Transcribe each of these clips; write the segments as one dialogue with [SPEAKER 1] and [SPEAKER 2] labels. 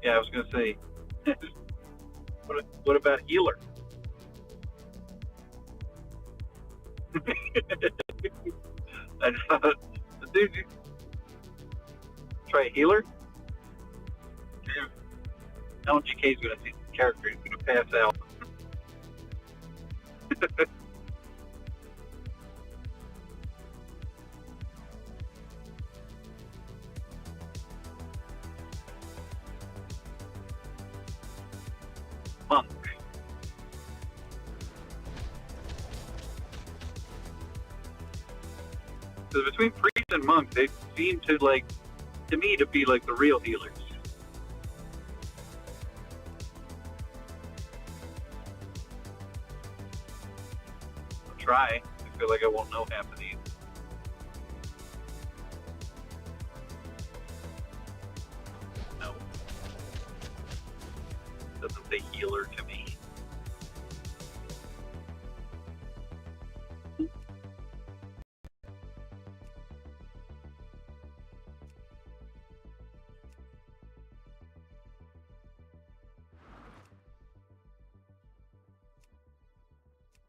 [SPEAKER 1] Yeah, I was gonna say, what about healer? I dude, try healer. LGK is gonna see the character. He's gonna pass out. Monk. Because between priest and monk, they seem to to me, to be like the real healers. I'll try. I feel like I won't know half of these. No. Doesn't say healer to me.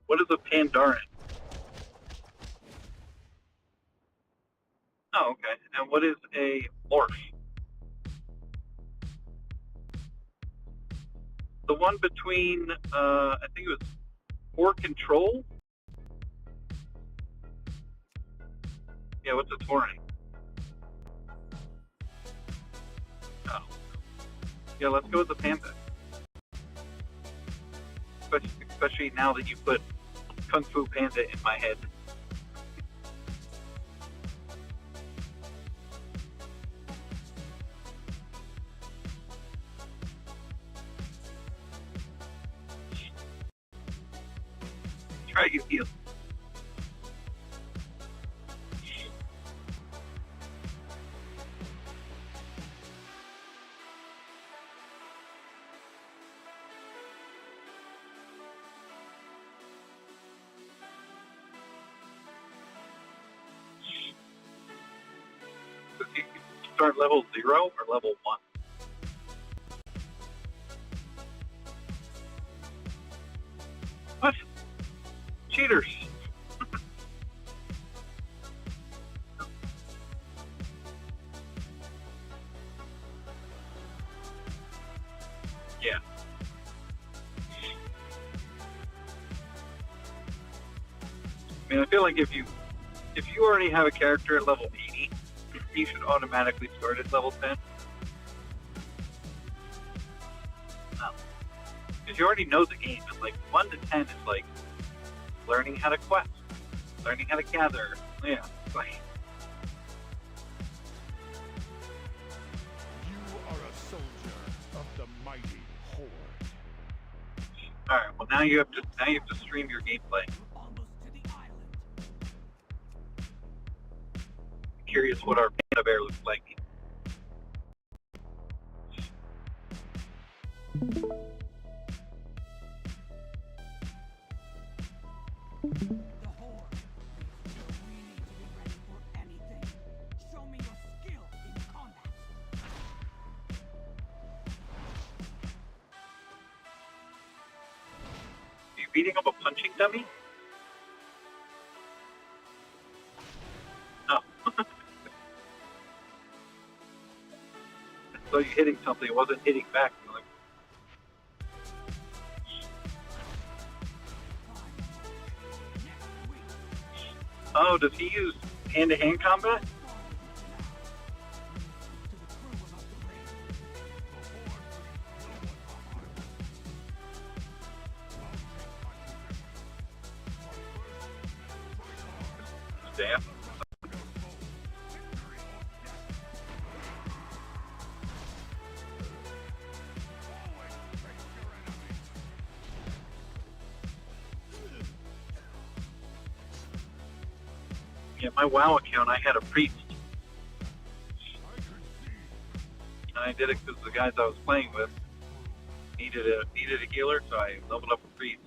[SPEAKER 1] What is a Pandaren? Oh, okay. And what is a morph? The one between, I think it was Core Control? Yeah, what's a Tauren? Oh. Yeah, let's go with the Panda. Especially now that you put Kung Fu Panda in my head. Try you heal. Does he start level 0 or level 1? What? Cheaters. Yeah. I mean, I feel like if you already have a character at level 80, you should automatically start at level 10. No. Because you already know the game, and like 1 to 10 is like learning how to quest, learning how to gather. Yeah. Like,
[SPEAKER 2] You are a soldier of the mighty Horde.
[SPEAKER 1] alright, well now you have to stream your gameplay.
[SPEAKER 3] Almost to the island.
[SPEAKER 1] I'm curious what our Panda Bear looks like.
[SPEAKER 3] The Horde. We need to be ready for anything. Show me your skill in combat.
[SPEAKER 1] Are you beating up a punching dummy? No. So you're hitting something, it wasn't hitting back. Like, oh, does he use hand-to-hand combat? Damn. Yeah, my WoW account, I had a priest. And I did it because the guys I was playing with needed a healer, so I leveled up a priest.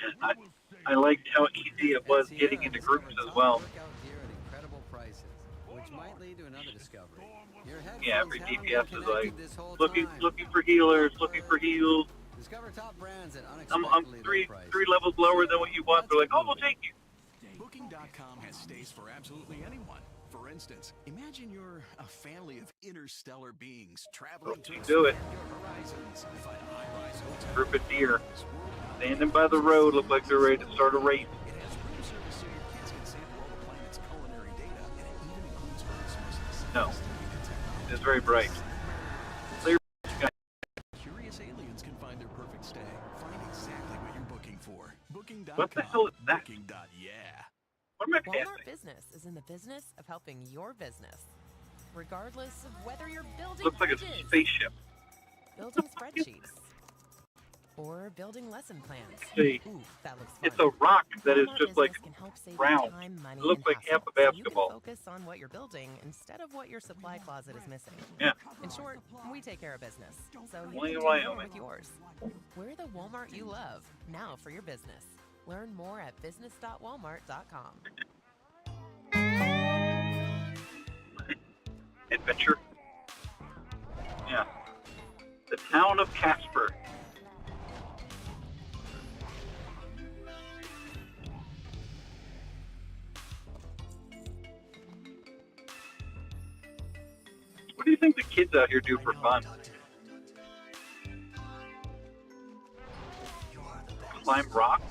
[SPEAKER 1] And I liked how easy it was getting into groups as well.
[SPEAKER 4] Workout gear at incredible prices, which might lead to another discovery. Your
[SPEAKER 1] Yeah,
[SPEAKER 4] headphones
[SPEAKER 1] every
[SPEAKER 4] haven't
[SPEAKER 1] DPS
[SPEAKER 4] been
[SPEAKER 1] is like
[SPEAKER 4] connected this whole
[SPEAKER 1] looking
[SPEAKER 4] time.
[SPEAKER 1] for healers, looking for heals.
[SPEAKER 4] Discover top brands at
[SPEAKER 1] I'm
[SPEAKER 4] unexpectedly low
[SPEAKER 1] three
[SPEAKER 4] prices.
[SPEAKER 1] levels lower than what you want.
[SPEAKER 4] Let's
[SPEAKER 1] They're like,
[SPEAKER 4] get
[SPEAKER 1] oh, we'll
[SPEAKER 4] moving.
[SPEAKER 1] take you.
[SPEAKER 2] Booking.com has stays for absolutely anyone. For instance, imagine you're a family of interstellar beings traveling to
[SPEAKER 1] Do it.
[SPEAKER 2] expand your horizons. Find a high-rise hotel.
[SPEAKER 1] Group of deer
[SPEAKER 2] This world
[SPEAKER 1] standing by the road look like they're ready to start a race.
[SPEAKER 2] It has room service so your kids can sample all the planet's culinary data, and it even includes Earth's most
[SPEAKER 1] No,
[SPEAKER 2] sophisticated technology.
[SPEAKER 1] it's very bright. Clear.
[SPEAKER 2] Curious aliens can find their perfect stay. Find exactly what you're booking for. Booking.com.
[SPEAKER 1] What the hell is that?
[SPEAKER 2] Booking.yeah.
[SPEAKER 1] What am I
[SPEAKER 5] Walmart
[SPEAKER 1] casting?
[SPEAKER 5] Business is in the business of helping your business, regardless of whether you're building
[SPEAKER 1] Looks like a
[SPEAKER 5] bridges,
[SPEAKER 1] spaceship.
[SPEAKER 5] building spreadsheets, or building lesson plans.
[SPEAKER 1] See,
[SPEAKER 5] Ooh, that looks fun.
[SPEAKER 1] it's a rock that is
[SPEAKER 5] Walmart
[SPEAKER 1] just like
[SPEAKER 5] Business can help save you
[SPEAKER 1] round.
[SPEAKER 5] time, money,
[SPEAKER 1] It looks
[SPEAKER 5] and
[SPEAKER 1] like half
[SPEAKER 5] hassle,
[SPEAKER 1] a
[SPEAKER 5] so you
[SPEAKER 1] basketball.
[SPEAKER 5] can focus on what you're building instead of what your supply closet is missing.
[SPEAKER 1] Yeah.
[SPEAKER 5] In short, we take care of business, so you
[SPEAKER 1] Only
[SPEAKER 5] can
[SPEAKER 1] in
[SPEAKER 5] do more
[SPEAKER 1] Wyoming.
[SPEAKER 5] with yours. We're the Walmart you love, now for your business. Learn more at business.walmart.com.
[SPEAKER 1] Adventure. Yeah. The town of Casper. What do you think the kids out here do for fun? Climb rocks?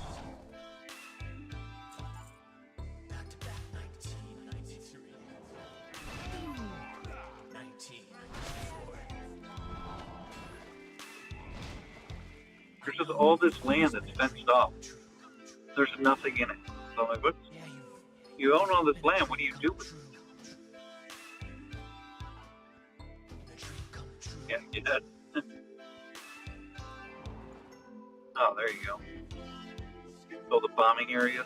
[SPEAKER 1] There's just all this land that's fenced off. There's nothing in it. So I'm like, what? You own all this land. What do you do with it? Yeah, get that. Oh, there you go. So the bombing area.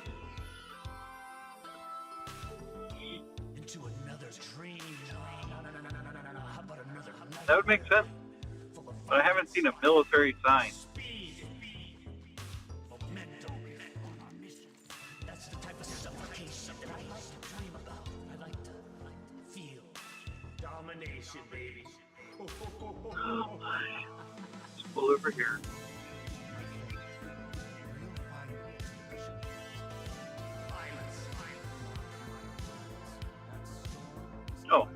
[SPEAKER 6] Into another dream. No. How about another?
[SPEAKER 1] That would make sense. But I haven't seen a military sign.
[SPEAKER 6] Speed. Momentum. That's the type of suffocation that I like to dream about. I like to feel. Domination, baby.
[SPEAKER 1] Oh my. Let's pull over here. Oh,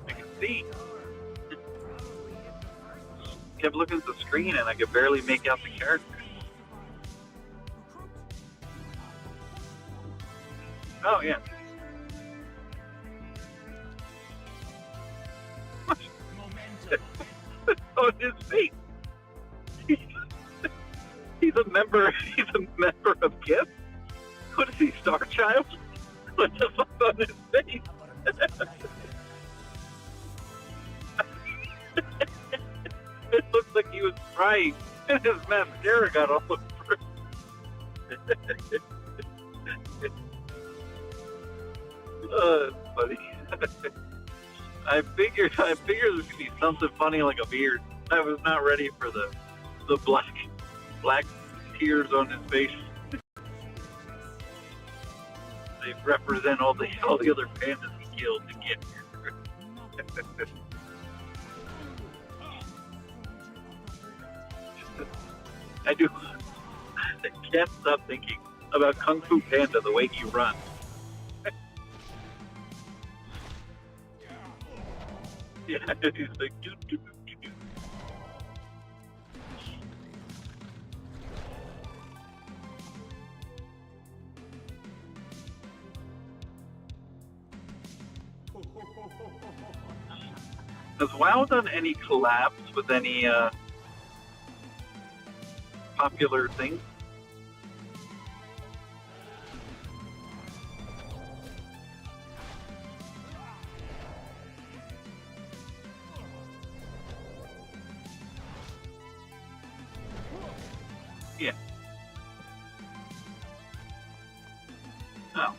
[SPEAKER 1] I can see. Kept looking at the screen and I could barely make out the character. Oh yeah. On his face. He's a member. He's a member of GIF. What is he, Star Child? What the fuck on his face? It looks like he was crying, and his mascara got all over. Funny. I figured there was gonna be something funny like a beard. I was not ready for the black tears on his face. They represent all the other pandas he killed to get here. I can't stop thinking about Kung Fu Panda, the way he runs. Yeah, he's like, doo, doo, doo, doo. Has WoW done any collabs with any popular things? Yeah. Oh.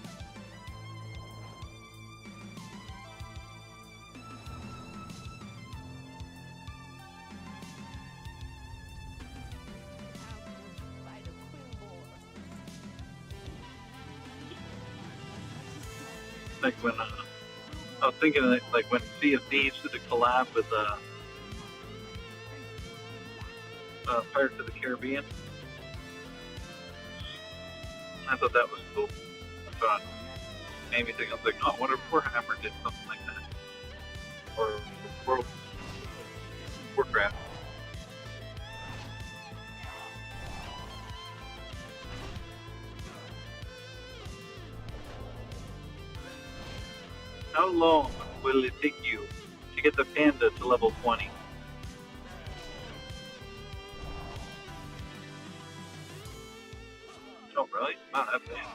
[SPEAKER 1] Like when I was thinking of it, like when Sea of Thieves did a collab with Pirates of the Caribbean. I thought that was cool. That's what made me think. I was like, oh, I wonder if Warhammer did something like that, or World Warcraft. How long will it take you to get the panda to level 20? Oh, really? Wow, that's fast.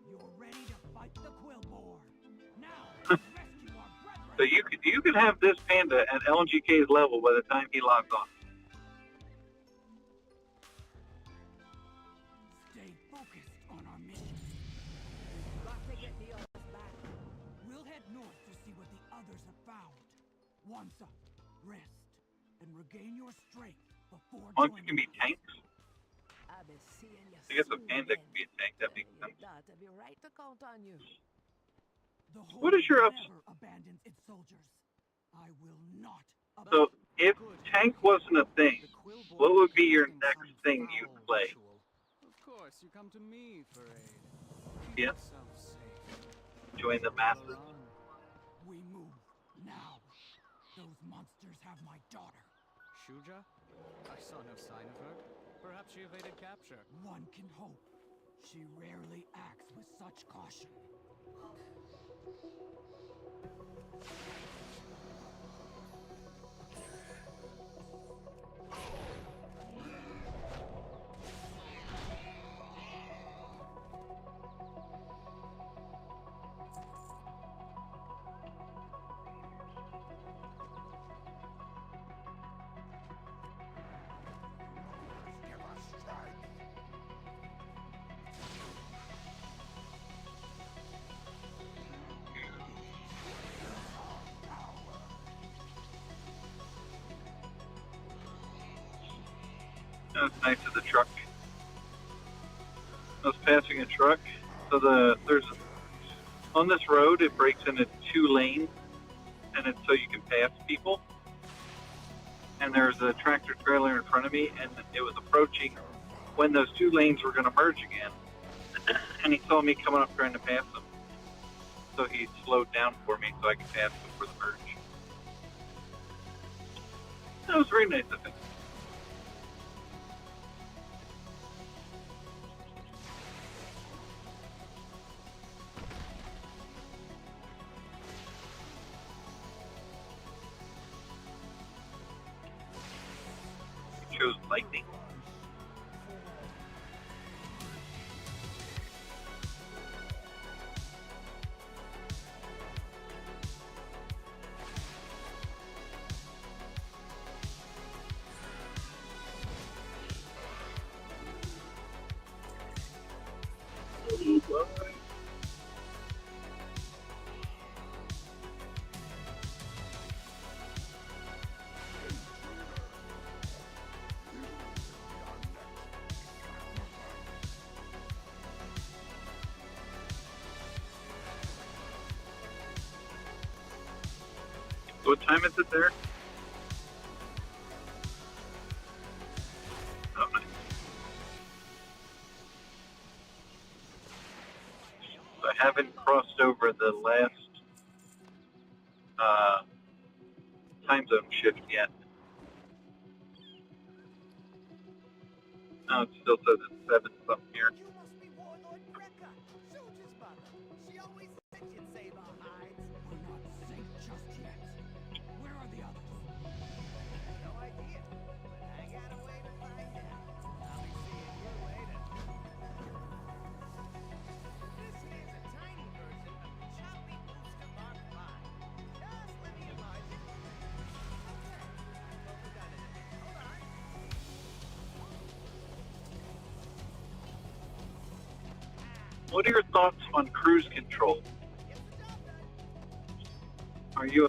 [SPEAKER 3] You're ready to fight the Quillboar. Now, rescue our brethren.
[SPEAKER 1] So you could have this panda at LGK's level by the time he logs on.
[SPEAKER 3] Stay focused on our mission. We'll head north to see what the others have found. Wansa, rest and regain your strength before
[SPEAKER 1] Monks
[SPEAKER 3] joining
[SPEAKER 1] can be
[SPEAKER 3] us.
[SPEAKER 1] tanks. I guess a panda can be a tank. That makes sense.
[SPEAKER 3] The
[SPEAKER 1] What is
[SPEAKER 3] Horde
[SPEAKER 1] your
[SPEAKER 3] never abandons its soldiers. I will not
[SPEAKER 1] So,
[SPEAKER 3] abandon.
[SPEAKER 1] if tank wasn't a thing, what would be your next thing you'd play?
[SPEAKER 4] Of course, you come to me for aid.
[SPEAKER 1] Yeah.
[SPEAKER 4] Keep yourself safe.
[SPEAKER 1] Join the masses.
[SPEAKER 3] We move now. Those monsters have my daughter.
[SPEAKER 4] Shuja? I saw no sign of her. Perhaps she evaded capture.
[SPEAKER 3] One can hope. She rarely acts with such caution.
[SPEAKER 1] That was nice of the truck. I was passing a truck. So on this road, it breaks into 2 lanes, and it's so you can pass people. And there's a tractor trailer in front of me, and it was approaching when those 2 lanes were going to merge again. And he saw me coming up trying to pass him. So he slowed down for me so I could pass before the merge. That was very nice of him. He chose lightning. What time is it there? Oh, nice. So I haven't crossed over the last time zone shift yet. No, it still says it's 7 something here.
[SPEAKER 7] You must be Warlord Brekka, Shuja's mother. She always said you'd save our hides.
[SPEAKER 3] We're not safe just yet. Where are the others?
[SPEAKER 7] No idea, but I got a way to find out. I'll be seeing you later. This here's a tiny version of the Choppy Booster Mark V. Just let me enlarge it. Okay, well, we're done in a minute. Hold on.
[SPEAKER 1] What are your thoughts on cruise control?
[SPEAKER 7] Gets the job done.
[SPEAKER 1] Are you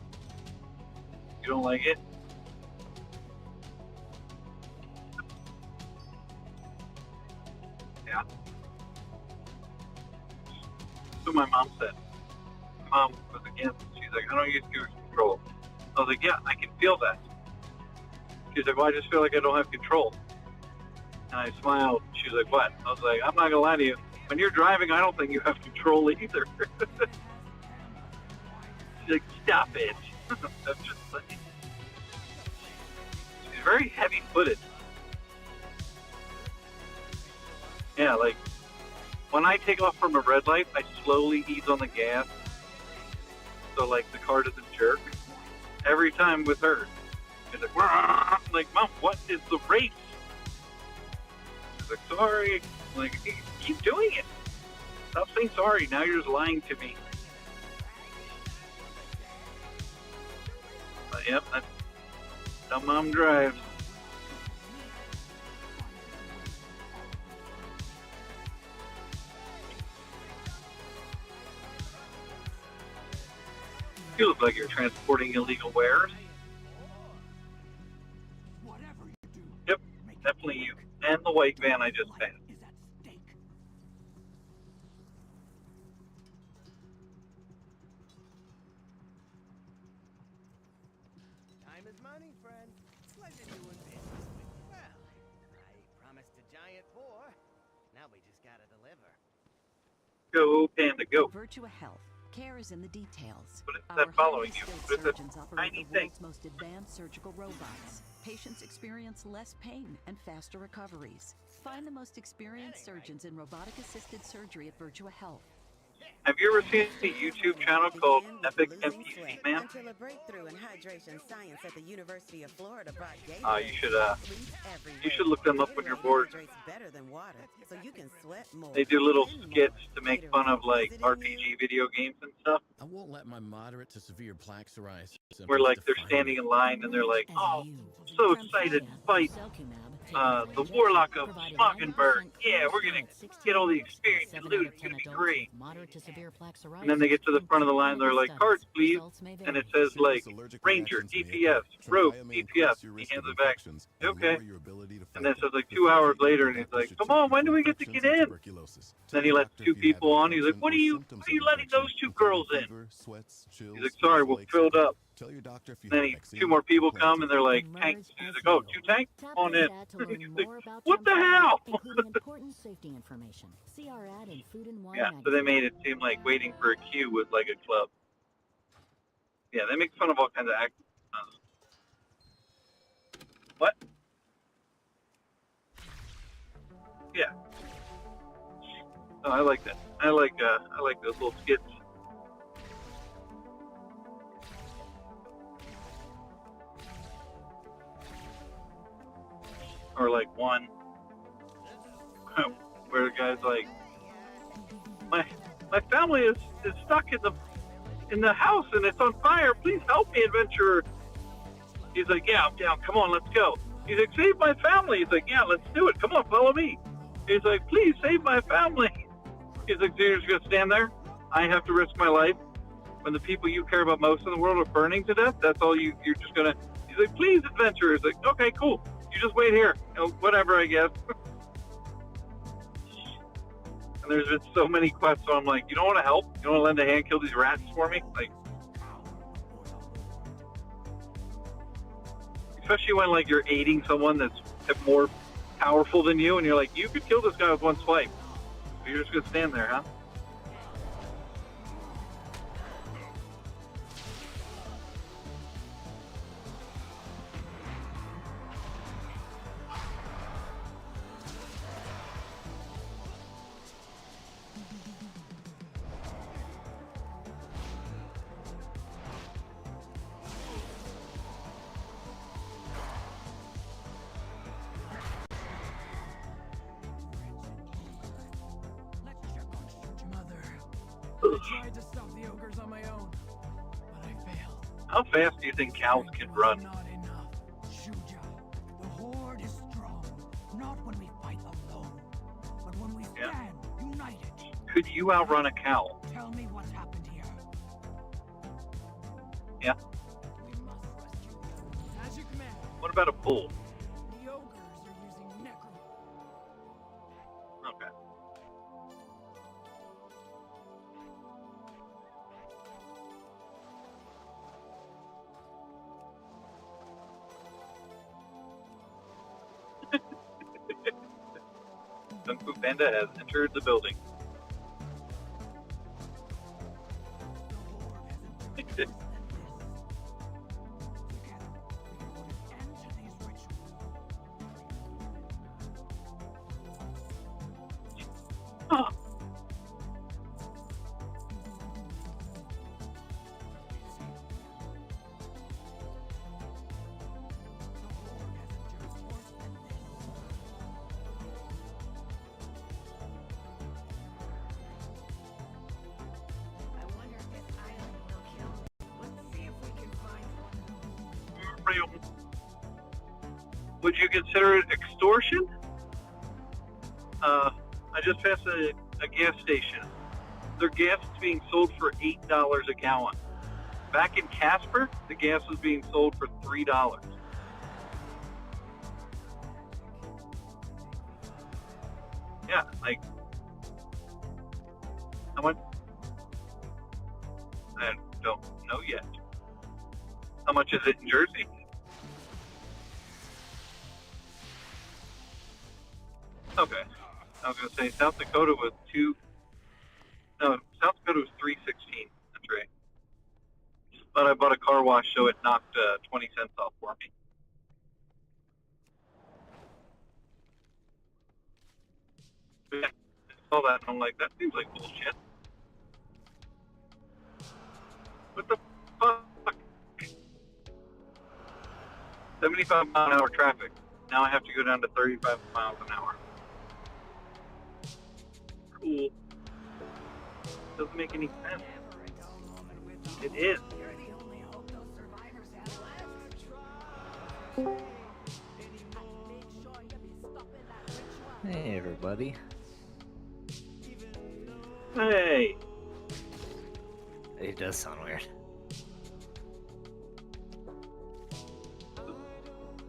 [SPEAKER 1] don't like it? Yeah. So my mom said. mom was against it. She's like, I don't use cruise control. I was like, yeah, I can feel that. She's like, well, I just feel like I don't have control. And I smiled. She's like, what? I was like, I'm not gonna lie to you. When you're driving, I don't think you have control either. She's like, stop it. I'm just like, she's very heavy-footed. Yeah, like, when I take off from a red light, I slowly ease on the gas. So, like, the car doesn't jerk. Every time with her. She's like, I'm like, Mom, what is the race? She's like, sorry. I'm like, keep doing it. Stop saying sorry. Now you're just lying to me. But, yep, that's how Mom drives. You look like you're transporting illegal wares.
[SPEAKER 3] Whatever you do,
[SPEAKER 1] Yep,
[SPEAKER 3] make it
[SPEAKER 1] definitely you.
[SPEAKER 3] work.
[SPEAKER 1] And the white van I just
[SPEAKER 3] Life
[SPEAKER 1] passed.
[SPEAKER 3] is at stake.
[SPEAKER 7] Time is money, friend. Pleasure doing business with you. Well, I promised a giant pour. Now we just gotta deliver.
[SPEAKER 1] Go, Panda, go.
[SPEAKER 8] Virtua Health. Care is in the details.
[SPEAKER 1] But it's
[SPEAKER 8] Our
[SPEAKER 1] not following
[SPEAKER 8] highly
[SPEAKER 1] you.
[SPEAKER 8] skilled
[SPEAKER 1] But it's a
[SPEAKER 8] surgeons operate
[SPEAKER 1] tiny
[SPEAKER 8] the
[SPEAKER 1] thing.
[SPEAKER 8] world's most advanced surgical robots. Patients experience less pain and faster recoveries. Find the most experienced surgeons in robotic-assisted surgery at Virtua Health.
[SPEAKER 1] Have you ever seen a YouTube channel called Epic
[SPEAKER 9] Losing
[SPEAKER 1] NPC
[SPEAKER 9] sweat
[SPEAKER 1] Man?
[SPEAKER 9] Until a breakthrough in hydration science at the University of Florida brought
[SPEAKER 1] You should look them up when you're bored.
[SPEAKER 9] better than water, so you can sweat more.
[SPEAKER 1] They do little
[SPEAKER 9] and more.
[SPEAKER 1] skits to make fun of like
[SPEAKER 9] Visiting you?
[SPEAKER 1] RPG video games and stuff.
[SPEAKER 10] I won't let my moderate to severe plaque psoriasis
[SPEAKER 1] Where like they're
[SPEAKER 10] define
[SPEAKER 1] standing
[SPEAKER 10] me.
[SPEAKER 1] in line and they're like, oh, so excited to fight the Warlock of Smoggenberg. Yeah, we're gonna get all the experience and loot. It's gonna be great. And then they get to the front of the line, they're like, cards please. And it says like, Ranger, DPS, Rogue, DPS. He hands it back. Okay. And then it says like 2 hours later, and he's like, come on, when do we get to get in? Then he lets 2 people on. He's like, why are you letting those 2 girls in? He's like, sorry, we're filled up. Then 2 more people come, and they're like, tanks. He's like, oh, 2 tanks? On in. He's like, what the hell? Yeah, so they made it seem like waiting for a queue was like a club. Yeah, they make fun of all kinds of actors. What? Yeah. Oh, I like that. I like those little skits. Or like one where the guy's like, my family is stuck in the house and it's on fire. Please help me, adventurer. He's like, yeah, I'm down. Come on, let's go. He's like, save my family. He's like, yeah, let's do it. Come on, follow me. He's like, please save my family. He's like, so you're just gonna stand there? I have to risk my life when the people you care about most in the world are burning to death? That's all you're just gonna. He's like, please, adventurer. He's like, okay, cool. You just wait here. You know, whatever, I guess. And there's been so many quests, so I'm like, you don't want to help? You don't want to lend a hand, kill these rats for me? Like, especially when like you're aiding someone that's more powerful than you, and you're like, you could kill this guy with one swipe. So you're just gonna stand there, huh?
[SPEAKER 3] I tried to stop the ogres on my own, but I failed.
[SPEAKER 1] How fast do you think cows can run?
[SPEAKER 3] Not enough. Shuja, the horde is strong, not when we fight alone, but when we stand united.
[SPEAKER 1] Could you outrun a cow?
[SPEAKER 3] Tell me what's happened here.
[SPEAKER 1] Yeah.
[SPEAKER 3] We must rescue you. As you command.
[SPEAKER 1] What about a bull?
[SPEAKER 3] The ogres are using necro.
[SPEAKER 1] Okay. Kung Fu Panda has entered the building. Oh. Would you consider it extortion? I just passed a gas station. Their gas is being sold for $8 a gallon. Back in Casper, the gas was being sold for $3. Yeah, like, how much? I don't know yet. How much is it in Jersey? Okay. I was going to say South Dakota was South Dakota was $3.16. That's right. But I bought a car wash, so it knocked 20 cents off for me. But yeah, I saw that and I'm like, that seems like bullshit. What the fuck? 75-mile-an-hour traffic. Now I have to go down to 35 miles an hour. Cool. Doesn't make any sense. It is.
[SPEAKER 11] Hey, everybody.
[SPEAKER 1] Hey.
[SPEAKER 11] It does sound weird.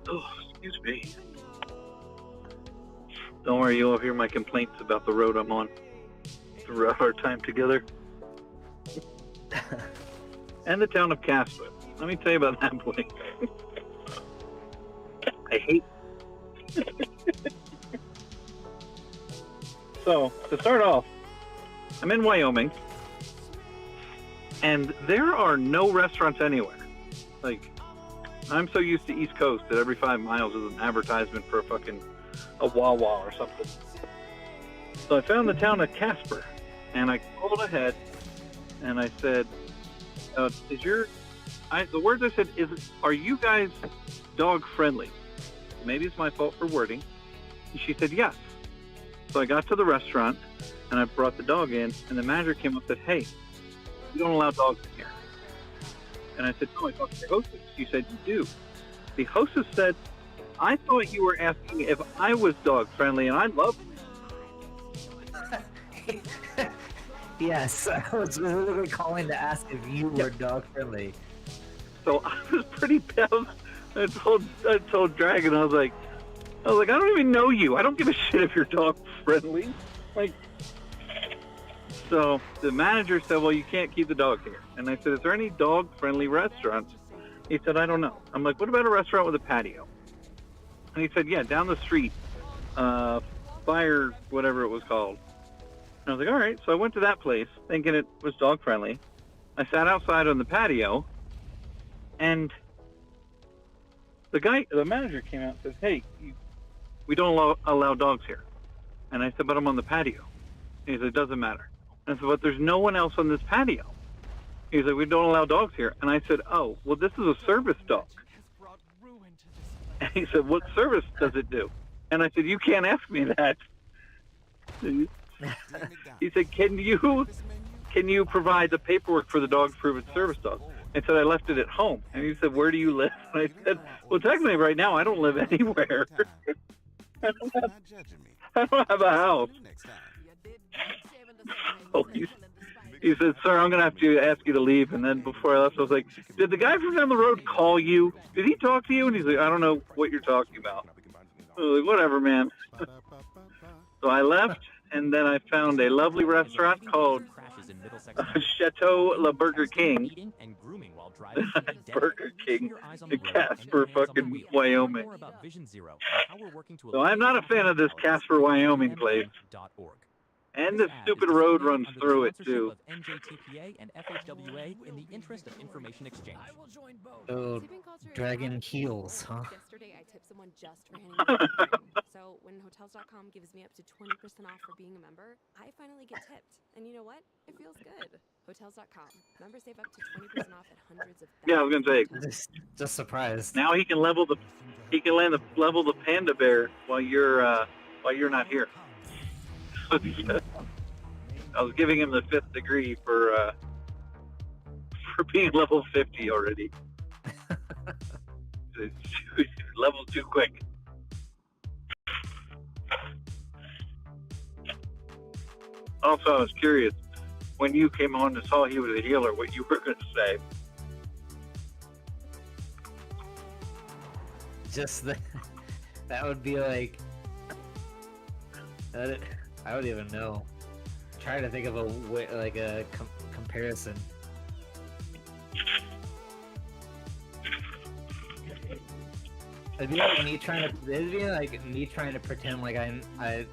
[SPEAKER 1] Oh, excuse me. Don't worry, you'll hear my complaints about the road I'm on throughout our time together. And the town of Casper. Let me tell you about that place. I hate. So, to start off, I'm in Wyoming, and there are no restaurants anywhere. Like, I'm so used to East Coast that every 5 miles is an advertisement for a Wawa or something. So I found the town of Casper, and I called ahead, and I said, the words I said is, are you guys dog friendly? Maybe it's my fault for wording. And she said, yes. So I got to the restaurant, and I brought the dog in, and the manager came up and said, hey, you don't allow dogs in here. And I said, no, I talked to the hostess. She said, you do. The hostess said, I thought you were asking if I was dog friendly, and I love
[SPEAKER 11] it. Yes, I was literally calling to ask if you were dog friendly.
[SPEAKER 1] So I was pretty pissed. I told Dragon, I was like, I don't even know you. I don't give a shit if you're dog friendly. Like, so the manager said, well, you can't keep the dog here. And I said, is there any dog friendly restaurants? He said, I don't know. I'm like, what about a restaurant with a patio? And he said, yeah, down the street, Fire, whatever it was called. And I was like, all right. So I went to that place thinking it was dog friendly. I sat outside on the patio, and the manager came out and says, hey, we don't allow dogs here. And I said, but I'm on the patio. And he said, it doesn't matter. And I said, but there's no one else on this patio. He said, we don't allow dogs here. And I said, oh, well, this is a service dog. And he said, what service does it do? And I said, you can't ask me that. He said, can you provide the paperwork for the dog to prove it's service dog? I said, I left it at home. And he said, where do you live? And I said, well, technically right now I don't live anywhere. I don't have a house. So he said, sir, I'm going to have to ask you to leave. And then before I left, I was like, did the guy from down the road call you? Did he talk to you? And he's like, I don't know what you're talking about. I was like, whatever, man. So I left, and then I found a lovely restaurant called Chateau Le Burger King. Burger King
[SPEAKER 12] on
[SPEAKER 1] to
[SPEAKER 12] the road and
[SPEAKER 1] Casper,
[SPEAKER 12] your hands on the
[SPEAKER 1] fucking
[SPEAKER 12] wheel.
[SPEAKER 1] Wyoming.
[SPEAKER 12] Learn more about Vision Zero and how we're working to
[SPEAKER 1] So I'm not a fan of this Casper, Wyoming place.
[SPEAKER 12] .org.
[SPEAKER 1] And
[SPEAKER 12] This
[SPEAKER 1] the
[SPEAKER 12] ad
[SPEAKER 1] stupid
[SPEAKER 12] is
[SPEAKER 1] road
[SPEAKER 12] disseminated
[SPEAKER 1] runs
[SPEAKER 12] under the
[SPEAKER 1] through it
[SPEAKER 12] sponsorship
[SPEAKER 1] too.
[SPEAKER 12] of NJTPA and FHWA in the interest of information exchange.
[SPEAKER 11] Oh, dragon heels, huh?
[SPEAKER 13] Yesterday, I tipped someone just for handing me a ring. So when Hotels.com gives me up to 20% off for being a member, I finally get tipped. And you know what? It feels good. Hotels.com. Members save up to 20% off at hundreds of
[SPEAKER 1] Yeah, I was gonna say.
[SPEAKER 11] Just surprised.
[SPEAKER 1] Now he can level the panda bear while you're not here. I was giving him the 5th degree for being level 50 already. Level too quick. Also, I was curious when you came on and saw he was a healer, what you were going to say.
[SPEAKER 11] Just that would be like. I don't even know. Try to think of a way, like a comparison. It'd be like me trying to pretend like I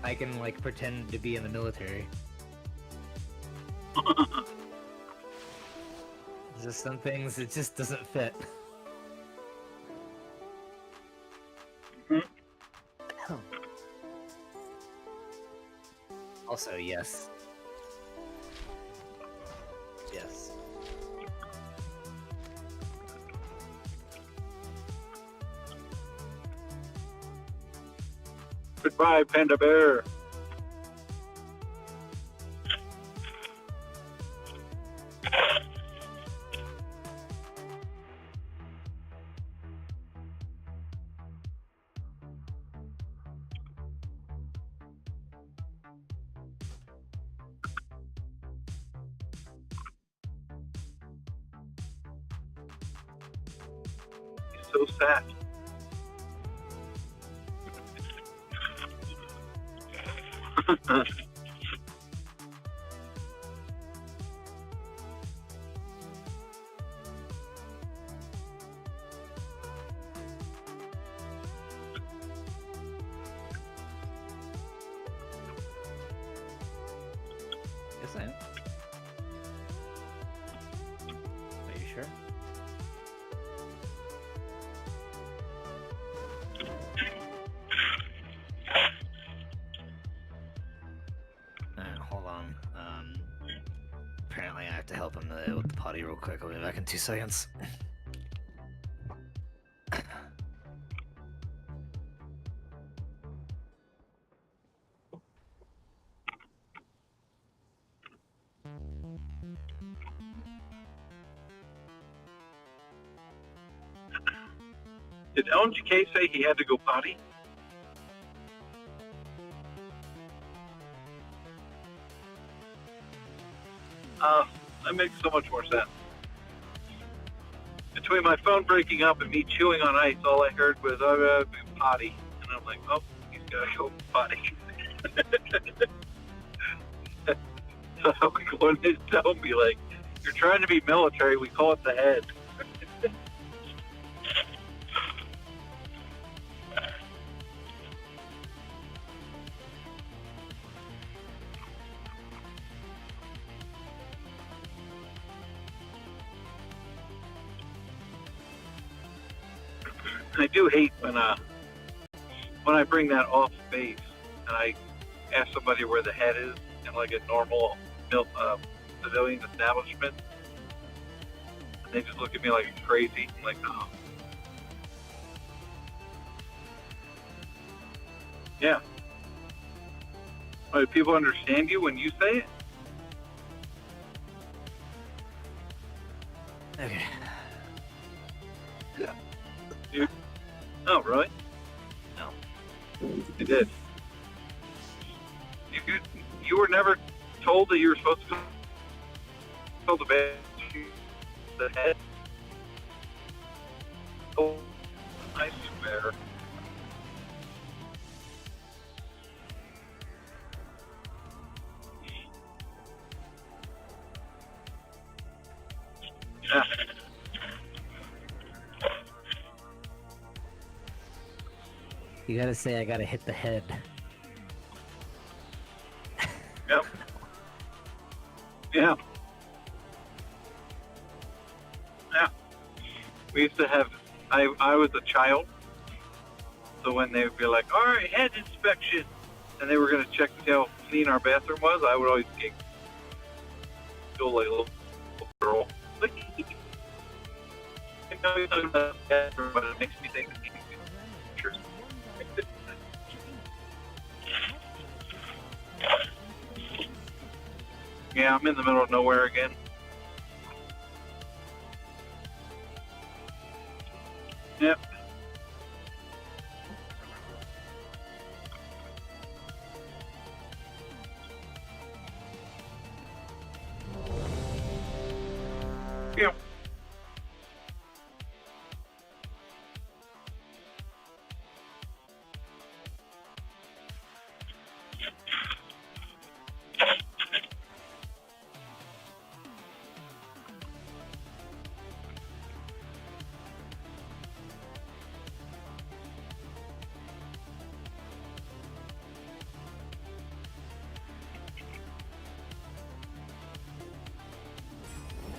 [SPEAKER 11] can like pretend to be in the military. Just some things it just doesn't fit. Also, yes. Yes.
[SPEAKER 1] Goodbye, Panda Bear. So sad.
[SPEAKER 11] Yes, I am. Are you sure? Hold on. Apparently I have to help him with the potty real quick. I'll be back in 2 seconds.
[SPEAKER 1] Did LGK say he had to go potty? That makes so much more sense. Between my phone breaking up and me chewing on ice, all I heard was potty. And I'm like, oh, he's got to go potty. So I would go in his tell me, like, you're trying to be military, we call it the head. I do hate when I bring that off base and I ask somebody where the head is in like a normal civilian establishment, and they just look at me like it's crazy. I'm like, oh. Yeah. Do people understand you when you say it?
[SPEAKER 11] Okay.
[SPEAKER 1] You, oh, really?
[SPEAKER 11] No.
[SPEAKER 1] You did. You were never told that you were supposed to tell the band the head? Oh, I swear. Yeah.
[SPEAKER 11] You gotta say I gotta hit the head.
[SPEAKER 1] Yep. Yeah. Yeah. We used to have, I was a child, so when they would be like, all right, head inspection, and they were going to check to see how clean our bathroom was, I would always go like a little girl. I know you're talking about the bathroom, but it makes me think of pictures. Yeah, I'm in the middle of nowhere again. Yep. Yeah.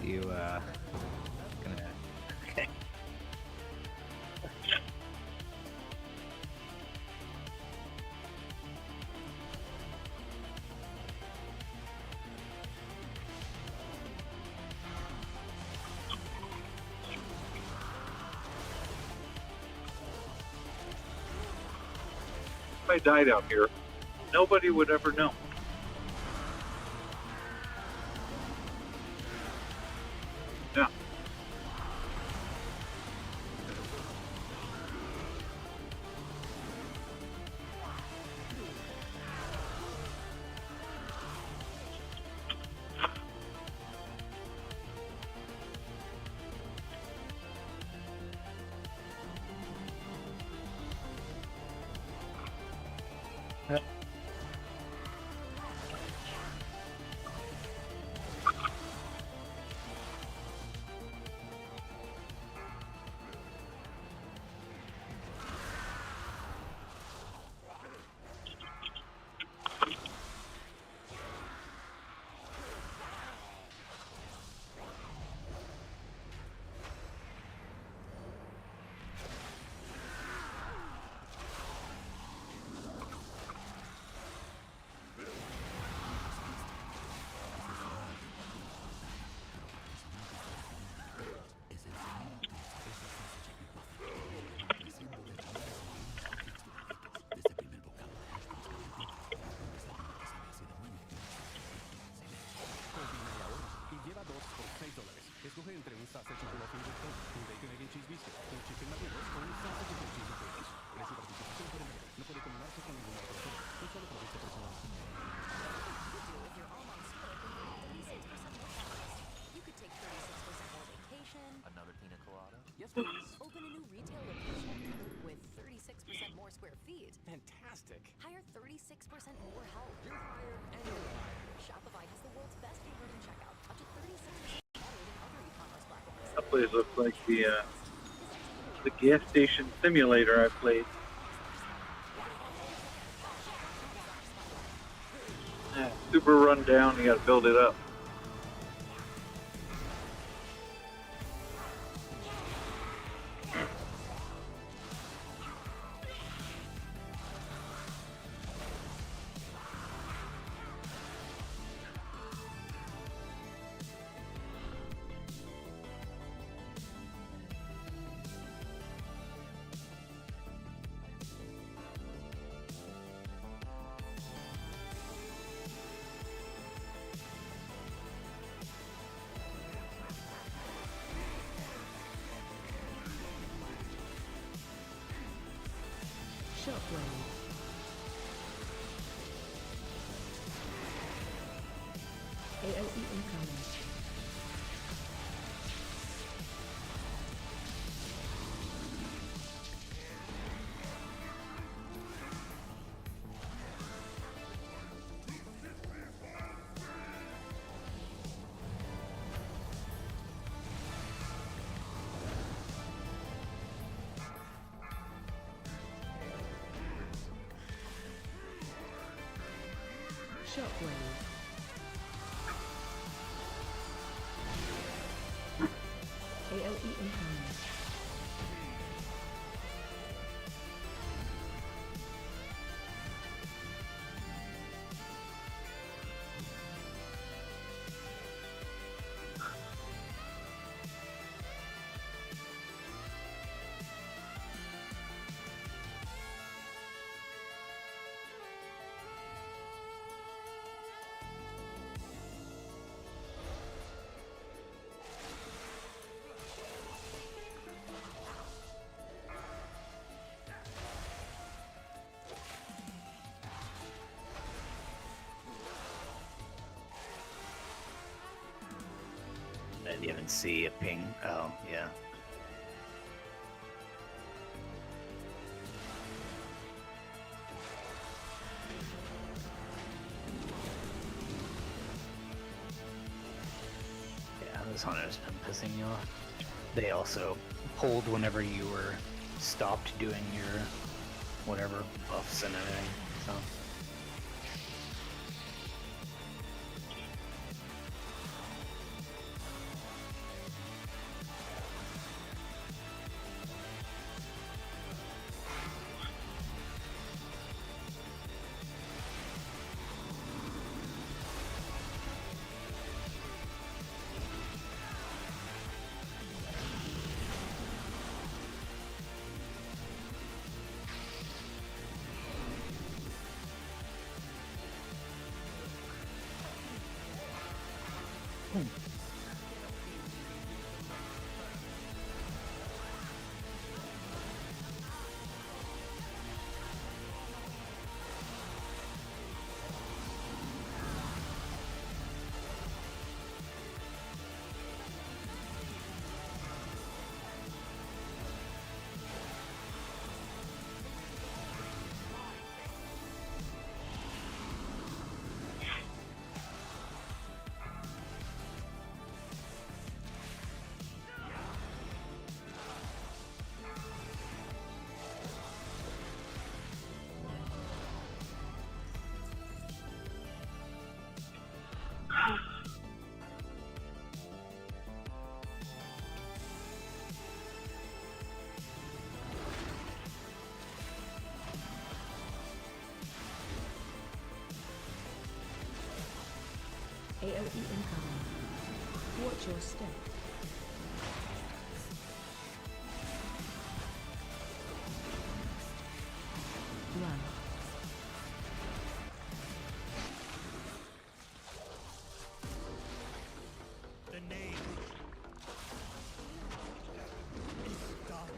[SPEAKER 11] You, gonna... Okay.
[SPEAKER 1] If I died out here, nobody would ever know. Yeah.
[SPEAKER 4] Escoge entre un sausage Chicken Wing, un bacon egg and cheese biscuit, un chicken McNuggets o un sausage and cheese Fritos. Precio y participación por enero. No puede combinarse con ninguna otra opción. Un solo producto personal.
[SPEAKER 14] You could take 36% more vacation.
[SPEAKER 12] Another pina colada?
[SPEAKER 4] Yes, please.
[SPEAKER 14] Open a new retail location with 36% more square feet.
[SPEAKER 4] Fantastic.
[SPEAKER 14] Hire 36% more help. You're hired and you're hired. Shopify has the world's best converting checkout. Up to 36% better than other e-commerce platforms.
[SPEAKER 1] That place looks like the gas station simulator I played. Yeah, super run down. You got to build it up.
[SPEAKER 15] Shockwave. AOE incoming.
[SPEAKER 16] I didn't even see a ping. Oh, yeah. Yeah, those hunters been pissing you off. They also pulled whenever you were stopped doing your whatever buffs and everything, so.
[SPEAKER 15] AOE incoming. Watch your step. Run.
[SPEAKER 6] The name is dark.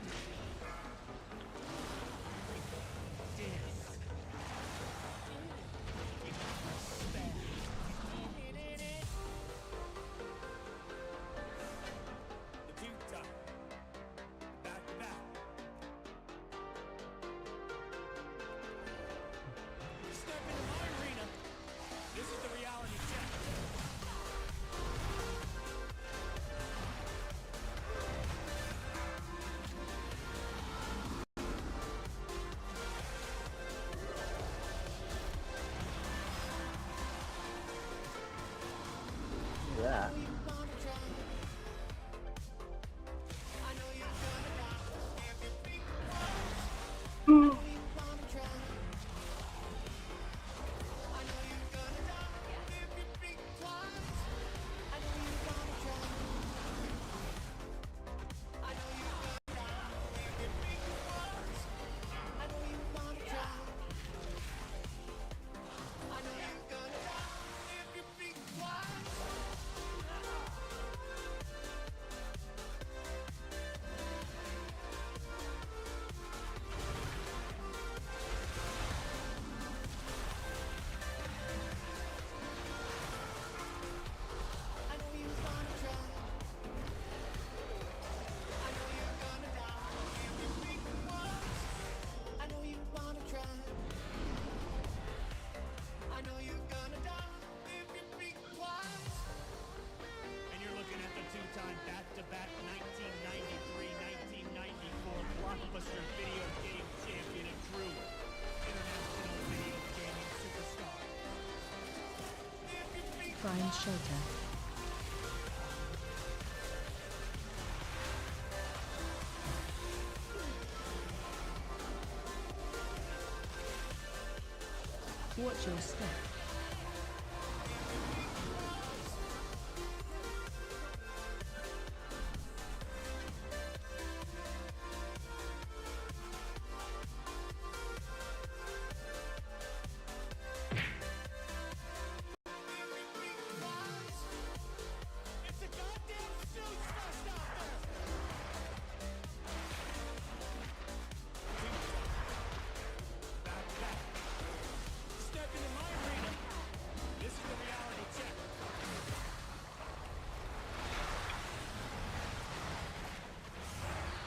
[SPEAKER 15] Find shelter. Watch your step.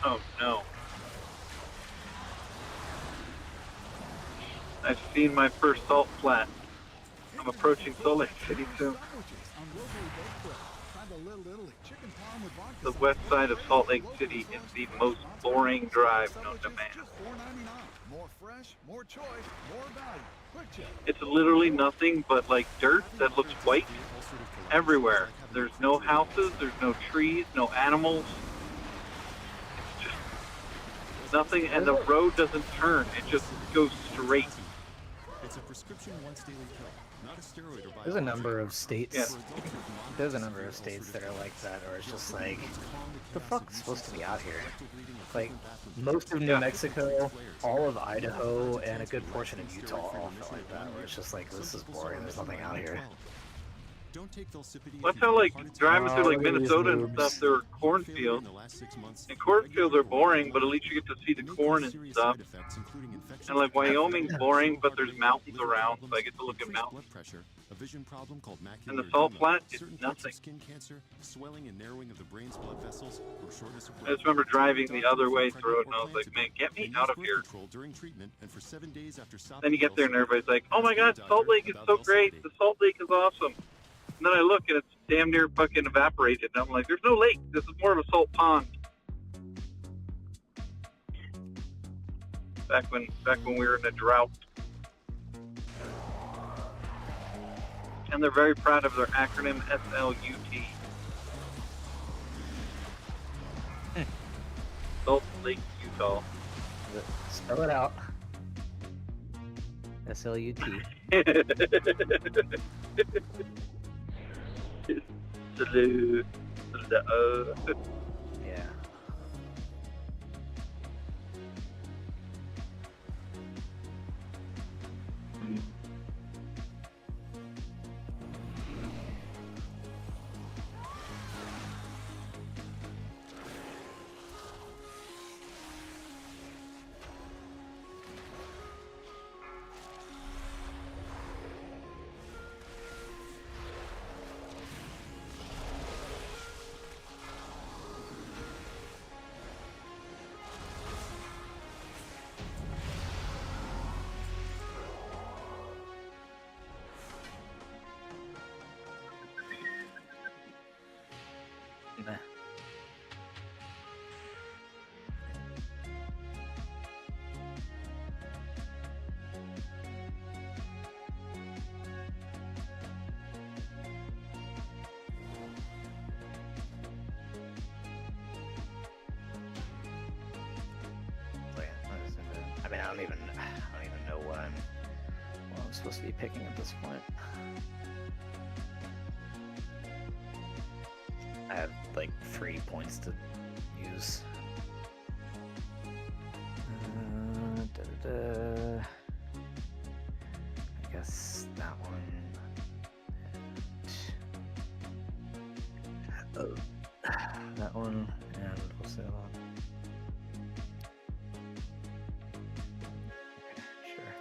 [SPEAKER 1] Oh no. I've seen my first salt flat. I'm approaching Salt Lake City soon. The west side of Salt Lake City is the most boring drive known to man.
[SPEAKER 17] More fresh, more choice, more value. Quick check.
[SPEAKER 1] It's literally nothing but like dirt that looks white everywhere. There's no houses, there's no trees, no animals. It's just nothing, and the road doesn't turn. It just goes straight.
[SPEAKER 4] It's a prescription once daily pill, not a steroid or
[SPEAKER 16] There's a number of states.
[SPEAKER 1] Yeah.
[SPEAKER 16] There's a number of states that are like that, or it's just like, the fuck's supposed to be out here? Like, most of New Mexico, all of Idaho, and a good portion of Utah all felt like that, where it's just like, this is boring, there's nothing out here.
[SPEAKER 1] That's how, like, driving through, like, Minnesota and stuff, there are cornfields. And cornfields are boring, but at least you get to see the corn and stuff. And, like, Wyoming's boring, but there's mountains around, so I get to look at mountains. And the salt flat is nothing. I just remember driving the other way through it, and I was like, man, get me out of here. Then you get there, and everybody's like, oh my god, Salt Lake is so great, the Salt Lake is awesome. And then I look, and it's damn near fucking evaporated, and I'm like, there's no lake, this is more of a salt pond. Back when we were in a drought. And they're very proud of their acronym SLUT. Salt Lake, Utah.
[SPEAKER 16] Spell it out. SLUT. Yeah. Nah. I mean, I don't even know what I'm supposed to be picking at this point. I have like 3 points to use. I guess that one. And, that one, and what's the other one? Okay, sure.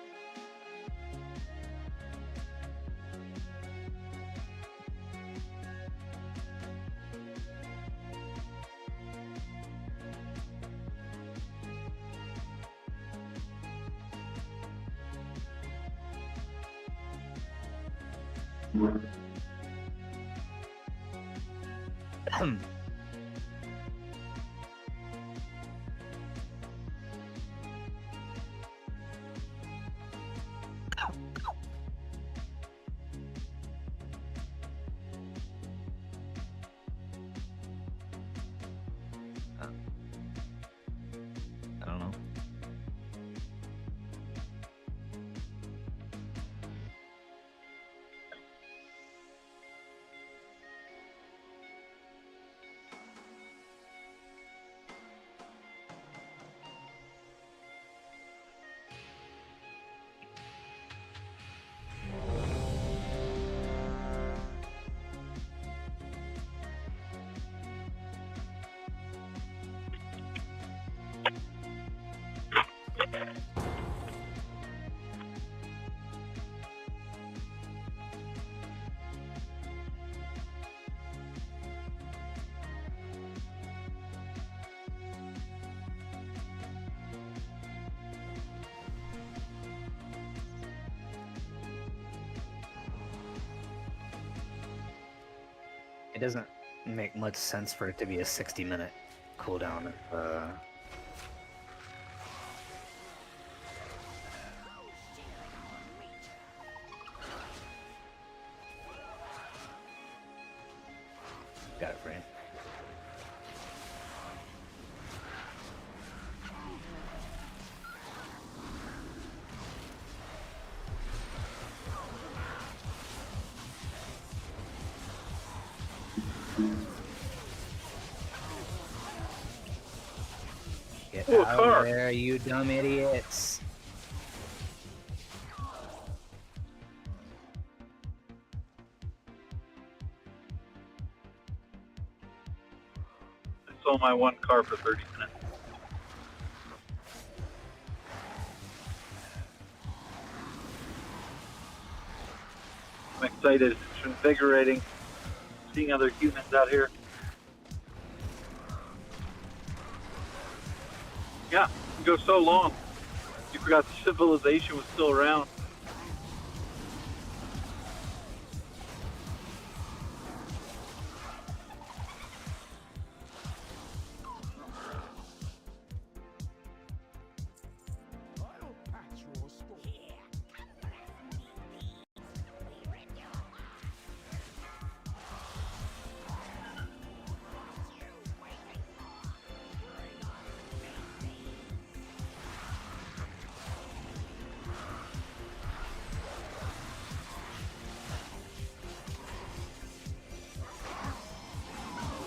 [SPEAKER 16] doesn't make much sense for it to be a 60-minute cooldown. Got it, Brain. Get
[SPEAKER 1] Ooh, a
[SPEAKER 16] out
[SPEAKER 1] car.
[SPEAKER 16] of there, you dumb idiots!
[SPEAKER 1] I sold my one car for 30 minutes. I'm excited. It's invigorating seeing other humans out here. Yeah, you go so long. You forgot civilization was still around.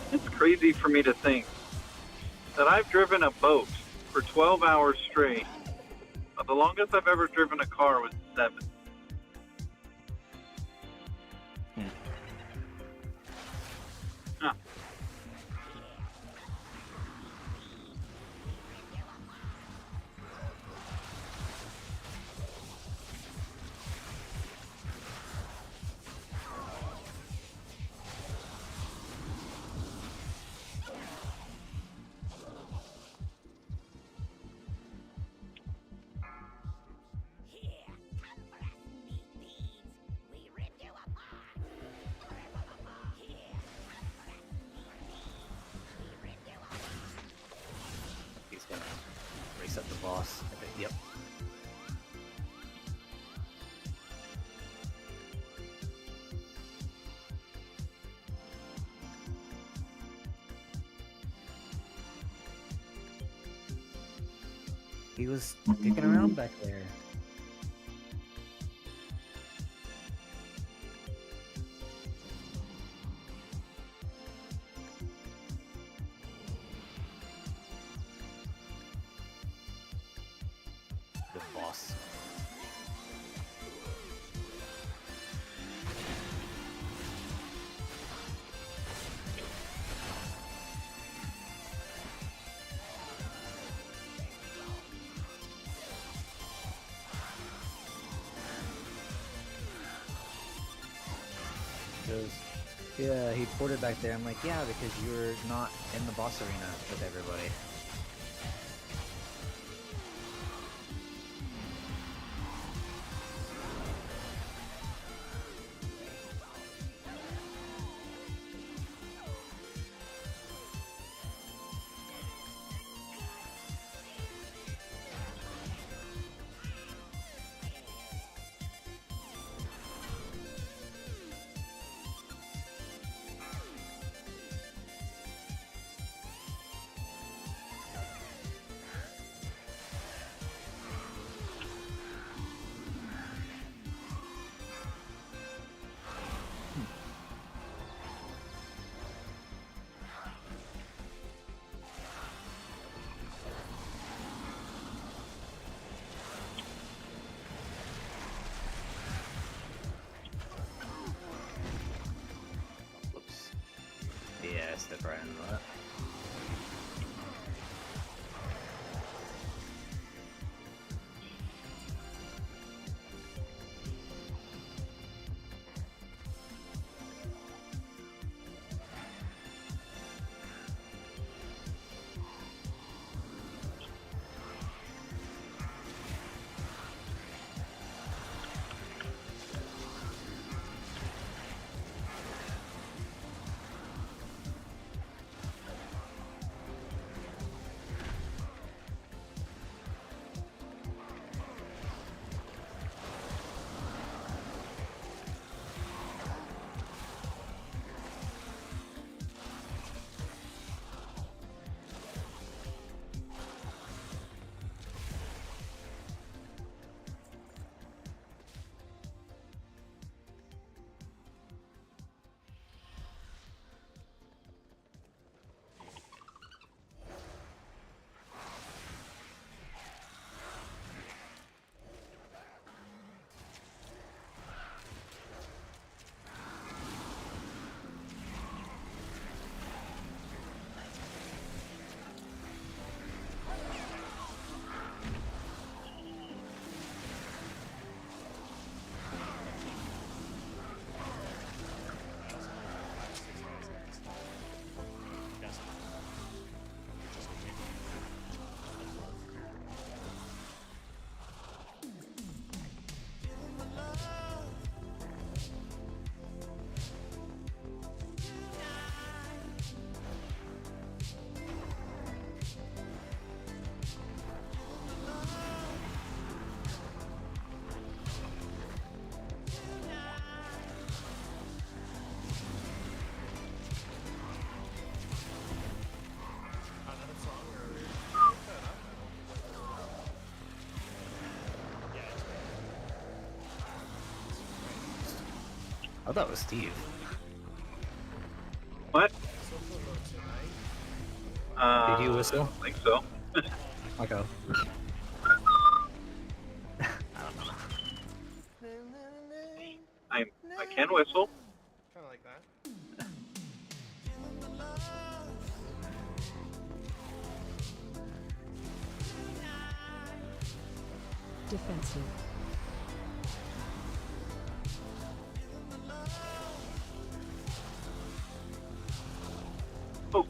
[SPEAKER 1] It's crazy for me to think that I've driven a boat for 12 hours straight. The longest I've ever driven a car was 7. Huh.
[SPEAKER 16] He's gonna race up the boss. Yep. He was dicking around back there. The boss. Goes, yeah, he ported back there. I'm like, yeah, because you're not in the boss arena with everybody. Whoops. Yeah, I stepped right into that. I thought it was Steve.
[SPEAKER 1] What?
[SPEAKER 16] Did you whistle?
[SPEAKER 1] I think so.
[SPEAKER 16] Okay.
[SPEAKER 1] I can whistle.
[SPEAKER 7] Kind of like that.
[SPEAKER 15] Defensive.
[SPEAKER 1] Oh.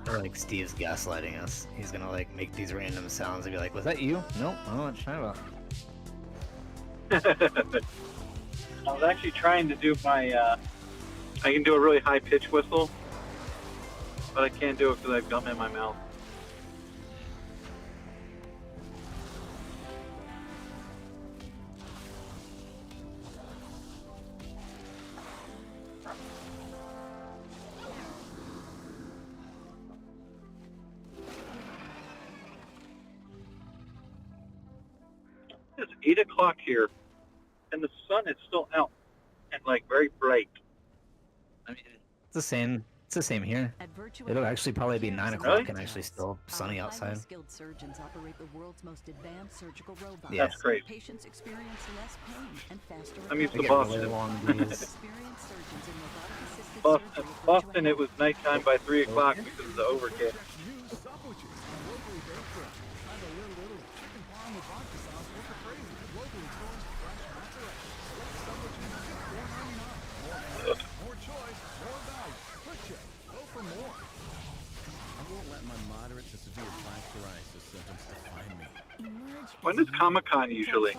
[SPEAKER 16] Or like Steve's gaslighting us. He's gonna like make these random sounds and be like, "Was that you? Nope. I don't know what you're talking about."
[SPEAKER 1] I was actually trying to do my, I can do a really high pitch whistle, but I can't do it because I have gum in my mouth. It's 8 o'clock here, and the sun is still out and like very bright.
[SPEAKER 16] I mean, it's the same. It's the same here. It'll actually probably be 9 o'clock and actually still sunny outside.
[SPEAKER 8] Skilled surgeons operate the world's most advanced surgical robots.
[SPEAKER 16] Yeah.
[SPEAKER 1] That's great.
[SPEAKER 8] Patients experience less pain and faster
[SPEAKER 1] I'm used to
[SPEAKER 8] recovery.
[SPEAKER 1] Boston.
[SPEAKER 8] Experienced surgeons in robotic-assisted
[SPEAKER 1] Boston,
[SPEAKER 8] surgery
[SPEAKER 1] Boston, it was nighttime by 3 o'clock because of the overcast.
[SPEAKER 17] More choice, more value. Quick check. Go for more.
[SPEAKER 10] I won't let my moderate to severe plaque psoriasis symptoms define me.
[SPEAKER 1] When is Comic-Con usually?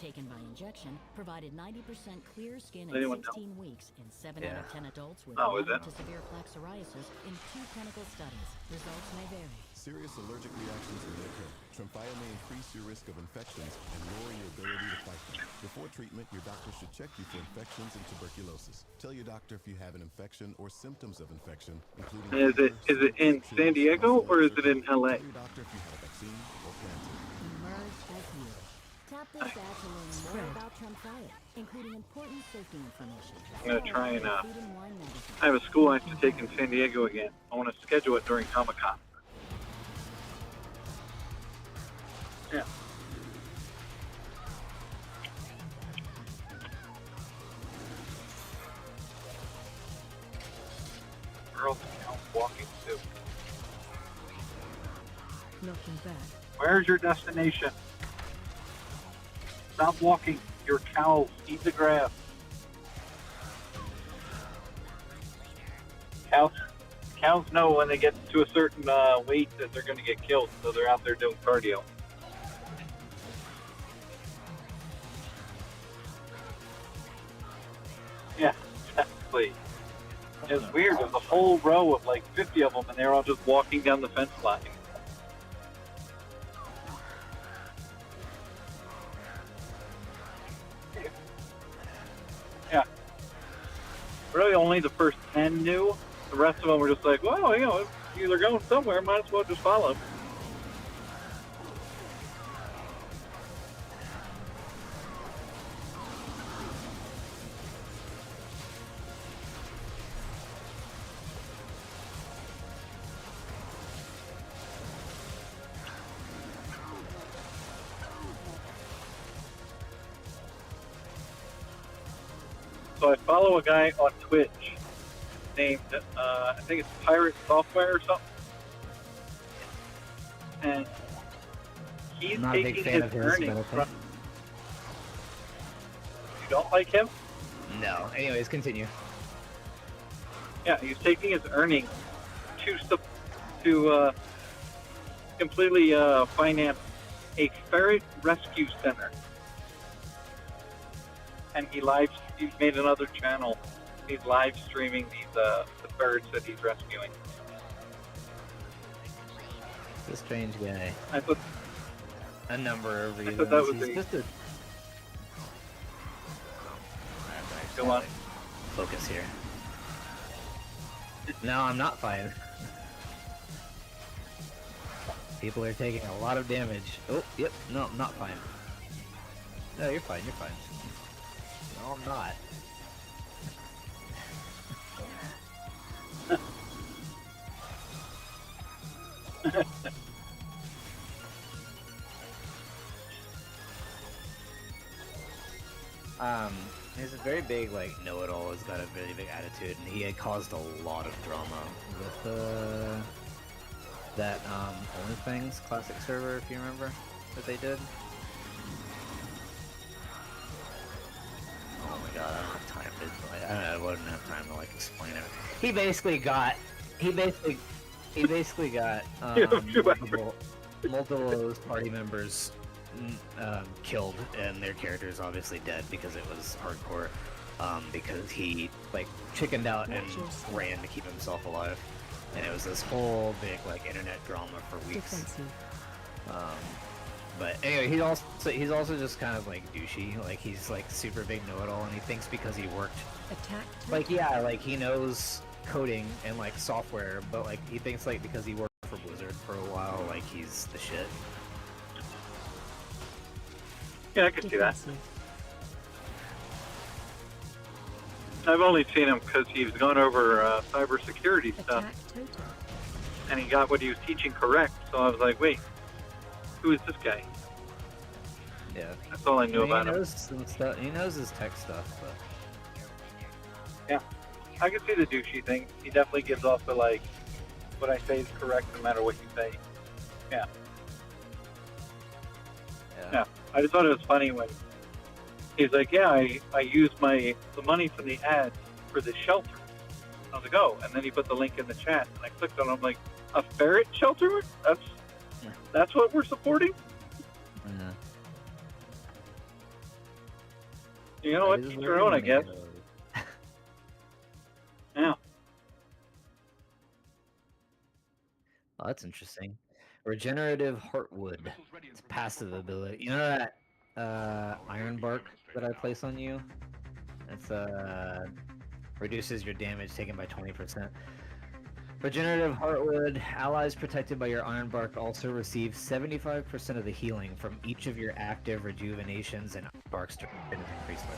[SPEAKER 18] Taken by injection, provided 90% clear skin
[SPEAKER 1] Does
[SPEAKER 18] in
[SPEAKER 1] anyone
[SPEAKER 18] 16 weeks in 7 out of 10 adults with
[SPEAKER 1] Oh, is
[SPEAKER 18] moderate
[SPEAKER 1] it?
[SPEAKER 18] to severe plaque psoriasis in 2 clinical studies. Results may vary.
[SPEAKER 19] Serious allergic reactions may occur. Tremfya may increase your risk of infections and lower your ability to fight them. Before treatment, your doctor should check you for infections and tuberculosis. Tell your doctor if you have an infection or symptoms of infection, including
[SPEAKER 1] Is it in San Diego or is it in LA?
[SPEAKER 19] Tell your doctor if you have a vaccine or plan to.
[SPEAKER 18] Emerge as you. Tap this app to learn more about Tremfya, including important safety information.
[SPEAKER 1] I'm gonna try and
[SPEAKER 18] Food and Wine magazine.
[SPEAKER 1] I have a school I have to take in San Diego again. I want to schedule it during Comic-Con. Yeah. Girls now walking too.
[SPEAKER 15] Looking back.
[SPEAKER 1] Where's your destination? Stop walking. Your cows eat the grass. Cows know when they get to a certain weight that they're going to get killed, so they're out there doing cardio. Yeah, exactly. It was weird. There's a whole row of like 50 of them, and they're all just walking down the fence line. Yeah. Really, only the first 10 knew. The rest of them were just like, well, you know, if they're going somewhere, might as well just follow them. So I follow a guy on Twitch named, I think it's Pirate Software or something. And he's
[SPEAKER 11] Not a big
[SPEAKER 1] taking
[SPEAKER 11] fan
[SPEAKER 1] his
[SPEAKER 11] of his,
[SPEAKER 1] earnings
[SPEAKER 11] but okay.
[SPEAKER 1] from... You don't like him?
[SPEAKER 11] No. Anyways, continue.
[SPEAKER 1] Yeah, he's taking his earnings to completely finance a ferret rescue center. And he's made another channel. He's live streaming these the ferrets that he's rescuing.
[SPEAKER 11] It's a strange guy.
[SPEAKER 1] I thought
[SPEAKER 11] A number of reasons.
[SPEAKER 1] thought that was
[SPEAKER 11] He's just a
[SPEAKER 1] Go on.
[SPEAKER 16] focus here. No, I'm not fine. People are taking a lot of damage. Oh, yep, no, I'm not fine. No, you're fine, you're fine. No, I'm not. He's a very big, like, know-it-all. He's got a very big attitude, and he had caused a lot of drama with, that, OnlyFans classic server, if you remember, that they did. Oh my god, I don't have time to, like, I wouldn't have time to, like, explain it. He basically got, multiple of those party members killed, and their character is obviously dead because it was hardcore, because he like chickened out and ran to keep himself alive, and it was this whole big like internet drama for weeks. But anyway, he's also just kind of like douchey, like he's like super big know-it-all, and he thinks because he worked like like he knows coding and like software, but like he thinks like because he worked for Blizzard for a while, like he's the shit.
[SPEAKER 1] Yeah, I can see that. I've only seen him because he was going over cybersecurity stuff, and he got what he was teaching correct. So I was like, "Wait, who is this guy?"
[SPEAKER 16] Yeah,
[SPEAKER 1] that's all I knew about him.
[SPEAKER 16] Some stuff. He knows his tech stuff, but
[SPEAKER 1] yeah, I can see the douchey thing. He definitely gives off the like, what I say is correct no matter what you say. Yeah. Yeah. I just thought it was funny when he's like, yeah, I used the money from the ads for this shelter. I was like, oh, and then he put the link in the chat, and I clicked on it, I'm like, a ferret shelter? That's what we're supporting?
[SPEAKER 16] Yeah.
[SPEAKER 1] You know what, each your own, I guess. Yeah.
[SPEAKER 16] Oh, that's interesting. Regenerative Heartwood. It's passive ability. You know that Iron Bark that I place on you? It's reduces your damage taken by 20%. Regenerative Heartwood. Allies protected by your Iron Bark also receive 75% of the healing from each of your active rejuvenations, and Bark's turn is increased by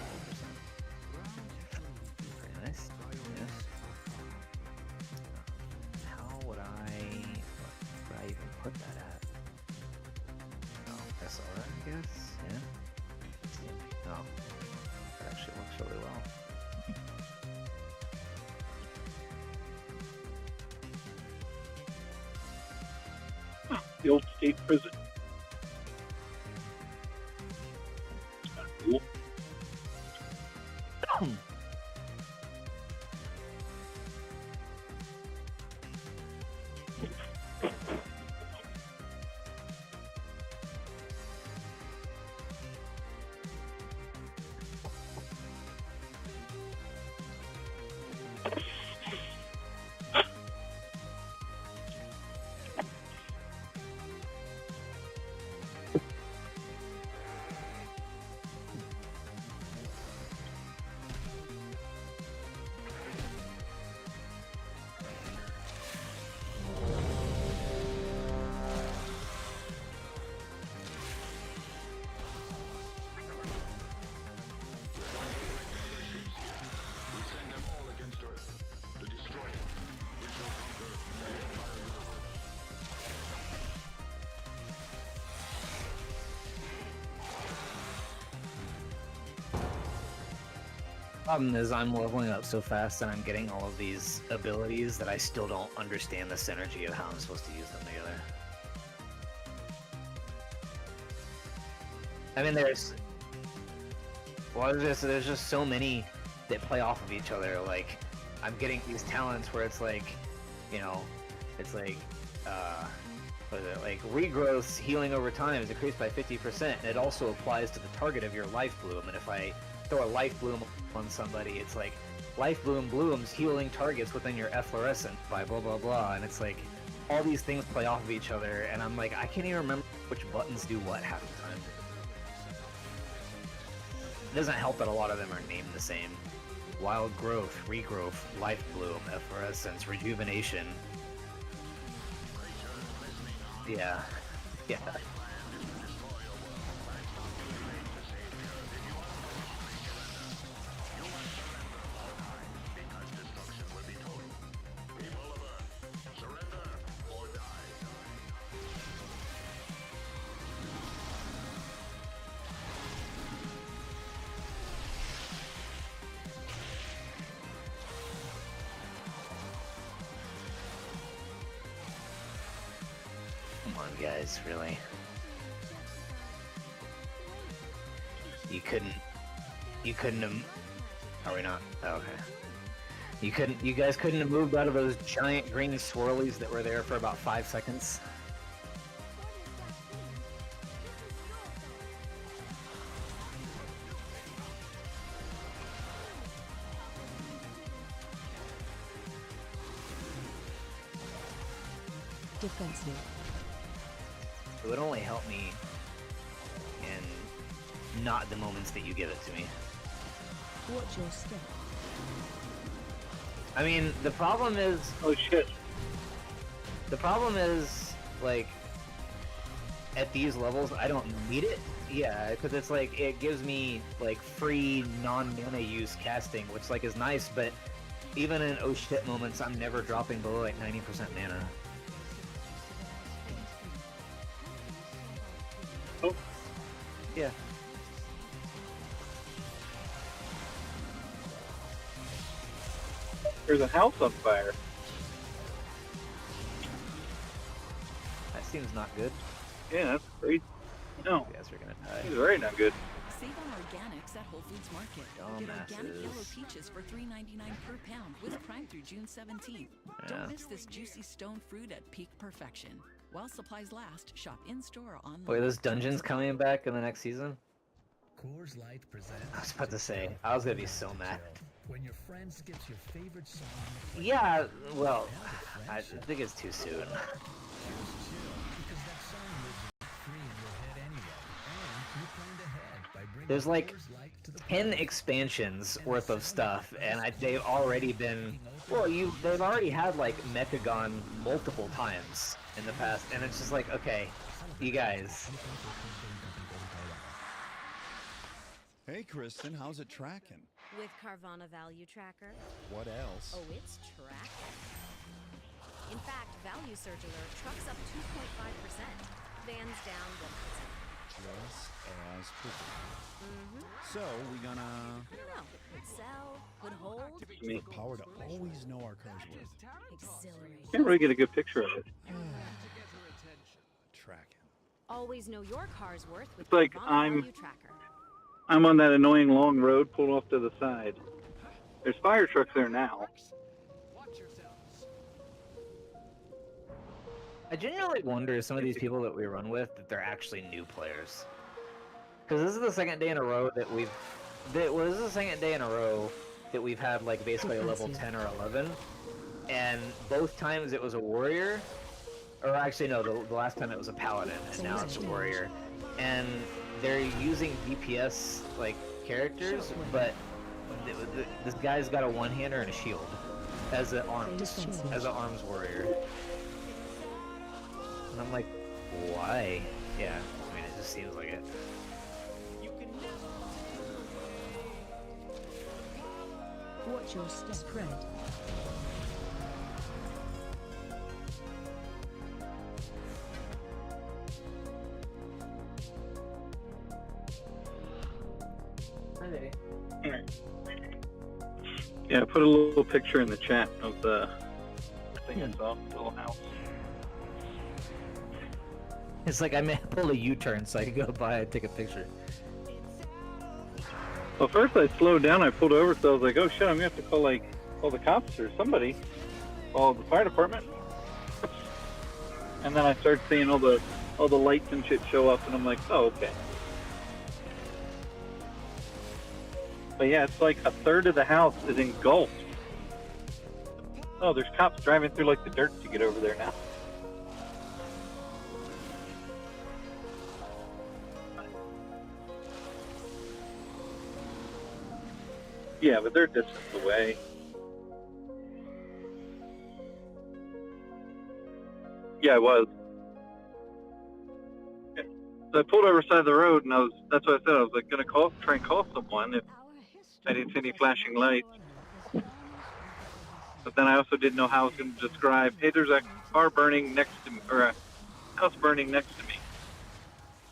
[SPEAKER 16] 4%. Pretty nice. Yes. How would I even put that at? Oh, SR, I guess? Yeah. Oh, that actually works really well.
[SPEAKER 1] The old state prison. Cool.
[SPEAKER 16] Problem is, I'm leveling up so fast and I'm getting all of these abilities that I still don't understand the synergy of how I'm supposed to use them together. I mean, there's just so many that play off of each other. Like, I'm getting these talents where it's like, you know, it's like, what is it? Like, regrowth healing over time is increased by 50%, and it also applies to the target of your life bloom. And if I throw a life bloom on somebody, it's like life bloom blooms healing targets within your efflorescent by blah blah blah, and it's like all these things play off of each other, and I'm like, I can't even remember which buttons do what half the time. It doesn't help that a lot of them are named the same. wild growth, regrowth, life bloom, efflorescence, rejuvenation. Yeah. Yeah. Come on, guys, really? You couldn't have... Are we not? Oh, okay. You guys couldn't have moved out of those giant green swirlies that were there for about 5 seconds?
[SPEAKER 15] Defensive.
[SPEAKER 16] It would only help me in not the moments that you give it to me.
[SPEAKER 15] Watch your step.
[SPEAKER 16] I mean, the problem is...
[SPEAKER 1] Oh shit.
[SPEAKER 16] The problem is, like, at these levels, I don't need it. Yeah, because it's like, it gives me, like, free non-mana use casting, which, like, is nice, but even in oh shit moments, I'm never dropping below, like, 90% mana.
[SPEAKER 1] Oh.
[SPEAKER 16] Yeah.
[SPEAKER 1] There's a house on fire.
[SPEAKER 16] That seems not good.
[SPEAKER 1] Yeah, that's great. No.
[SPEAKER 16] You guys are gonna die.
[SPEAKER 1] It's very not good.
[SPEAKER 8] Save on organics at Whole Foods Market. Get organic yellow peaches for $3.99 per pound with Prime through June 17th.
[SPEAKER 16] Yeah.
[SPEAKER 8] Don't miss this juicy stone fruit at peak perfection. While supplies last, shop in-store or online.
[SPEAKER 16] Wait, those dungeons coming back in the next season?
[SPEAKER 6] Coors Light presents.
[SPEAKER 16] I was about to say, I was gonna be so mad.
[SPEAKER 6] When your friend skips your favorite song. on the
[SPEAKER 16] Yeah, well, I think it's too soon.
[SPEAKER 6] because that song lives free in your head anyway. And you planned ahead by bringing
[SPEAKER 16] There's like
[SPEAKER 6] Coors Light to the
[SPEAKER 16] 10 expansions worth of stuff, and they've already been... Well, they've already had, like, Mechagon multiple times in the past, and it's just like, okay, you guys...
[SPEAKER 17] Hey, Kristen, how's it tracking?
[SPEAKER 14] With Carvana Value Tracker.
[SPEAKER 17] What else?
[SPEAKER 14] Oh, it's tracking. In fact, Value Surge Alert trucks up 2.5%. Vans down 1%.
[SPEAKER 17] Just as predicted. So, we gonna...
[SPEAKER 14] No. Sell, put hold.
[SPEAKER 17] The power to always know our car's worth.
[SPEAKER 14] Exhilarating.
[SPEAKER 1] Can't really get a good picture of it.
[SPEAKER 17] Tracking.
[SPEAKER 14] Always know your car's worth with
[SPEAKER 1] It's like
[SPEAKER 14] Carvana Value Tracker.
[SPEAKER 1] I'm on that annoying long road pulled off to the side. There's fire trucks there now.
[SPEAKER 16] I genuinely wonder if some of these people that we run with, that they're actually new players. Because this is the second day in a row that we've... this is the second day in a row that we've had, like, basically a level 10 or 11. And both times it was a warrior. Or actually, no, the last time it was a paladin, and now it's a warrior. And they're using DPS, like, characters, but this guy's got a one-hander and a shield as an arms warrior. And I'm like, why? Yeah, I mean, it just seems like it.
[SPEAKER 15] Watch your step. Spread.
[SPEAKER 1] Yeah, put a little picture in the chat of the thing I saw, the little house.
[SPEAKER 16] It's like I may pull a U-turn so I can go by and take a picture.
[SPEAKER 1] Well, first I slowed down, I pulled over, so I was like, oh shit, I'm gonna have to call the cops or somebody. Call the fire department. And then I started seeing all the lights and shit show up, and I'm like, oh, okay. But yeah, it's like a third of the house is engulfed. Oh, there's cops driving through like the dirt to get over there now. Yeah, but they're a distance away. Yeah, I was. Yeah. So I pulled over side of the road, and that's what I said. I was like, gonna try and call someone if I didn't see any flashing lights. But then I also didn't know how I was going to describe, hey, there's a car burning next to me, or a house burning next to me.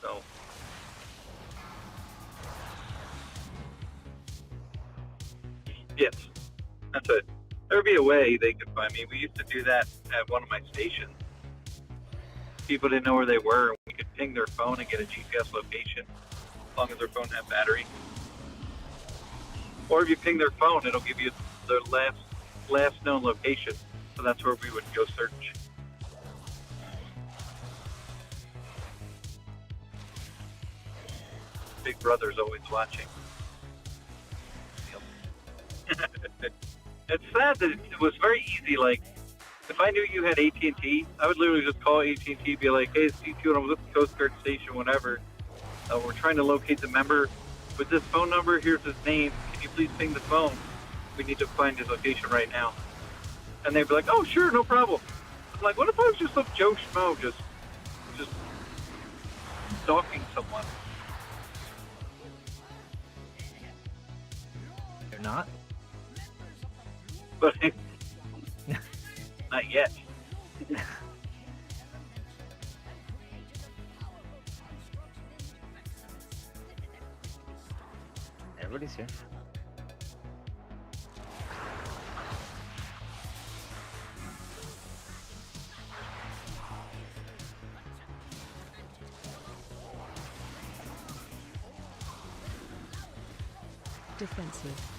[SPEAKER 1] So. Yes, that's it. There would be a way they could find me. We used to do that at one of my stations. People didn't know where they were, and we could ping their phone and get a GPS location, as long as their phone had battery. Or if you ping their phone, it'll give you their last known location. So that's where we would go search. Big Brother's always watching. It's sad that it was very easy. Like, if I knew you had AT&T, I would literally just call AT&T, be like, hey, it's C2, I'm with the Coast Guard station, whatever. We're trying to locate the member with this phone number. Here's his name. Can you please ping the phone? We need to find his location right now. And they'd be like, oh, sure, no problem. I'm like, what if I was just some Joe Schmo just stalking someone?
[SPEAKER 11] They're not?
[SPEAKER 1] But not yet.
[SPEAKER 11] Everybody's here.
[SPEAKER 15] Defensive.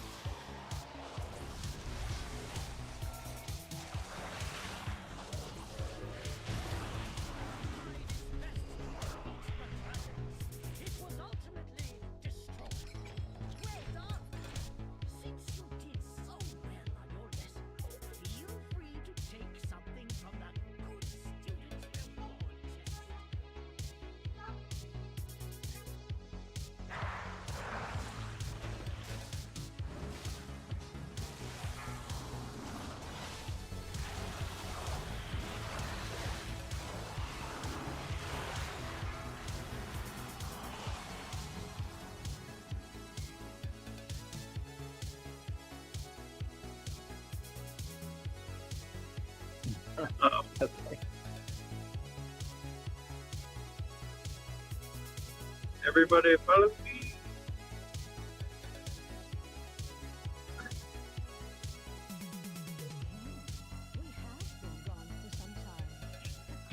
[SPEAKER 11] Okay.
[SPEAKER 1] Everybody follow me.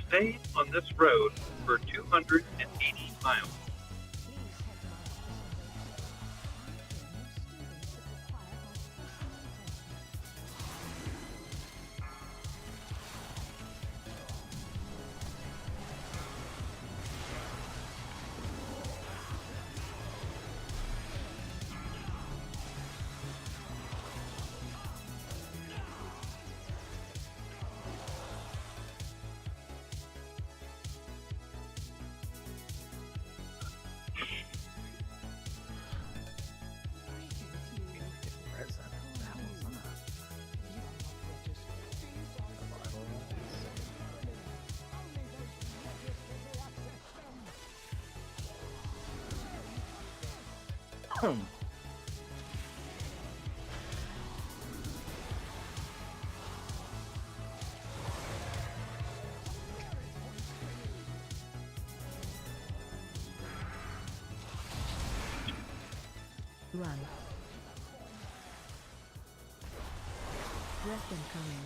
[SPEAKER 1] Stay on this road for 280 miles.
[SPEAKER 15] Run. Breath incoming.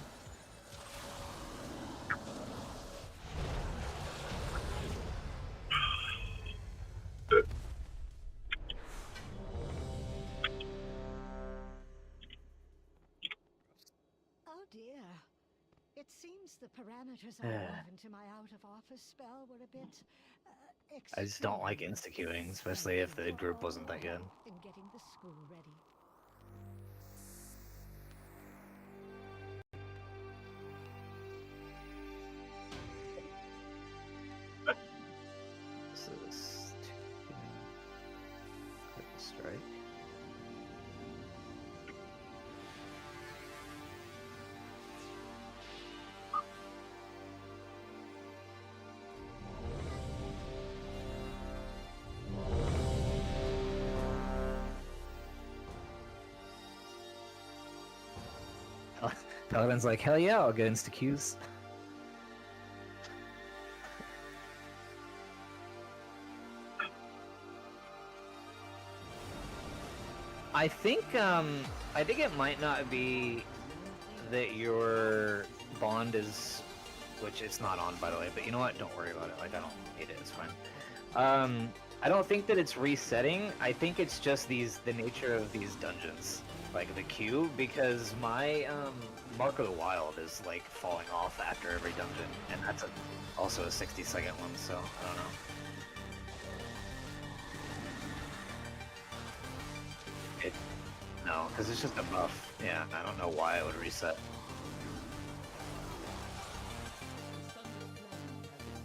[SPEAKER 18] Oh dear. It seems the parameters I wove into my out-of-office spell were a bit
[SPEAKER 11] I just don't like insta-queuing, especially if the group wasn't that good.
[SPEAKER 18] in getting the school ready.
[SPEAKER 11] This is strike.
[SPEAKER 16] Paladin's like, hell yeah, I'll get insta Qs. I think it might not be that your bond is, which it's not on by the way, but you know what? Don't worry about it. Like I don't hate it. It's fine. I don't think that it's resetting. I think it's just the nature of these dungeons, like the queue, because my Mark of the Wild is like falling off after every dungeon, and that's also a 60-second one. So I don't know. No, because it's just a buff. Yeah, I don't know why it would reset.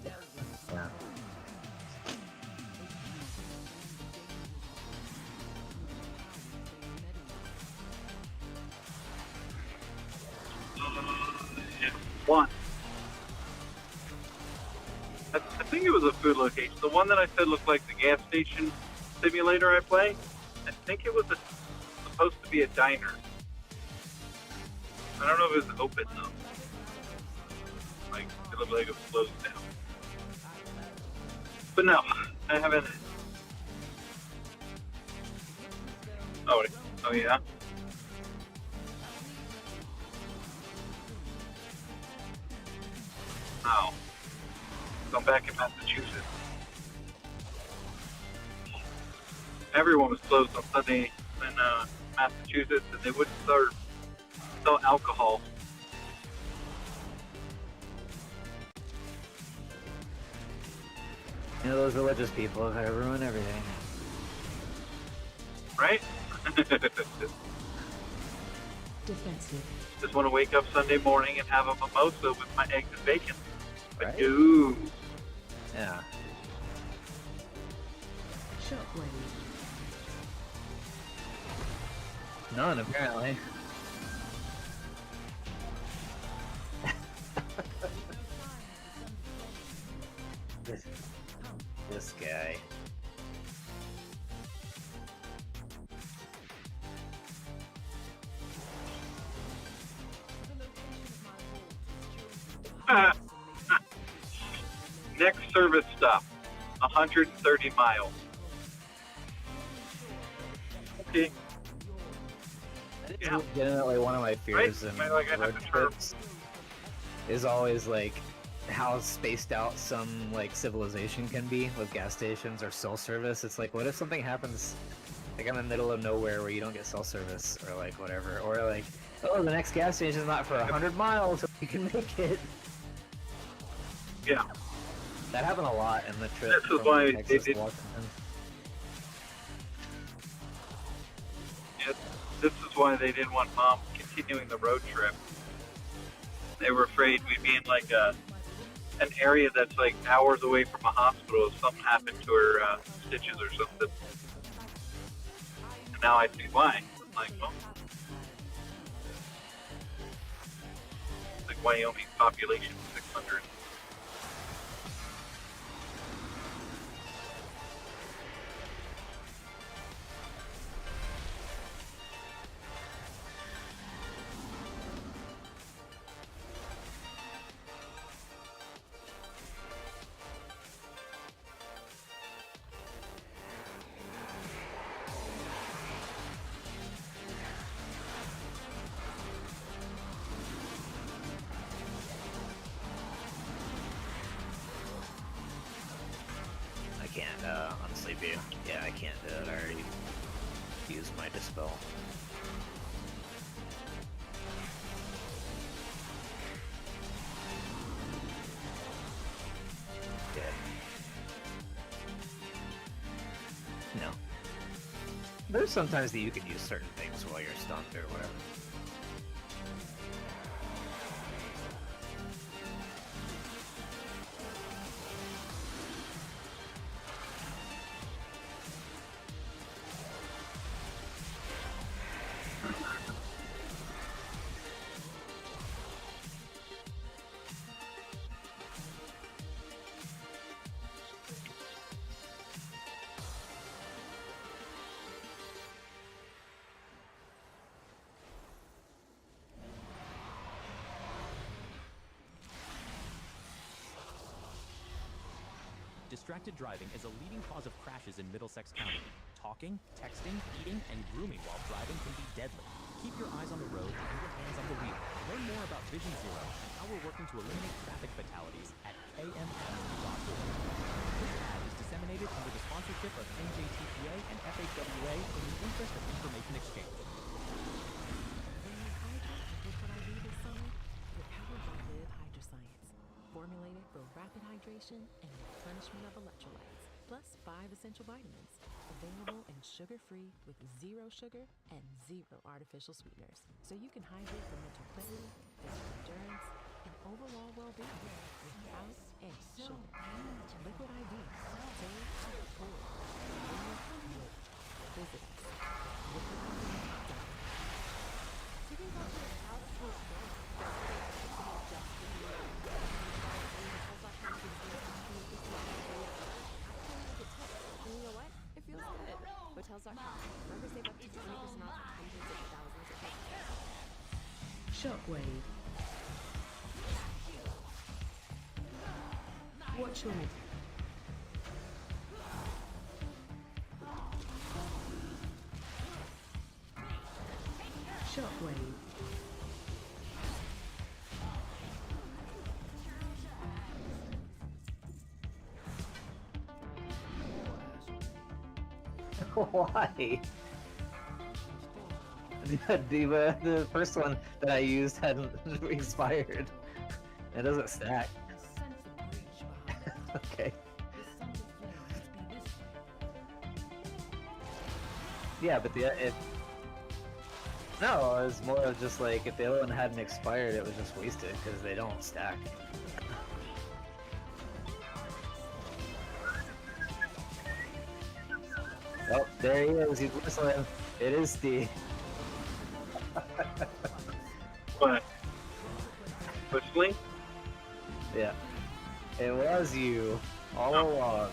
[SPEAKER 16] Yeah.
[SPEAKER 1] One. I think it was a food location. The one that I said looked like the gas station simulator I play. I think it was supposed to be a diner. I don't know if it was open though. Like it looked like it was closed down. But no, I haven't. Oh yeah. Oh. So I'm back in Massachusetts. Everyone was closed on Sunday in Massachusetts, and they wouldn't sell alcohol.
[SPEAKER 16] You know, those religious people have ruined everything.
[SPEAKER 1] Right?
[SPEAKER 15] Defensive.
[SPEAKER 1] Just want to wake up Sunday morning and have a mimosa with my eggs and bacon. Like,
[SPEAKER 16] Right?
[SPEAKER 1] ooh.
[SPEAKER 16] Yeah.
[SPEAKER 15] Shockwave.
[SPEAKER 16] None, apparently. This guy.
[SPEAKER 1] Next service stop, 130 miles. Okay.
[SPEAKER 16] It's legitimately one of my fears in road trips is always like how spaced out some like civilization can be with gas stations or cell service. It's like, what if something happens like in the middle of nowhere where you don't get cell service or like whatever, or like, oh, the next gas station is not for 100 miles, so you can make it.
[SPEAKER 1] Yeah.
[SPEAKER 16] That happened a lot in the trip.
[SPEAKER 1] This is why
[SPEAKER 16] Texas
[SPEAKER 1] they
[SPEAKER 16] to
[SPEAKER 1] did.
[SPEAKER 16] Washington.
[SPEAKER 1] Yeah, this is why they didn't want Mom continuing the road trip. They were afraid we'd be in like an area that's like hours away from a hospital if something happened to her stitches or something. And now I see why. I'm like, well, like Wyoming population 600.
[SPEAKER 16] I can't honestly be. Yeah, I can't do it. I already used my dispel. Yeah. No. There's sometimes that you can use certain things while you're stunned or whatever.
[SPEAKER 12] Distracted driving is a leading cause of crashes in Middlesex County. Talking, texting, eating, and grooming while driving can be deadly. Keep your eyes on the road and your hands on the wheel. Learn more about Vision Zero and how we're working to eliminate traffic fatalities at kmm.org. This ad is disseminated under the sponsorship of NJTPA and FHWA in the interest of information exchange.
[SPEAKER 18] When you hydrate with Liquid IV this summer, you're powered by Live Hydroscience. Formulated for rapid hydration and replenishment of electrolytes, plus 5 essential vitamins. Available and sugar-free with 0 sugar and 0 artificial sweeteners. So you can hydrate for mental clarity, physical endurance, and overall well-being without any sugar. Liquid IV. Save for Visit us. liquidiv.com.
[SPEAKER 13] Chickens out here out for fun. Just for you. Hotels.com gives you up to 20% off and you know what? It feels good. Hotels.com. Members save up to 20% off hundreds of thousands of hotels.
[SPEAKER 15] Shockwave. Watch your Shockwave.
[SPEAKER 16] Why? The first one that I used hadn't expired. It doesn't stack. Okay. Yeah, but no, it was more of just like if the other one hadn't expired, it was just wasted because they don't stack. Oh, there he is. He's whistling. It is Steve.
[SPEAKER 1] What? Whistling?
[SPEAKER 16] Yeah. It was you all along.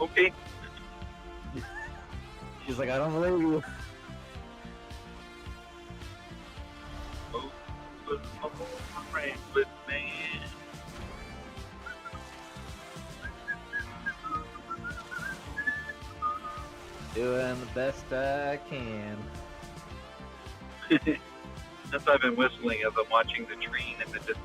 [SPEAKER 1] Okay.
[SPEAKER 16] She's like, I don't believe you.
[SPEAKER 1] Oh, with man.
[SPEAKER 16] Doing the best I can.
[SPEAKER 1] That's why I've been whistling as I'm watching the train in the distance.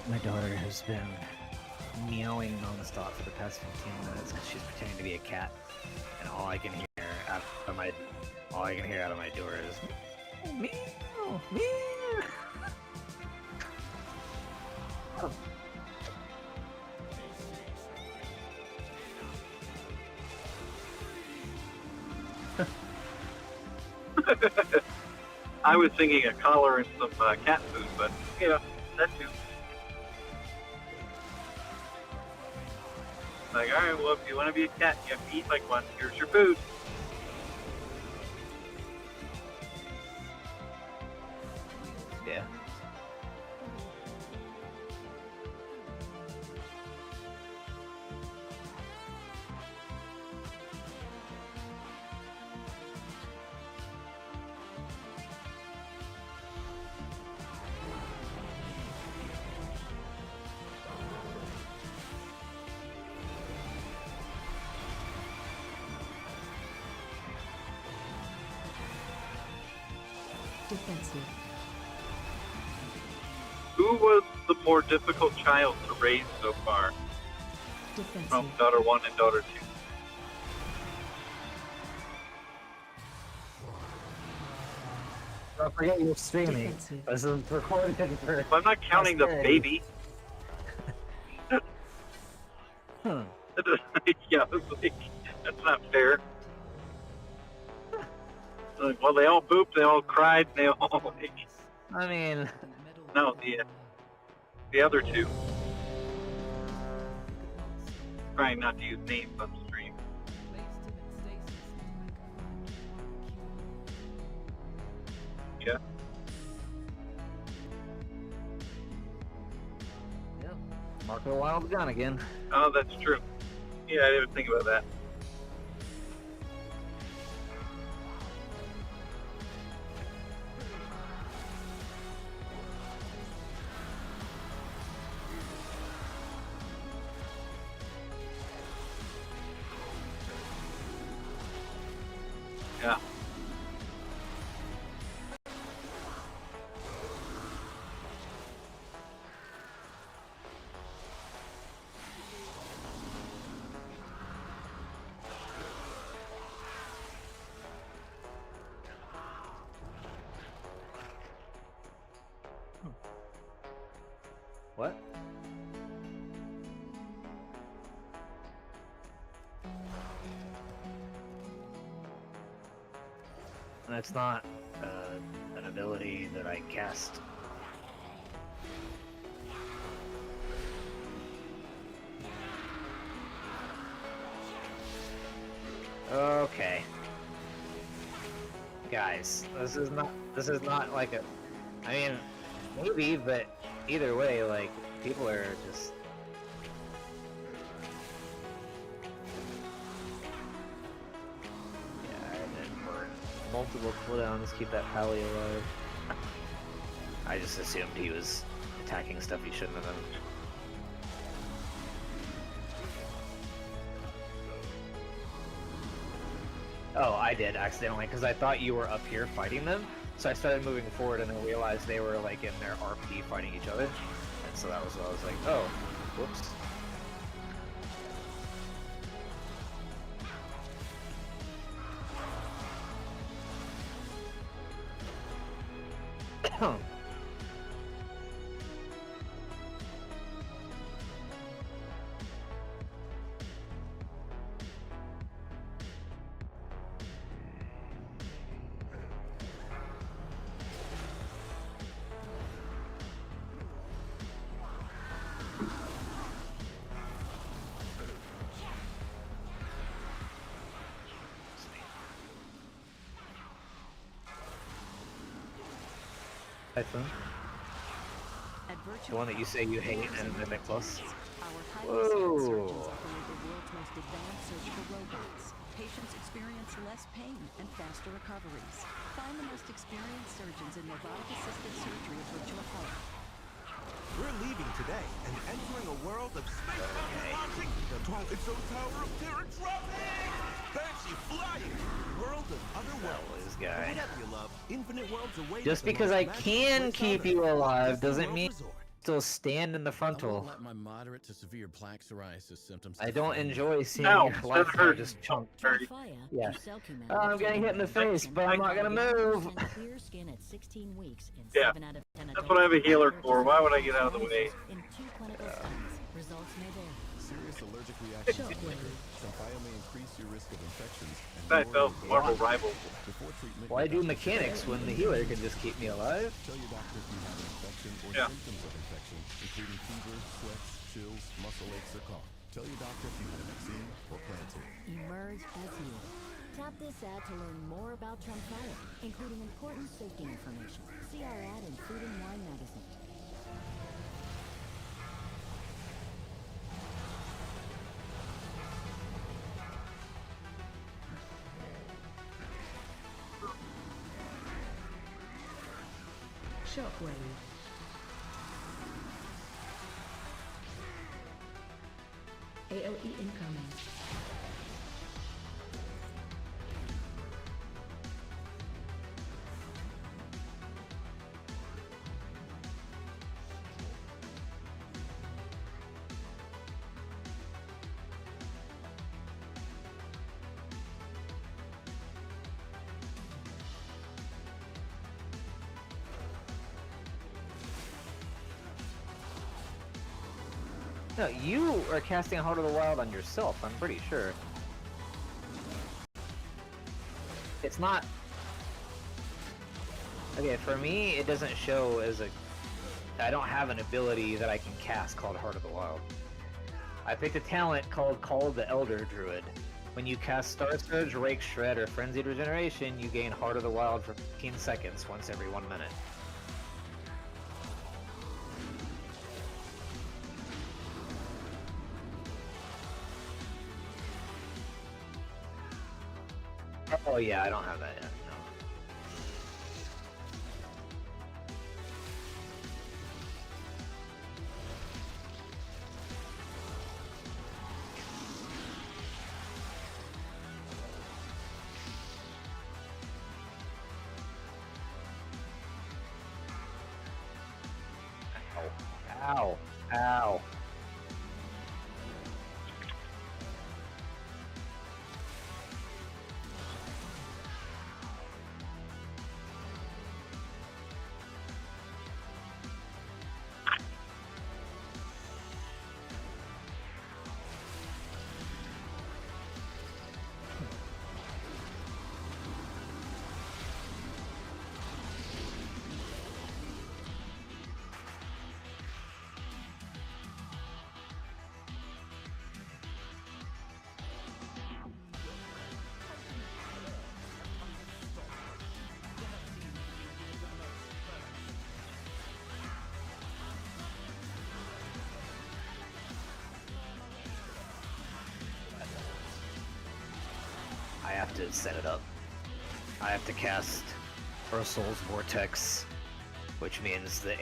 [SPEAKER 16] My daughter has been meowing nonstop for the past 15 minutes because she's pretending to be a cat, and all I can hear out of my door is meow, meow. I was thinking a collar and some cat food, but yeah, that too. Like, alright, well, if you want to be a cat, you have to eat like one. Here's your food. Yeah.
[SPEAKER 15] Defensive.
[SPEAKER 1] Who was the more difficult child to raise so far?
[SPEAKER 15] Defensive.
[SPEAKER 1] From daughter 1 and daughter 2?
[SPEAKER 11] Don't forget you're streaming.
[SPEAKER 15] Defensive.
[SPEAKER 11] This is recorded for.
[SPEAKER 1] Well, I'm not counting the
[SPEAKER 11] posterity.
[SPEAKER 1] baby.
[SPEAKER 11] Hmm.
[SPEAKER 1] Yeah, it's like, that's not fair. Like, well, they all booped, they all cried, they all. Like,
[SPEAKER 11] I mean,
[SPEAKER 1] no, the other two. Trying not to use names on stream. Yeah.
[SPEAKER 11] Yep. Marco Wild's gone again.
[SPEAKER 1] Oh, that's true. Yeah, I didn't think about that. Yeah.
[SPEAKER 11] What? That's not an ability that I cast. Okay. Guys, this is not like a, I mean, maybe, but either way, like, people are just... Yeah, and then for multiple cooldowns, keep that pally alive. I just assumed he was attacking stuff he shouldn't have done. Oh, I did accidentally, because I thought you were up here fighting them. So I started moving forward and then realized they were like in their RP fighting each other. And so that was what I was like, oh, whoops. Typhoon? The one that you say you hate and Mimic Plus? Whoa!
[SPEAKER 8] Patients experience less pain and faster recoveries. Find the most experienced surgeons in robotic-assisted surgery at Virtual Health.
[SPEAKER 6] We're leaving today and entering a world of space launching, the Twilight Zone Tower of Terror dropping, fancy flying, world of other worlds.
[SPEAKER 11] This guy.
[SPEAKER 6] Whatever you love, infinite worlds await.
[SPEAKER 11] Just because I can keep you alive doesn't mean still stand in the frontal.
[SPEAKER 10] Let my moderate to severe plaque psoriasis symptoms.
[SPEAKER 11] I don't enjoy seeing
[SPEAKER 1] Ow,
[SPEAKER 11] your life
[SPEAKER 1] hurt.
[SPEAKER 11] just chunked.
[SPEAKER 14] Trifaya,
[SPEAKER 11] Yeah.
[SPEAKER 14] Selcuman,
[SPEAKER 11] Oh, I'm getting hit in the face, but I'm not gonna move.
[SPEAKER 14] and clear skin at 16 weeks in
[SPEAKER 1] Yeah.
[SPEAKER 14] 7 out of 10
[SPEAKER 1] That's what I have a healer for. Why would I get out of the way?
[SPEAKER 14] In 2 clinical studies, results may vary.
[SPEAKER 19] Serious allergic reactions may occur. Tremfya may increase your risk of infections.
[SPEAKER 1] I felt Marvel Rivals.
[SPEAKER 19] Before treatment,
[SPEAKER 11] Why do mechanics when the healer can just keep me alive?
[SPEAKER 19] tell your doctor if you have an infection or
[SPEAKER 1] Yeah.
[SPEAKER 19] symptoms of infection, including fever, sweats, chills, muscle aches, or cough. Tell your doctor if you have a vaccine or plan to.
[SPEAKER 14] Emerge as you. Tap this ad to learn more about Tremfya, including important safety information. See our ad in Food and Wine magazine.
[SPEAKER 15] Shockwave. AOE incoming.
[SPEAKER 11] No, you are casting Heart of the Wild on yourself, I'm pretty sure. It's not... Okay, for me, it doesn't show as a... I don't have an ability that I can cast called Heart of the Wild. I picked a talent called Call of the Elder Druid. When you cast Star Surge, Rake, Shred, or Frenzied Regeneration, you gain Heart of the Wild for 15 seconds once every 1 minute. Oh yeah, I don't have that yet, no. Ow. Ow. I have to set it up. I have to cast Ursul's Vortex, which means that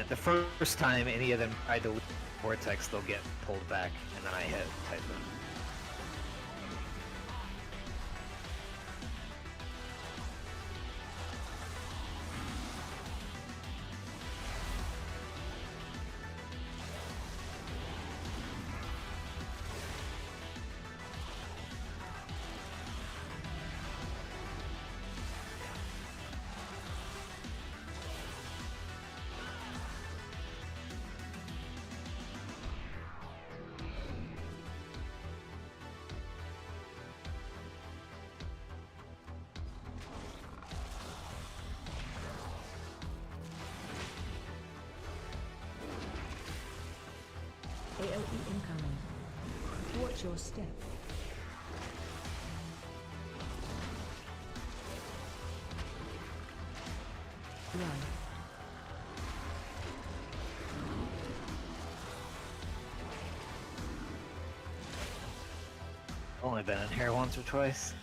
[SPEAKER 11] the first time any of them I delete Vortex, they'll get pulled back, and then I hit type them.
[SPEAKER 15] AOE incoming. Watch your step. Run.
[SPEAKER 11] Only been in here once or twice.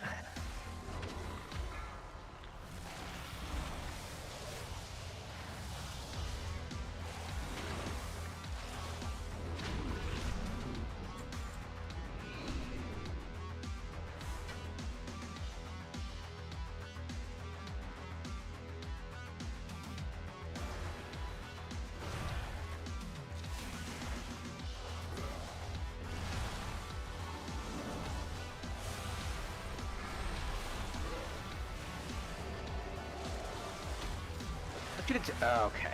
[SPEAKER 11] Oh, okay.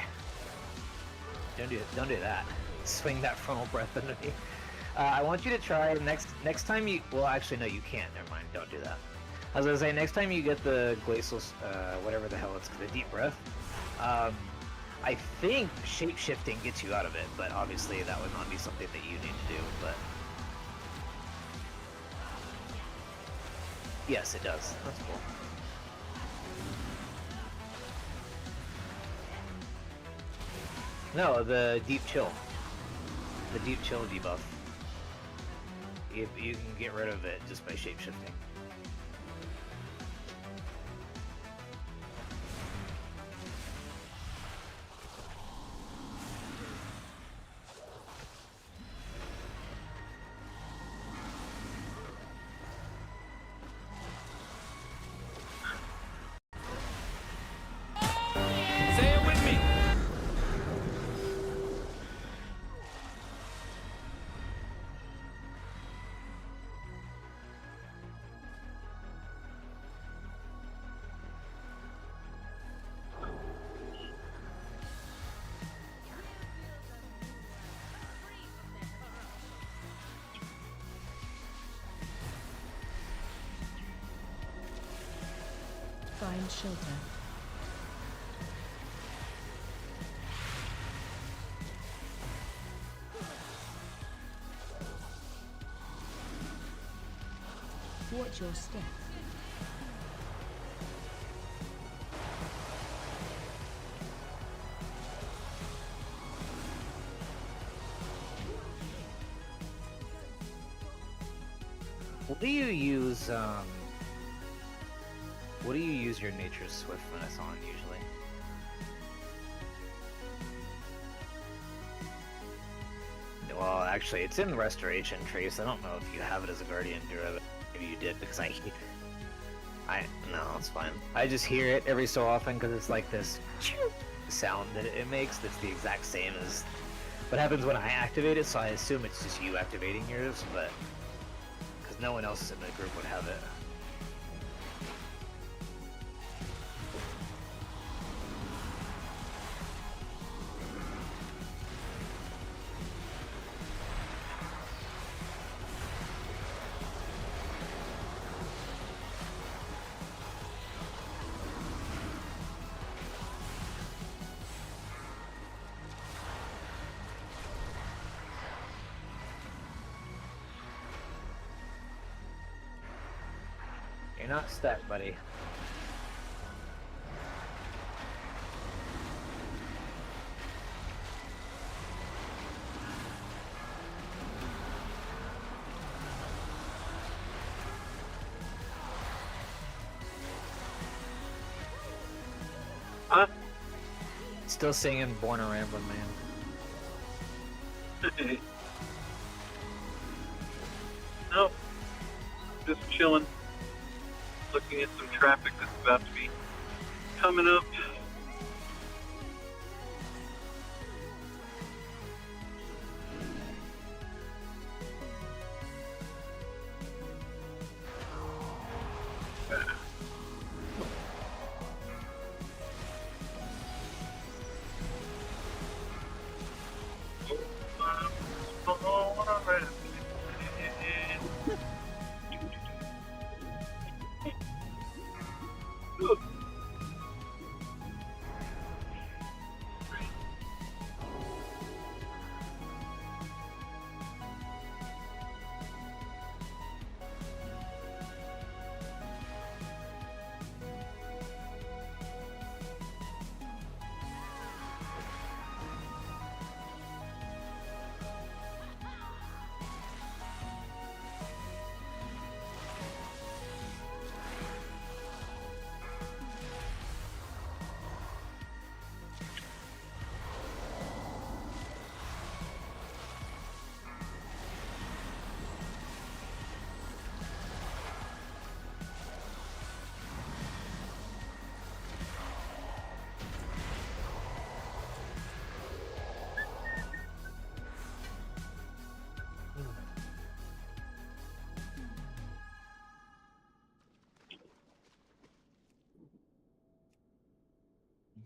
[SPEAKER 11] Don't do that. Swing that frontal breath into me. I want you to try next time you. Well, actually, no, you can't. Never mind. Don't do that. I was gonna say next time you get the glacial, whatever the hell it's, the deep breath. I think shape shifting gets you out of it, but obviously that would not be something that you need to do. But yes, it does. That's cool. No, the deep chill. The deep chill debuff. If you can get rid of it just by shapeshifting.
[SPEAKER 4] Say it with me.
[SPEAKER 15] Find shelter. Watch your step.
[SPEAKER 16] What do you use, what do you use your Nature's Swiftness on usually? Well, actually, it's in Restoration Trace. I don't know if you have it as a Guardian Druid. Maybe you did, because no, it's fine. I just hear it every so often because it's like this sound that it makes that's the exact same as what happens when I activate it, so I assume it's just you activating yours, but because no one else in the group would have it. You're not stuck, buddy.
[SPEAKER 1] Huh?
[SPEAKER 16] Still singing Born a Rambling Man.
[SPEAKER 1] Nope. Just chilling. Looking at some traffic that's about to be coming up.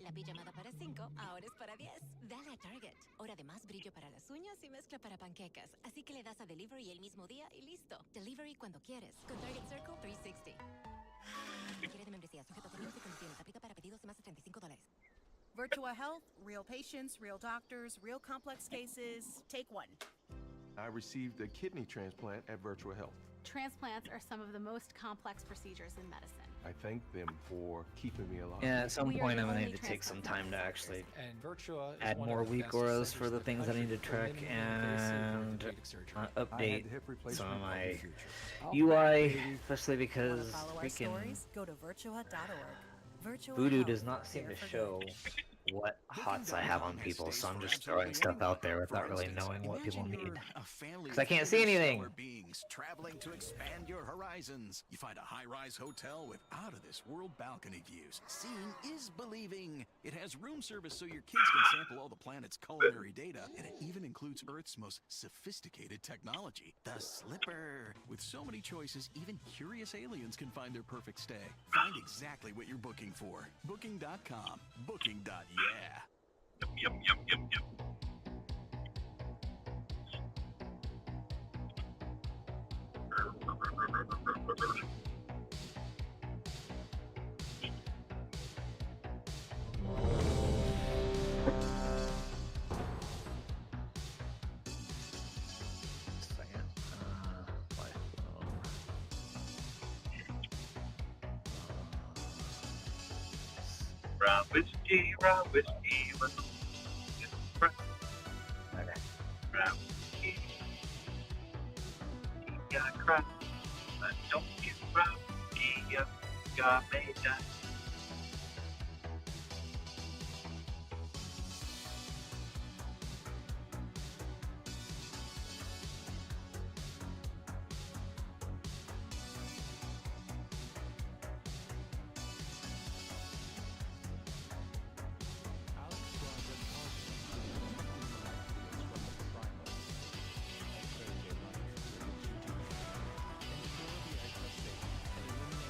[SPEAKER 14] La pijamada para 5, ahora es para 10. Dale a Target. Hora de más brillo para las uñas y mezcla para panquecas. Así que le das a Delivery el mismo día y listo. Delivery cuando quieres. Con Target Circle 360. Requiere de membresía. Sujeto a términos y condiciones. Aplica para pedidos de más de $35.
[SPEAKER 9] Virtua Health, real patients, real doctors, real complex cases. Take one.
[SPEAKER 20] I received a kidney transplant at Virtua Health.
[SPEAKER 21] Transplants are some of the most complex procedures in medicine.
[SPEAKER 20] I thank them for keeping me alive.
[SPEAKER 16] Yeah, at some point I'm gonna need to take some time to actually add more weak auras for the things I need to track and update some of my UI, especially because freaking
[SPEAKER 9] Go to virtua.org.
[SPEAKER 16] Voodoo does not seem to show what hots I have on people, so I'm just throwing stuff out there without really knowing what people need. Because I can't see anything!
[SPEAKER 2] Beings traveling to expand your horizons. You find a high-rise hotel with out-of-this-world balcony views. Seeing is believing. It has room service so your kids can sample all the planet's culinary data, and it even includes Earth's most sophisticated technology, the Slipper. With so many choices, even curious aliens can find their perfect stay. Find exactly what you're booking for. Booking.com. Booking.yeah.
[SPEAKER 1] Yep. Brown whiskey, with the brown whiskey. He got crap, but don't get brown whiskey. Got made that.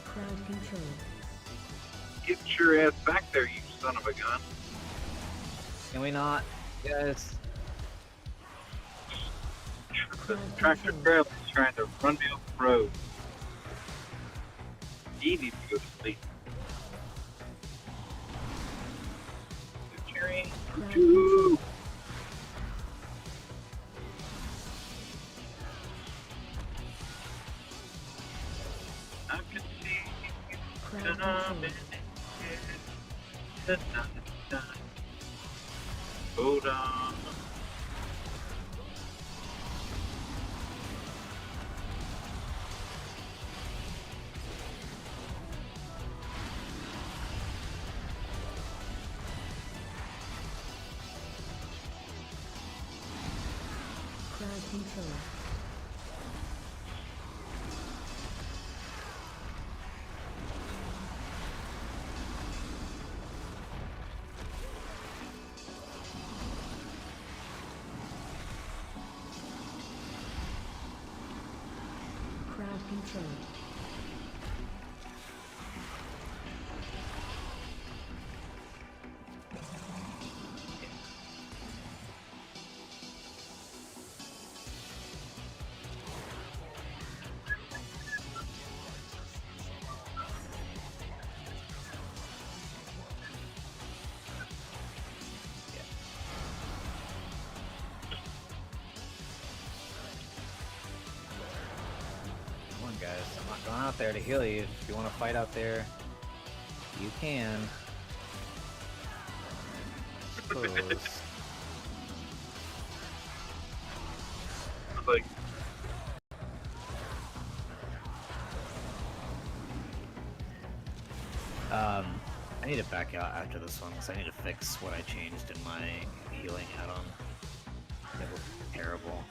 [SPEAKER 15] Crowd control.
[SPEAKER 1] Get your ass back there, you son of a gun.
[SPEAKER 16] Can we not, guys?
[SPEAKER 1] The tractor trailer is trying to run me off the road. He needs to go to sleep. Cheering. Choo. I can see you coming in tonight. Hold on.
[SPEAKER 15] Crowd control. Crowd control.
[SPEAKER 16] Come on, guys. I'm not going out there to heal you. If you want to fight out there, you can. Suppose.
[SPEAKER 1] Like,
[SPEAKER 16] I need to back out after this one because I need to fix what I changed in my healing add-on. It was terrible.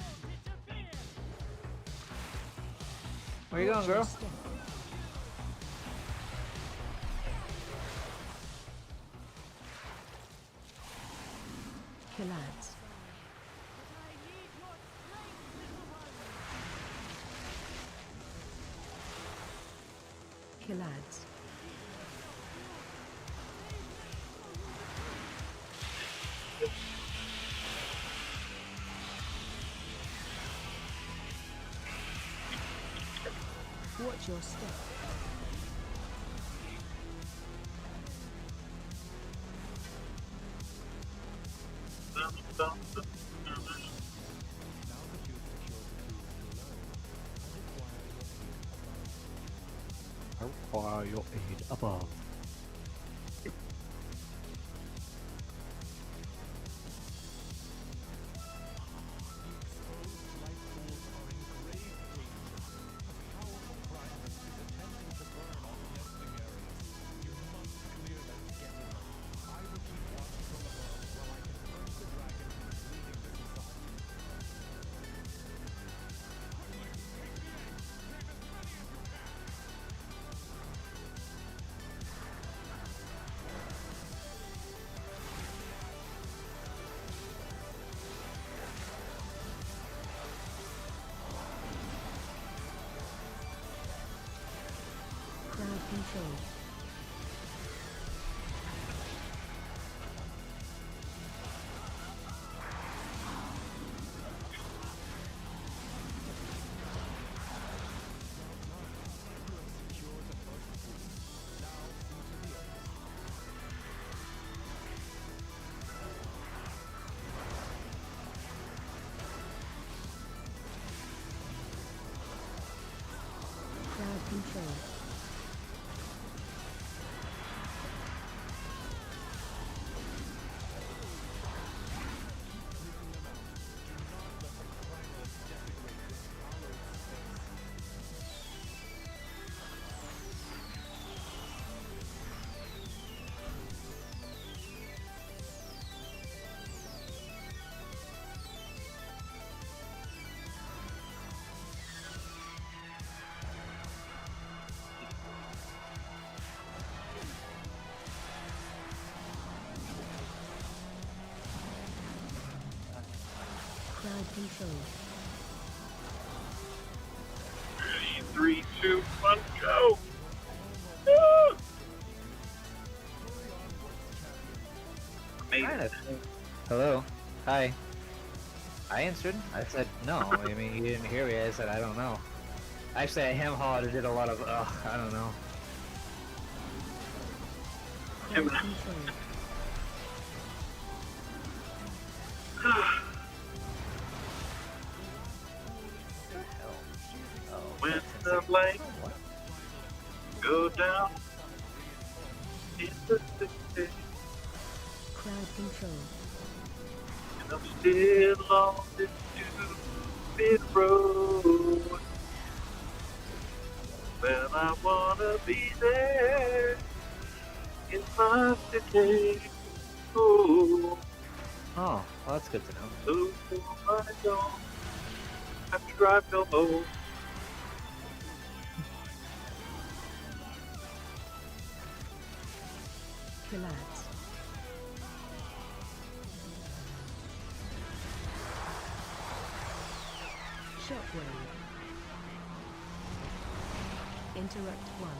[SPEAKER 16] Where you going, girl?
[SPEAKER 15] Killads. Killads. Watch your step.
[SPEAKER 4] I require your aid above.
[SPEAKER 15] Crowd control. Crowd control. control.
[SPEAKER 1] 3, 2, 1, go! Woo! Amazing.
[SPEAKER 16] Hello. Hi. I answered. I said no. I mean, you didn't hear me. I said I don't know. Actually, I ham-hawed and did a lot of, I don't know.
[SPEAKER 15] Crowd control.
[SPEAKER 1] When the lights go down in the city,
[SPEAKER 15] Crowd control.
[SPEAKER 1] and I'm still on this stupid road. Well, I wanna be there in my city. Oh,
[SPEAKER 16] Oh, well, that's good to know.
[SPEAKER 1] so I don't have to drive no more.
[SPEAKER 15] Relax. Shockwave. Interrupt 1.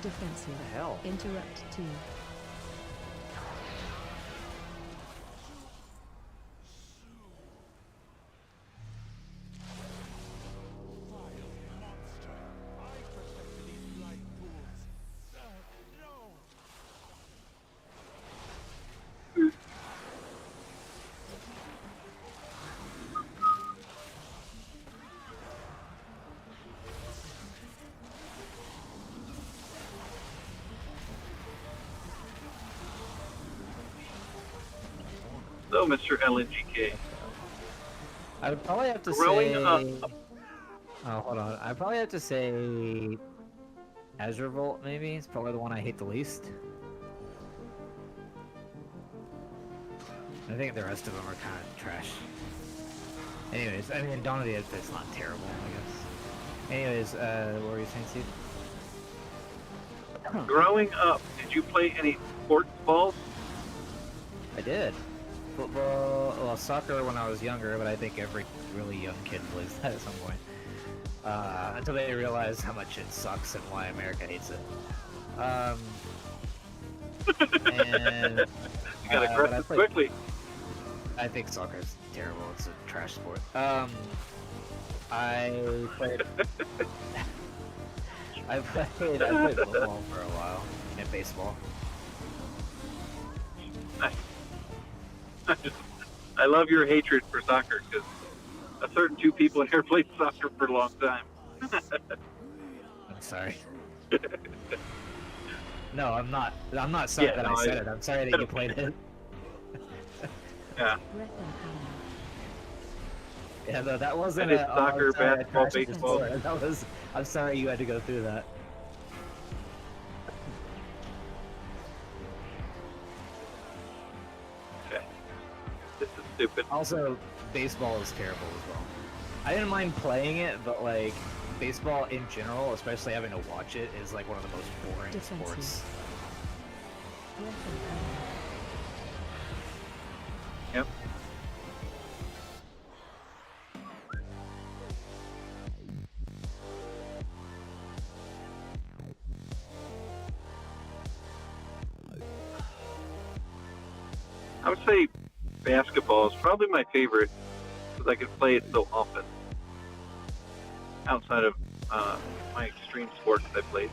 [SPEAKER 15] Defensive.
[SPEAKER 16] What the hell?
[SPEAKER 15] Interrupt 2.
[SPEAKER 1] So, Mr. LNGK.
[SPEAKER 16] I would probably have to
[SPEAKER 1] Growing
[SPEAKER 16] say.
[SPEAKER 1] up.
[SPEAKER 16] Oh, hold on. I'd probably have to say. Azure Volt, maybe? It's probably the one I hate the least. I think the rest of them are kind of trash. Anyways, I mean, Dawn of the Outfit's not terrible, I guess. Anyways, what were you saying, Steve?
[SPEAKER 1] Growing up, did you play any sports balls?
[SPEAKER 16] I did. Football, well, soccer when I was younger, but I think every really young kid plays that at some point. Until they realize how much it sucks and why America hates it. And
[SPEAKER 1] You got aggressive quickly.
[SPEAKER 16] I think soccer is terrible. It's a trash sport. I played. I played football for a while and baseball.
[SPEAKER 1] I love your hatred for soccer because a certain two people here played soccer for a long time.
[SPEAKER 16] I'm sorry. No, I'm not. I'm not sorry that I said it. I'm sorry that you played it.
[SPEAKER 1] Yeah.
[SPEAKER 16] Yeah, though that wasn't
[SPEAKER 1] I did
[SPEAKER 16] a
[SPEAKER 1] soccer,
[SPEAKER 16] sorry,
[SPEAKER 1] basketball,
[SPEAKER 16] I crashed into
[SPEAKER 1] baseball.
[SPEAKER 16] sport. That was. I'm sorry you had to go through that.
[SPEAKER 1] Okay. This is stupid.
[SPEAKER 16] Also, baseball is terrible as well. I didn't mind playing it, but like baseball in general, especially having to watch it, is like one of the most boring sports.
[SPEAKER 1] Yep. I would say basketball is probably my favorite because I can play it so often. Outside of my extreme sports I played.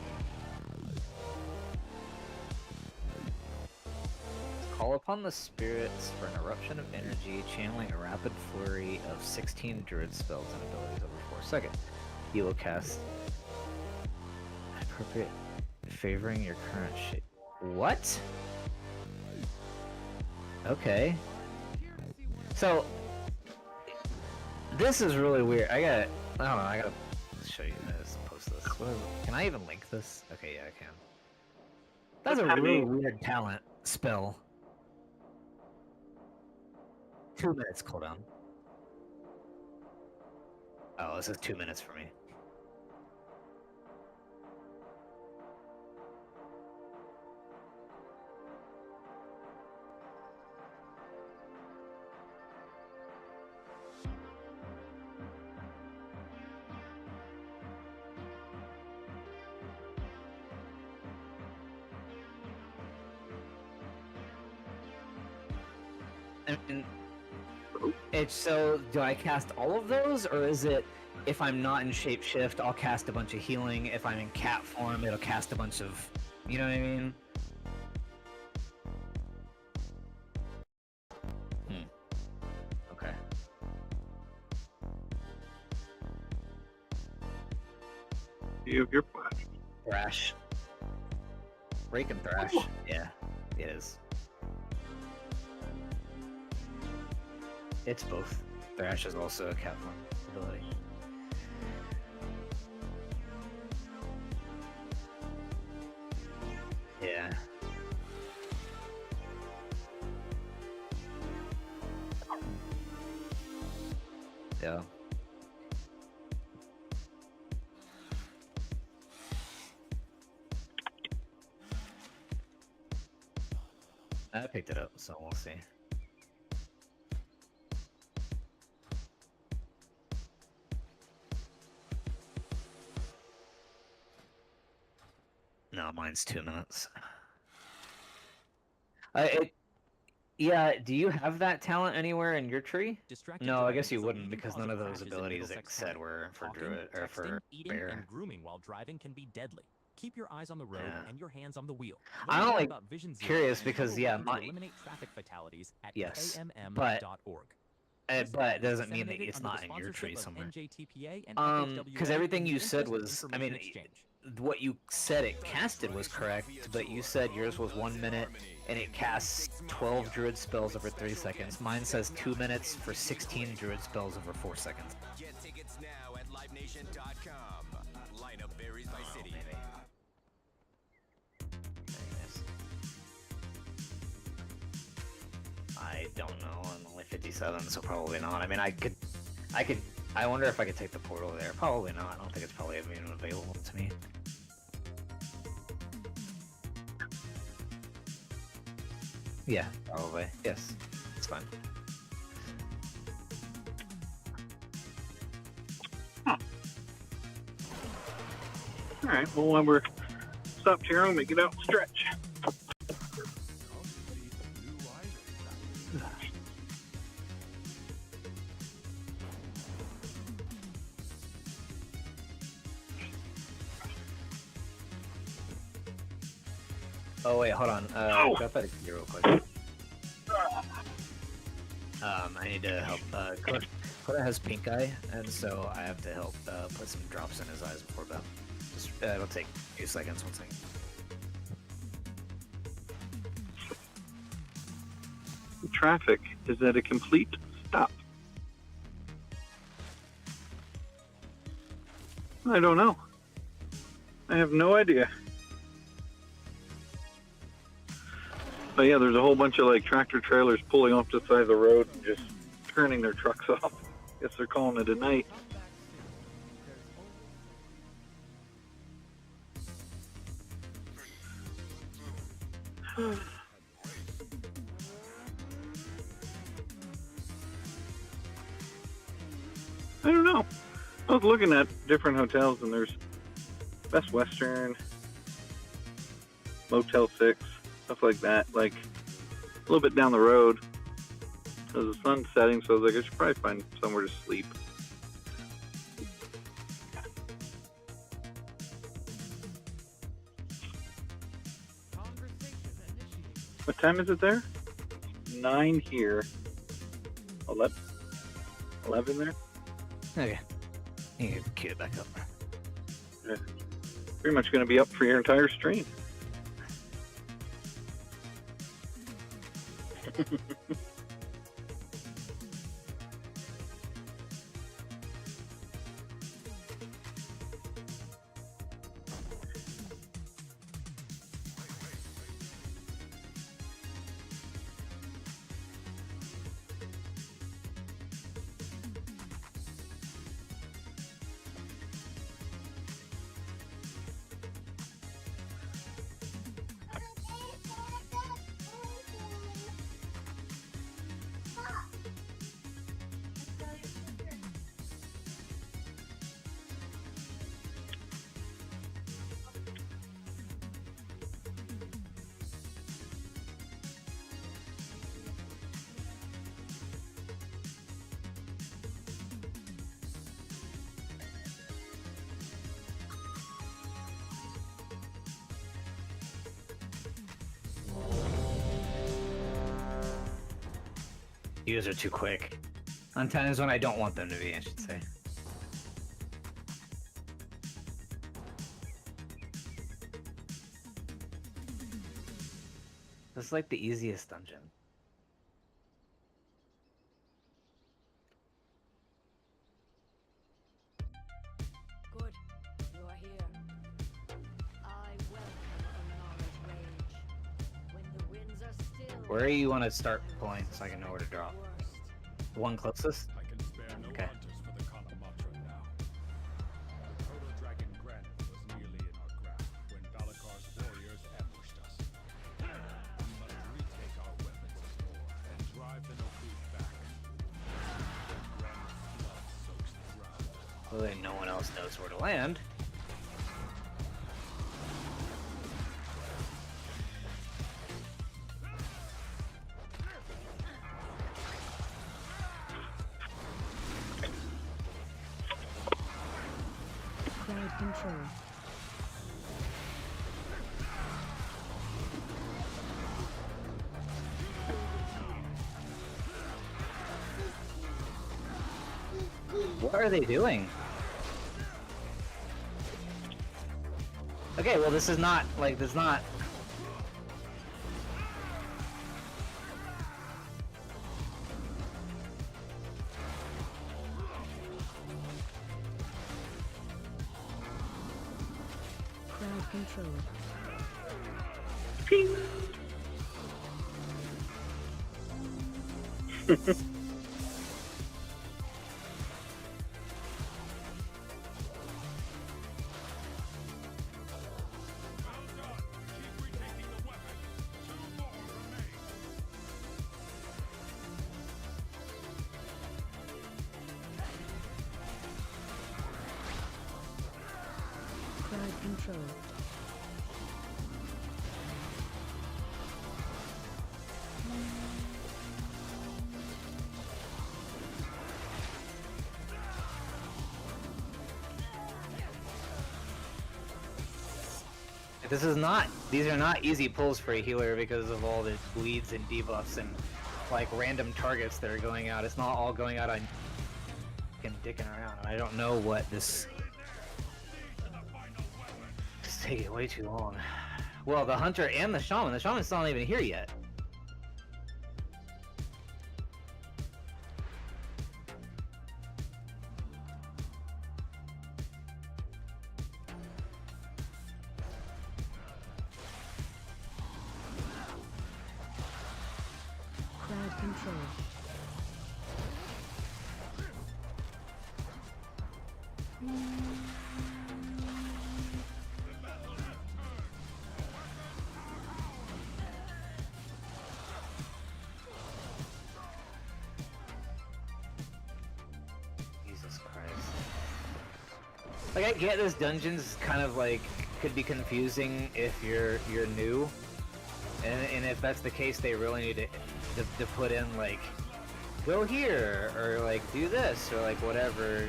[SPEAKER 16] Call upon the spirits for an eruption of energy, channeling a rapid flurry of 16 druid spells and abilities over 4 seconds. You will cast appropriate, favoring your current shape. What? Okay. So this is really weird. I don't know. I gotta show you this. Post this. Can I even link this? Okay, yeah, I can. That's a really weird talent spell. 2 minutes cooldown. Oh, this is 2 minutes for me. mean, it's so. Do I cast all of those, or is it if I'm not in shapeshift, I'll cast a bunch of healing. If I'm in cat form, it'll cast a bunch of. You know what I mean? Okay.
[SPEAKER 1] You have your flash.
[SPEAKER 16] Thrash. Rake and Thrash. Yeah, it is. It's both. Thrash is also a cat form ability. Yeah. Yeah. I picked it up, so we'll see. No, mine's 2 minutes. Yeah, do you have that talent anywhere in your tree? No, I guess you wouldn't, because none of those abilities it said were for Druid or for
[SPEAKER 12] eating,
[SPEAKER 16] Bear.
[SPEAKER 12] and grooming while driving can be deadly. Keep your eyes on the road and your hands on the wheel.
[SPEAKER 16] I'm
[SPEAKER 12] Learn more
[SPEAKER 16] only
[SPEAKER 12] about Vision Zero
[SPEAKER 16] curious
[SPEAKER 12] and
[SPEAKER 16] because
[SPEAKER 12] how
[SPEAKER 16] yeah,
[SPEAKER 12] to
[SPEAKER 16] my
[SPEAKER 12] eliminate traffic fatalities at
[SPEAKER 16] yes,
[SPEAKER 12] kmm.org.
[SPEAKER 16] but it doesn't mean that it's not in your tree somewhere. Because everything you said was, I mean, what you said it casted was correct, but you said yours was 1 minute and it casts 12 druid spells over 3 seconds. Mine says 2 minutes for 16 druid spells over 4 seconds.
[SPEAKER 5] Get tickets now at livenation.com. Lineup varies by city.
[SPEAKER 16] I don't know. I'm only 57, so probably not. I mean, I wonder if I could take the portal there. Probably not. I don't think it's probably even available to me. Yeah, probably. Yes, it's fine.
[SPEAKER 1] All right. Well, when we're stopped here, I'm gonna get out and stretch.
[SPEAKER 16] Oh wait, hold on. Drop that here real quick. I need to help. Coda has pink eye, and so I have to help put some drops in his eyes before bed. Just it'll take a few seconds. 1 second.
[SPEAKER 1] Traffic is at a complete stop. I don't know. I have no idea. But yeah, there's a whole bunch of like tractor trailers pulling off the side of the road and just turning their trucks off. Guess they're calling it a night. I don't know. I was looking at different hotels and there's Best Western, Motel 6, stuff like that, like a little bit down the road. There's the sun's setting, so I was like, I should probably find somewhere to sleep. What time is it there? 9 here. 11 there?
[SPEAKER 16] Okay. You can cue it back up.
[SPEAKER 1] Yeah. Pretty much going to be up for your entire stream.
[SPEAKER 16] Views are too quick. On times when I don't want them to be, I should say. This is like the easiest dungeon.
[SPEAKER 14] Good. You are here. I welcome Onara's rage. When the winds are still.
[SPEAKER 16] Where do you want to start pulling so I can know where to drop? The one closest?
[SPEAKER 4] I can spare no
[SPEAKER 16] Okay.
[SPEAKER 4] hunters for the Kalamatra now. The proto-dragon Granite was nearly in our grasp when Balakar's warriors ambushed us. We must retake our weapons of war and drive the Nokut back. Granite's blood soaks the ground.
[SPEAKER 16] Well, then no one else knows where to land.
[SPEAKER 15] Crowd control.
[SPEAKER 16] What are they doing? Okay, well this is not, like, this is not...
[SPEAKER 15] Crowd control. Crowd control.
[SPEAKER 16] This is not, these are not easy pulls for a healer because of all the bleeds and debuffs and like random targets that are going out. It's not all going out on fucking dicking around. I don't know what this... It's taking way too long. Well, the hunter and the shaman's not even here yet.
[SPEAKER 15] Crowd control.
[SPEAKER 16] Jesus Christ. Like, I get this dungeon's kind of like could be confusing if you're new, and if that's the case, they really need to put in like go here or like do this or like whatever,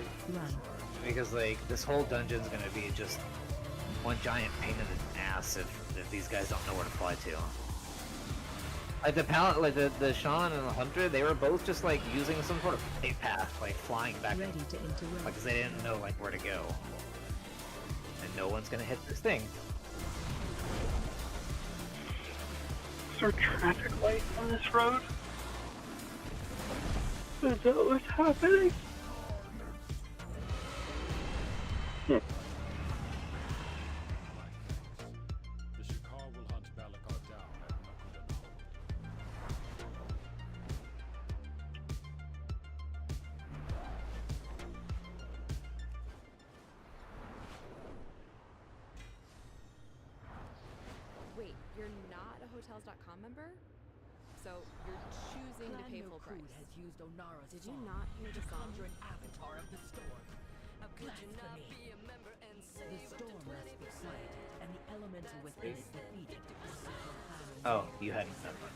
[SPEAKER 16] because like this whole dungeon's gonna be just one giant pain in the ass if these guys don't know where to fly to. Like the paladin, like the shaman and the hunter, they were both just like using some sort of flight path, like flying back,
[SPEAKER 15] Ready to interrupt.
[SPEAKER 16] like 'cause they didn't know like where to go, and no one's gonna hit this thing.
[SPEAKER 1] Is there traffic light on this road? Is that what's happening?
[SPEAKER 4] The Shikar will hunt Balakar down at Nakuda Hold.
[SPEAKER 13] Wait, you're not a Hotels.com member? So you're choosing to pay full price.
[SPEAKER 7] has used Onara's
[SPEAKER 13] Did you not hear the song?
[SPEAKER 7] conjure an avatar of the storm. A
[SPEAKER 14] Could you not
[SPEAKER 7] blasphemy.
[SPEAKER 14] be a member and
[SPEAKER 7] The
[SPEAKER 14] save up to
[SPEAKER 7] storm must be
[SPEAKER 14] 20%?
[SPEAKER 7] fled, and the elemental within it defeated.
[SPEAKER 16] Oh, you hadn't done that.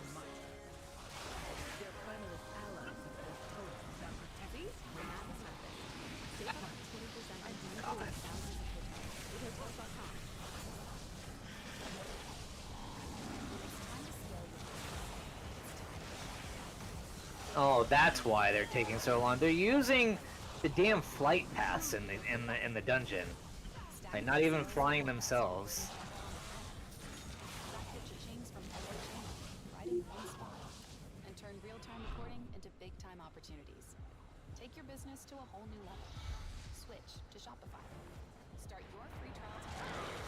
[SPEAKER 7] Their primalist allies have foretold without
[SPEAKER 13] See?
[SPEAKER 7] protection.
[SPEAKER 13] The math is nothing. Save up to 20% on beautiful with thousands of hotels. With Hotels.com.
[SPEAKER 16] Oh
[SPEAKER 11] Oh, that's why they're taking so long. They're using the damn flight paths in the dungeon. Like, not even flying themselves.
[SPEAKER 3] Right in one spot, and turn real-time recording into big-time opportunities. Take your business to a whole new level. Switch to Shopify. Start your free trial today.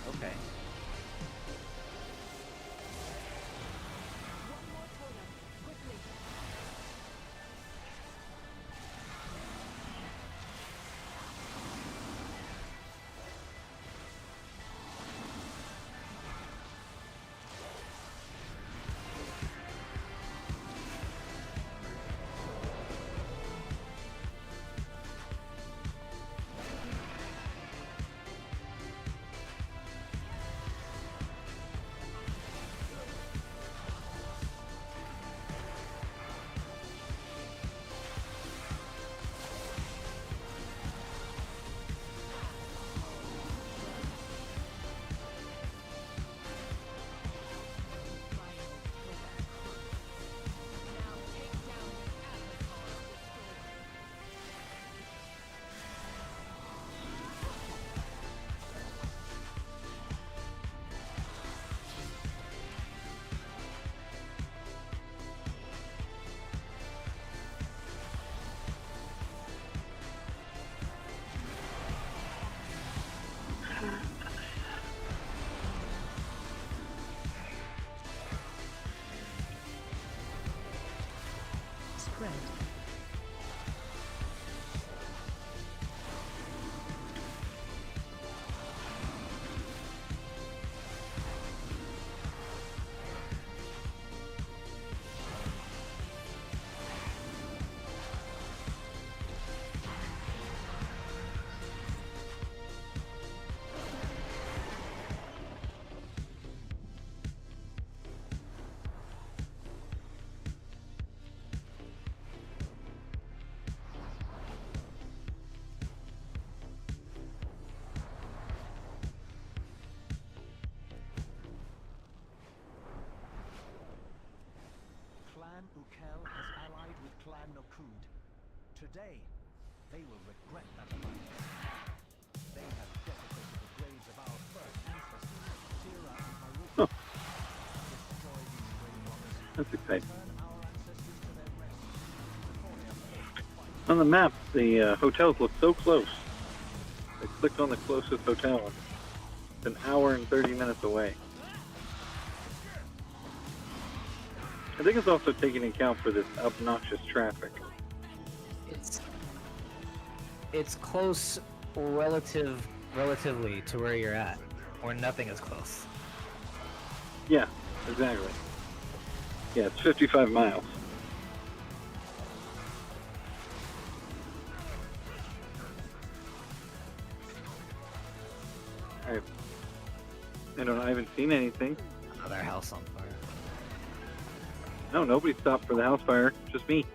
[SPEAKER 11] Okay.
[SPEAKER 15] Spread.
[SPEAKER 22] Clan Ukel has allied with Clan Nokud. Today, they will regret that alliance. They have desecrated the graves of our first ancestors, Tira and Harut. Destroy these grave robbers.
[SPEAKER 1] That's exciting.
[SPEAKER 22] Turn our ancestors to their rest before they are forced to fight.
[SPEAKER 1] On the map, the hotels look so close. I clicked on the closest hotel. And it's an hour and 30 minutes away. I think it's also taking account for this obnoxious traffic.
[SPEAKER 11] It's close relatively to where you're at, where nothing is close.
[SPEAKER 1] Yeah, exactly. Yeah, it's 55 miles. I haven't seen anything.
[SPEAKER 11] Another house on fire.
[SPEAKER 1] No, nobody stopped for the house fire. Just me.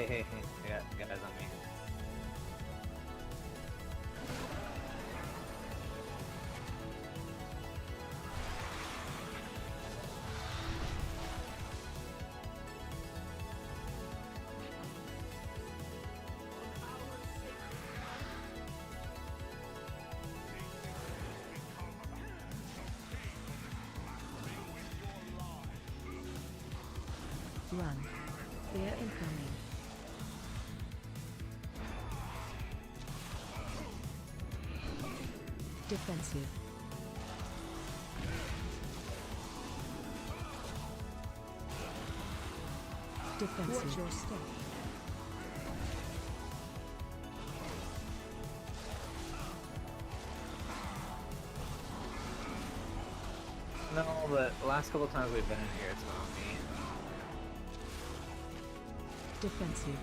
[SPEAKER 11] Hey, I got guys on me.
[SPEAKER 15] Run. Fear incoming. Defensive. Defensive. Watch your step.
[SPEAKER 11] No, but the last couple times we've been in here, it's not me.
[SPEAKER 15] Defensive.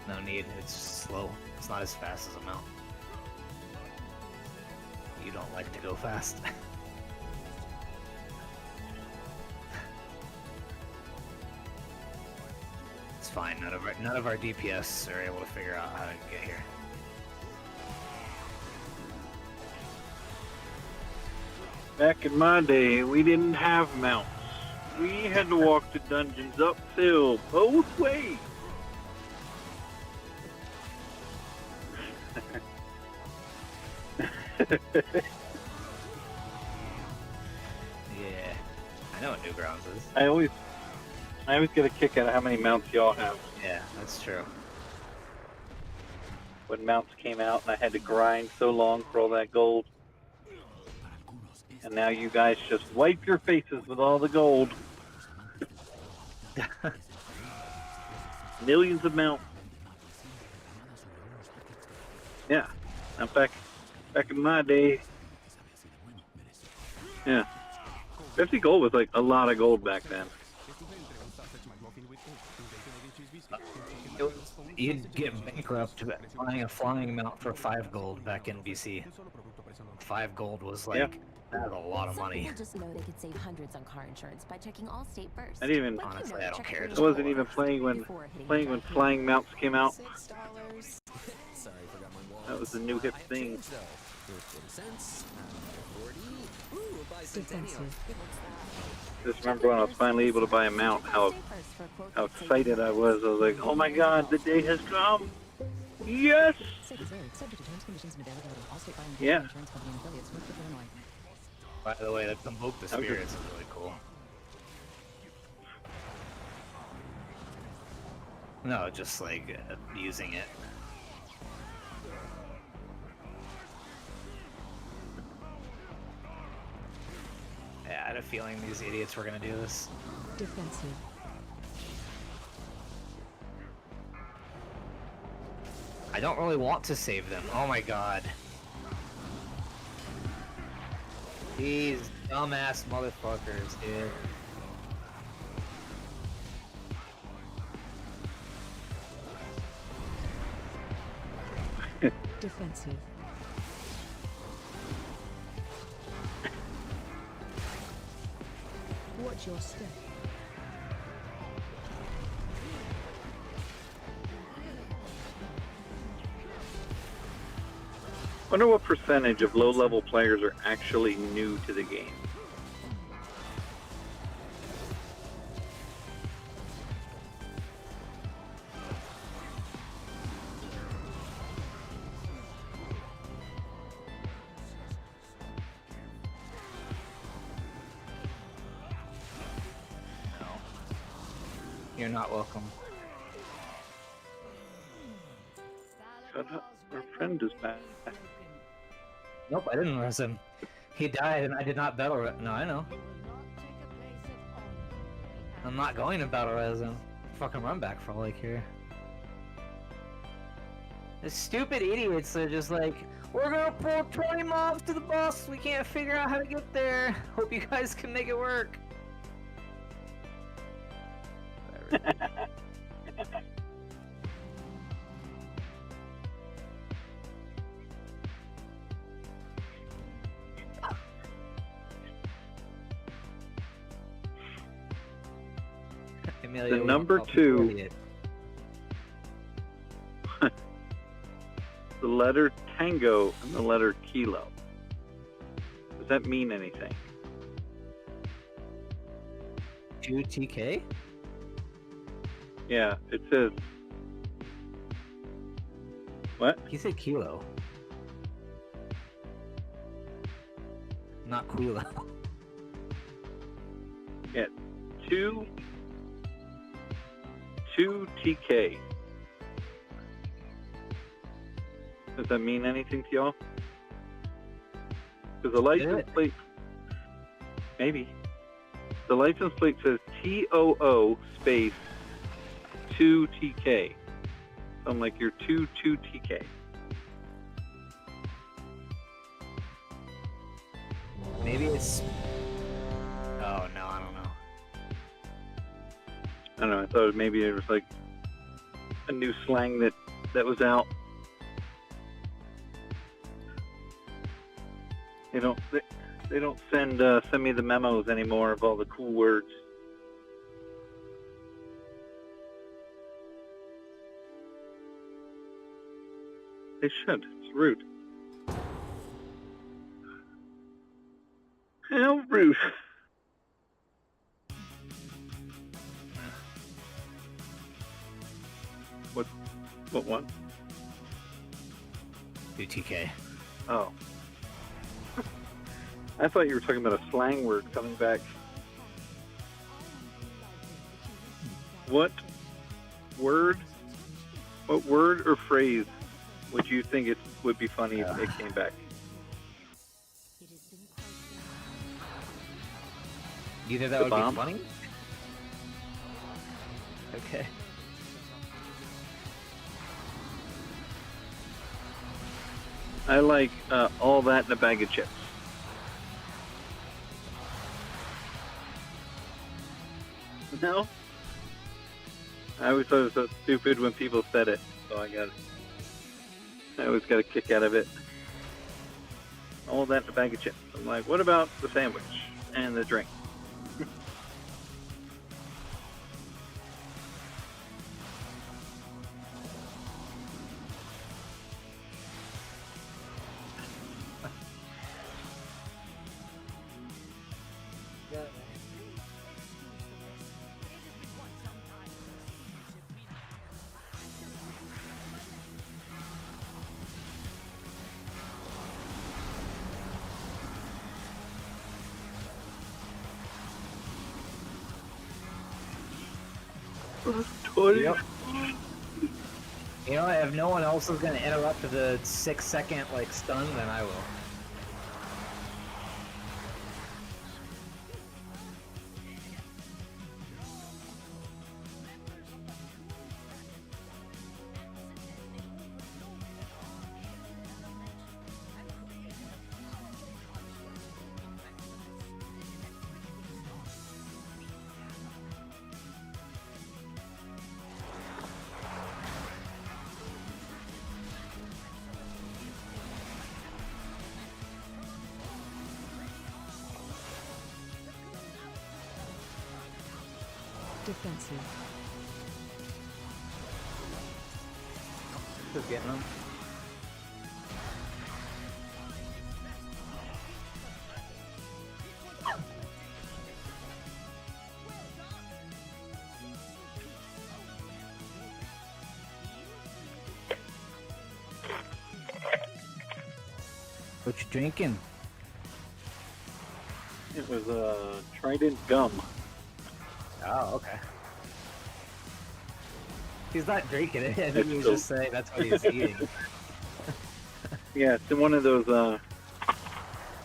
[SPEAKER 11] No need, it's slow. It's not as fast as a mount. You don't like to go fast. It's fine, none of our DPS are able to figure out how to get here.
[SPEAKER 1] Back in my day, we didn't have mounts. We had to walk the dungeons uphill, both ways.
[SPEAKER 11] Yeah, I know what Newgrounds is.
[SPEAKER 1] I always get a kick out of how many mounts y'all have.
[SPEAKER 11] Yeah, that's true.
[SPEAKER 1] When mounts came out and I had to grind so long for all that gold. And now you guys just wipe your faces with all the gold. Millions of mounts. Yeah, I'm back in my day. Yeah, 50 gold was like a lot of gold back then.
[SPEAKER 11] You'd get bankrupt buying a flying mount for 5 gold back in BC. 5 gold was like, that was a lot of money.
[SPEAKER 17] People just know they could save hundreds on car insurance by checking Allstate first.
[SPEAKER 1] I didn't even,
[SPEAKER 11] honestly, I don't care.
[SPEAKER 1] I wasn't even playing when flying mounts came out.
[SPEAKER 18] Sorry, forgot my wallet.
[SPEAKER 1] That was the new hip thing. Just remember when I was finally able to buy a mount, how excited I was. I was like, oh my god, the day has come! Yes! Yeah.
[SPEAKER 11] By the way, that Convoke the Spirits is really cool. No, just like using it. Yeah, I had a feeling these idiots were gonna do this.
[SPEAKER 15] Defensive.
[SPEAKER 11] I don't really want to save them. Oh my god. These dumbass motherfuckers, dude.
[SPEAKER 15] Defensive. Watch your step.
[SPEAKER 1] Wonder what percentage of low-level players are actually new to the game.
[SPEAKER 11] You're not welcome.
[SPEAKER 1] God, our friend is back.
[SPEAKER 11] Nope, I didn't res him. He died and I did not battle res. No, I know. I'm not going to battle res him. Fucking run back for all I care. The stupid idiots are just like, we're gonna pull 20 mobs to the boss. We can't figure out how to get there. Hope you guys can make it work.
[SPEAKER 1] The number 2, the letter Tango and the letter Kilo. Does that mean anything?
[SPEAKER 11] 2TK?
[SPEAKER 1] Yeah, it says. What?
[SPEAKER 11] He said Kilo. Not Quilo.
[SPEAKER 1] Yeah, 2TK. Does that mean anything to y'all? Because the license plate, maybe. The license plate says TOO space 2TK. So I'm like, you're 2TK.
[SPEAKER 11] Maybe it's. Oh no, I don't know.
[SPEAKER 1] I don't know. I thought maybe it was like a new slang that was out. They don't send me the memos anymore of all the cool words. They should. It's rude. How rude. What one?
[SPEAKER 11] 2TK.
[SPEAKER 1] Oh. I thought you were talking about a slang word coming back. What word or phrase would you think it would be funny if it came back?
[SPEAKER 11] You think that
[SPEAKER 1] The
[SPEAKER 11] would
[SPEAKER 1] bomb?
[SPEAKER 11] be funny? Okay.
[SPEAKER 1] I like all that in a bag of chips. No? I always thought it was so stupid when people said it, so I always got a kick out of it. All that in a bag of chips. I'm like, what about the sandwich and the drink?
[SPEAKER 11] Yep. You know, if no one else is gonna interrupt the 6-second like stun, then I will.
[SPEAKER 15] Defensive.
[SPEAKER 11] Just getting them. What you drinking?
[SPEAKER 1] It was Trident gum.
[SPEAKER 11] Oh, okay. He's not drinking it. I think
[SPEAKER 1] It's
[SPEAKER 11] he was
[SPEAKER 1] still-
[SPEAKER 11] just saying that's what he's eating.
[SPEAKER 1] Yeah, it's in one of those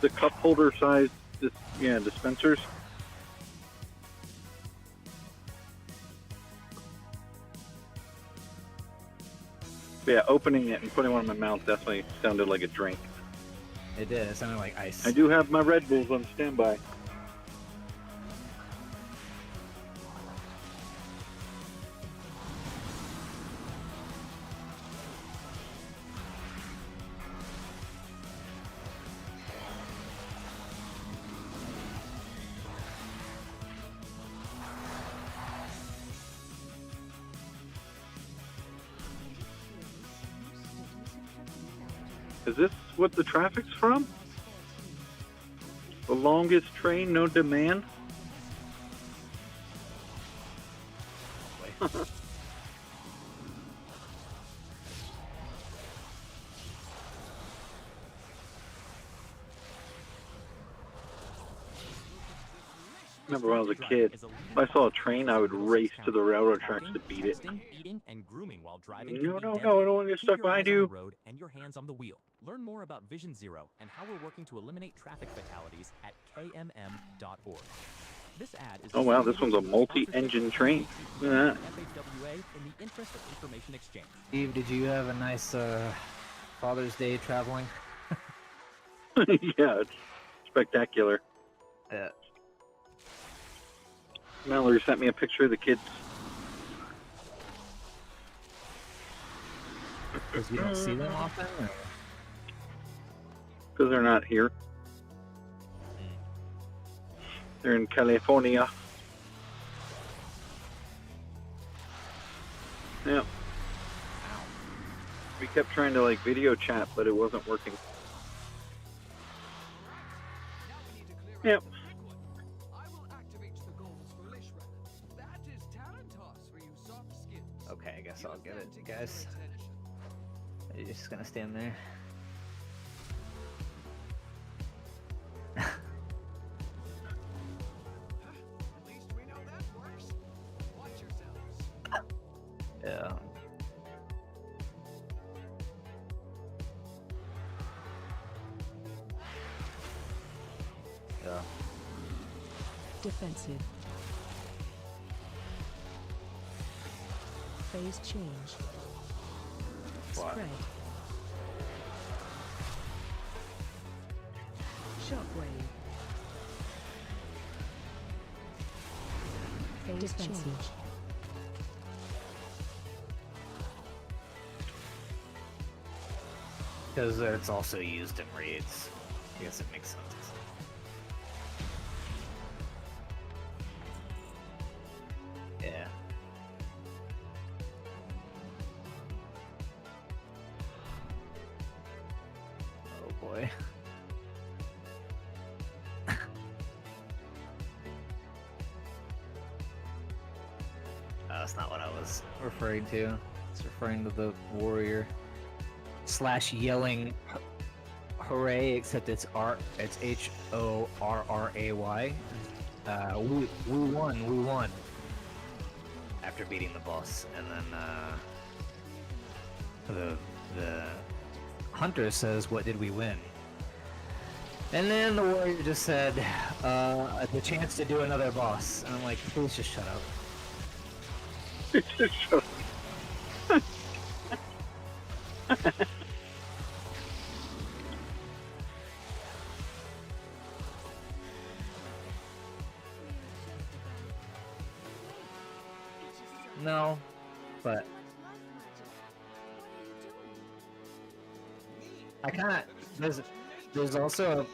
[SPEAKER 1] the cup holder size, dispensers. Yeah, opening it and putting one in my mouth definitely sounded like a drink.
[SPEAKER 16] It did. It sounded like ice.
[SPEAKER 1] I do have my Red Bulls on standby. Is this what the traffic's from? The longest train, no demand? Remember when I was a kid, if I saw a train, I would race to the railroad tracks to beat it.
[SPEAKER 12] Eating and grooming while driving.
[SPEAKER 1] No, I don't want to get stuck behind you.
[SPEAKER 12] Road and your hands on the wheel. Learn more about Vision Zero and how we're working to eliminate traffic fatalities at kmm.org. This ad is
[SPEAKER 1] Oh wow, this one's a multi-engine train. Yeah.
[SPEAKER 12] FHWA in the interest of information exchange.
[SPEAKER 16] Steve, did you have a nice Father's Day traveling?
[SPEAKER 1] Yeah, it's spectacular.
[SPEAKER 16] Yeah.
[SPEAKER 1] Mallory sent me a picture of the kids.
[SPEAKER 16] Because you don't see them often?
[SPEAKER 1] Because they're not here. They're in California. Yeah. We kept trying to video chat, but it wasn't working. Yep.
[SPEAKER 16] Okay, I guess I'll get it, guys. Are you just gonna stand there? Yeah. Yeah.
[SPEAKER 15] Defensive. Phase change.
[SPEAKER 16] What?
[SPEAKER 15] Spread. Shockwave. Phase change.
[SPEAKER 16] Because it's also used in raids. I guess it makes sense. Yeah. Oh boy. That's not what I was referring to. It's referring to the warrior / yelling hooray, except it's HORRAY. We won after beating the boss, and then the hunter says, "What did we win?" And then the warrior just said, "The chance to do another boss." And I'm like, please just shut up.
[SPEAKER 1] Just shut up.
[SPEAKER 16] No, but I kind of there's also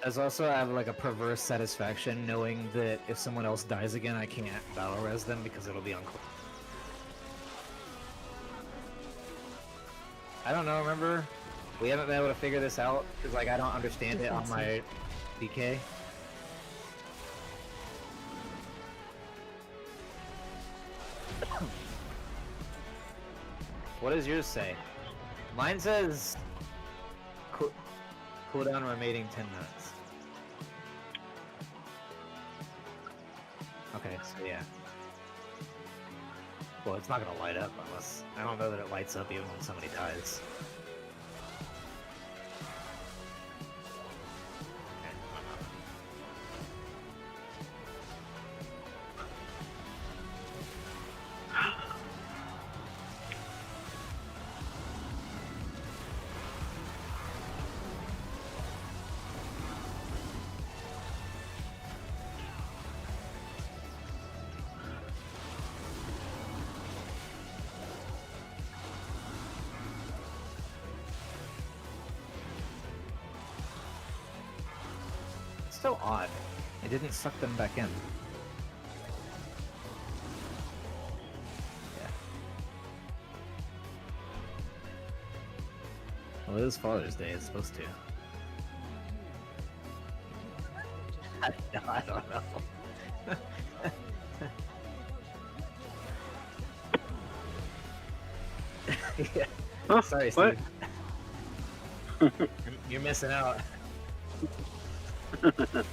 [SPEAKER 16] I have like a perverse satisfaction knowing that if someone else dies again, I can't battle res them because it'll be unclear. I don't know. Remember, we haven't been able to figure this out because I don't understand it on my DK. What does yours say? Mine says cooldown remaining 10 minutes. Okay, so yeah. Well, it's not gonna light up unless... I don't know that it lights up even when somebody dies. so odd. It didn't suck them back in. Yeah. Well, it is Father's Day. It's supposed to. I don't know. Yeah.
[SPEAKER 1] Huh?
[SPEAKER 16] Sorry,
[SPEAKER 1] What?
[SPEAKER 16] Steve. You're missing out.
[SPEAKER 15] Spread.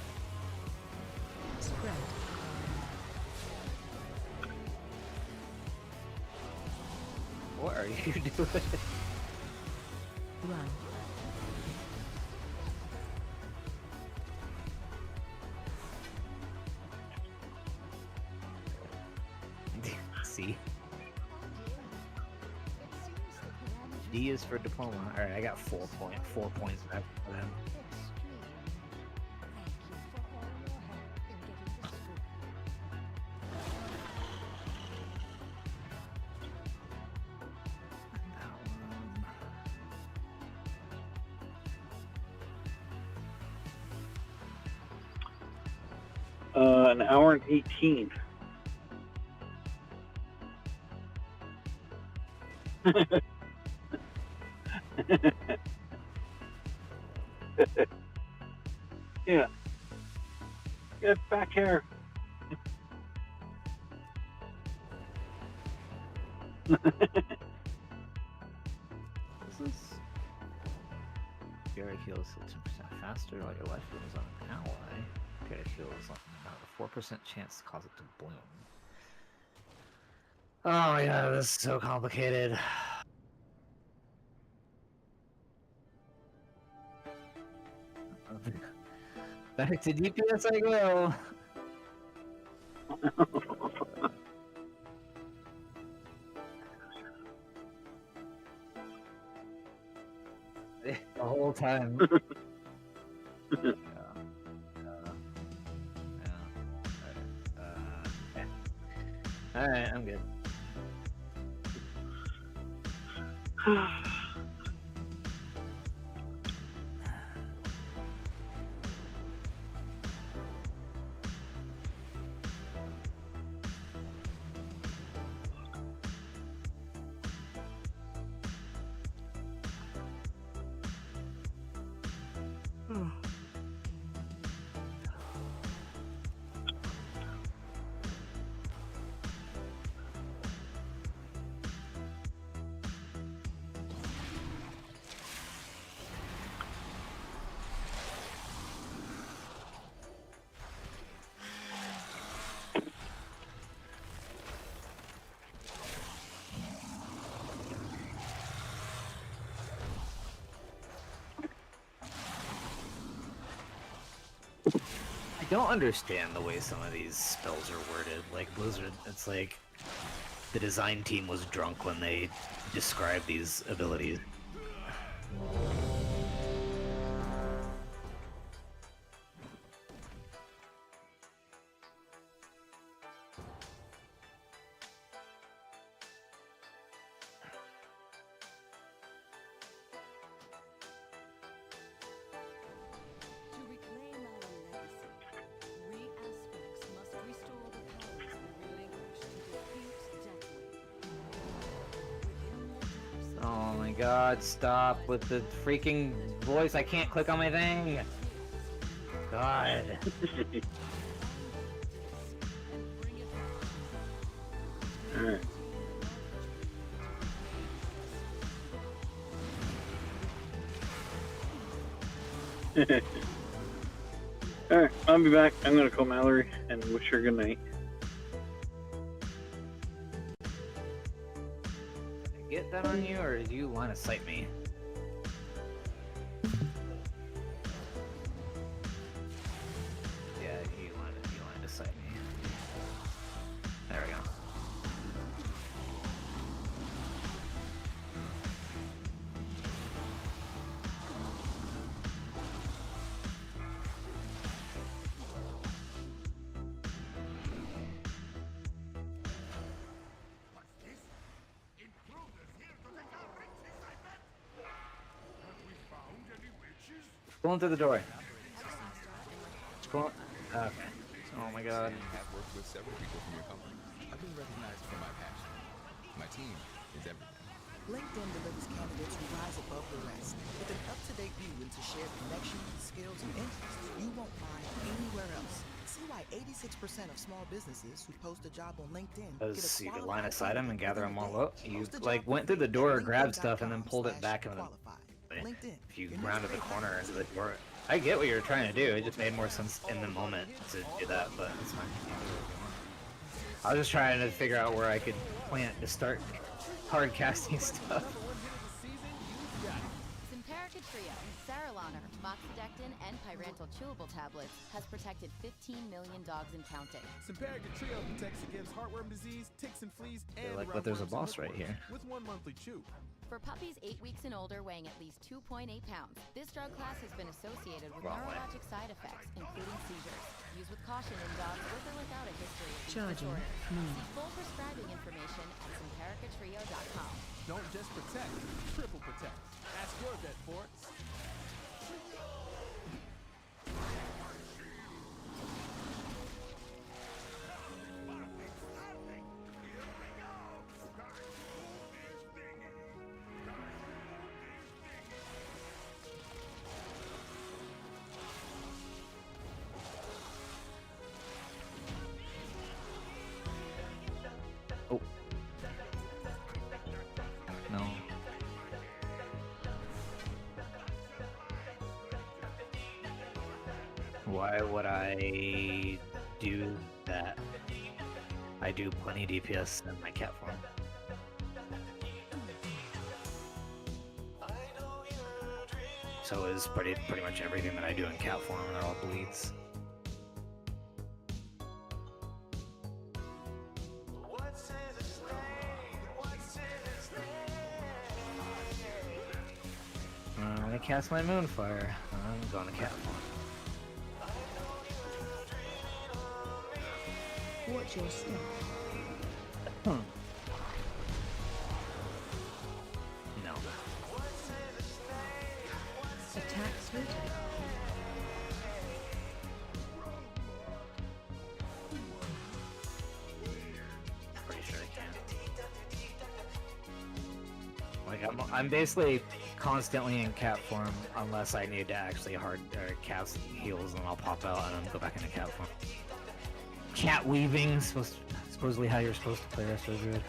[SPEAKER 16] What are you doing?
[SPEAKER 15] Run.
[SPEAKER 16] C. D is for diploma. Alright, I got 4 points back for them.
[SPEAKER 1] An hour and 18. Yeah. Get back here.
[SPEAKER 16] This is... Gary heals 10% faster while your life goes on an ally. Gary heals about a 4% chance to cause it to bloom. Oh my god, this is so complicated. Back to DPS I go. The whole time. Okay. Alright, I'm good. I don't understand the way some of these spells are worded. Like Blizzard, it's like the design team was drunk when they described these abilities.
[SPEAKER 14] To reclaim our legacy, re-aspects must restore the powers we relinquished to defeat Deathwing. Within the depths of
[SPEAKER 16] Oh my god, stop with the freaking voice. I can't click on my thing. God.
[SPEAKER 1] Alright. Alright, I'll be back. I'm gonna call Mallory and wish her good night.
[SPEAKER 16] Get that on you, or do you line of sight me? Yeah, you line of sight me. There we go. Going through the door.
[SPEAKER 11] cool. Okay. Oh my god.
[SPEAKER 6] I've worked with several people from your company. I've been recognized for my passion. My team is everything.
[SPEAKER 8] LinkedIn delivers candidates who rise above the rest with an up-to-date view into shared connections, skills, and interests you won't find anywhere else. See why 86% of small businesses who post a job on LinkedIn
[SPEAKER 16] Because you could line aside them and gather them all up. You like went through the door, grabbed stuff, and then pulled it back and then if you rounded the corner into the door. I get what you're trying to do. It just made more sense in the moment to do that, but it's fine. I was just trying to figure out where I could plant to start hard casting stuff.
[SPEAKER 3] Simparica Trio, Cereloner, Moxidectin, and Pyrantel chewable tablets has protected 15 million dogs and counting.
[SPEAKER 4] Simparica Trio protects against heartworm disease, ticks and fleas, and
[SPEAKER 16] But there's a
[SPEAKER 4] roundworms and
[SPEAKER 16] boss right
[SPEAKER 4] hookworms
[SPEAKER 16] here.
[SPEAKER 4] with 1 monthly chew.
[SPEAKER 3] For puppies 8 weeks and older weighing at least 2.8 pounds, this drug class has been associated with neurologic side effects, including seizures. Use with caution in dogs with or without a history of these
[SPEAKER 15] Charging.
[SPEAKER 3] disorders. See full prescribing information at SimpericATrio.com.
[SPEAKER 4] Don't just protect, triple protect. Ask your vet for it.
[SPEAKER 16] Oh. No. Why would I do that? I do plenty DPS in my cat form. So is pretty much everything that I do in cat form, and they're all bleeds. When I cast my Moonfire, I'm going to cat form.
[SPEAKER 15] Watch your step.
[SPEAKER 16] No.
[SPEAKER 15] Attack switch.
[SPEAKER 16] Pretty sure I can. Like I'm basically constantly in cat form unless I need to actually cast heals, and I'll pop out and then go back into cat form. Cat weaving, supposedly how you're supposed to play Resto Druid.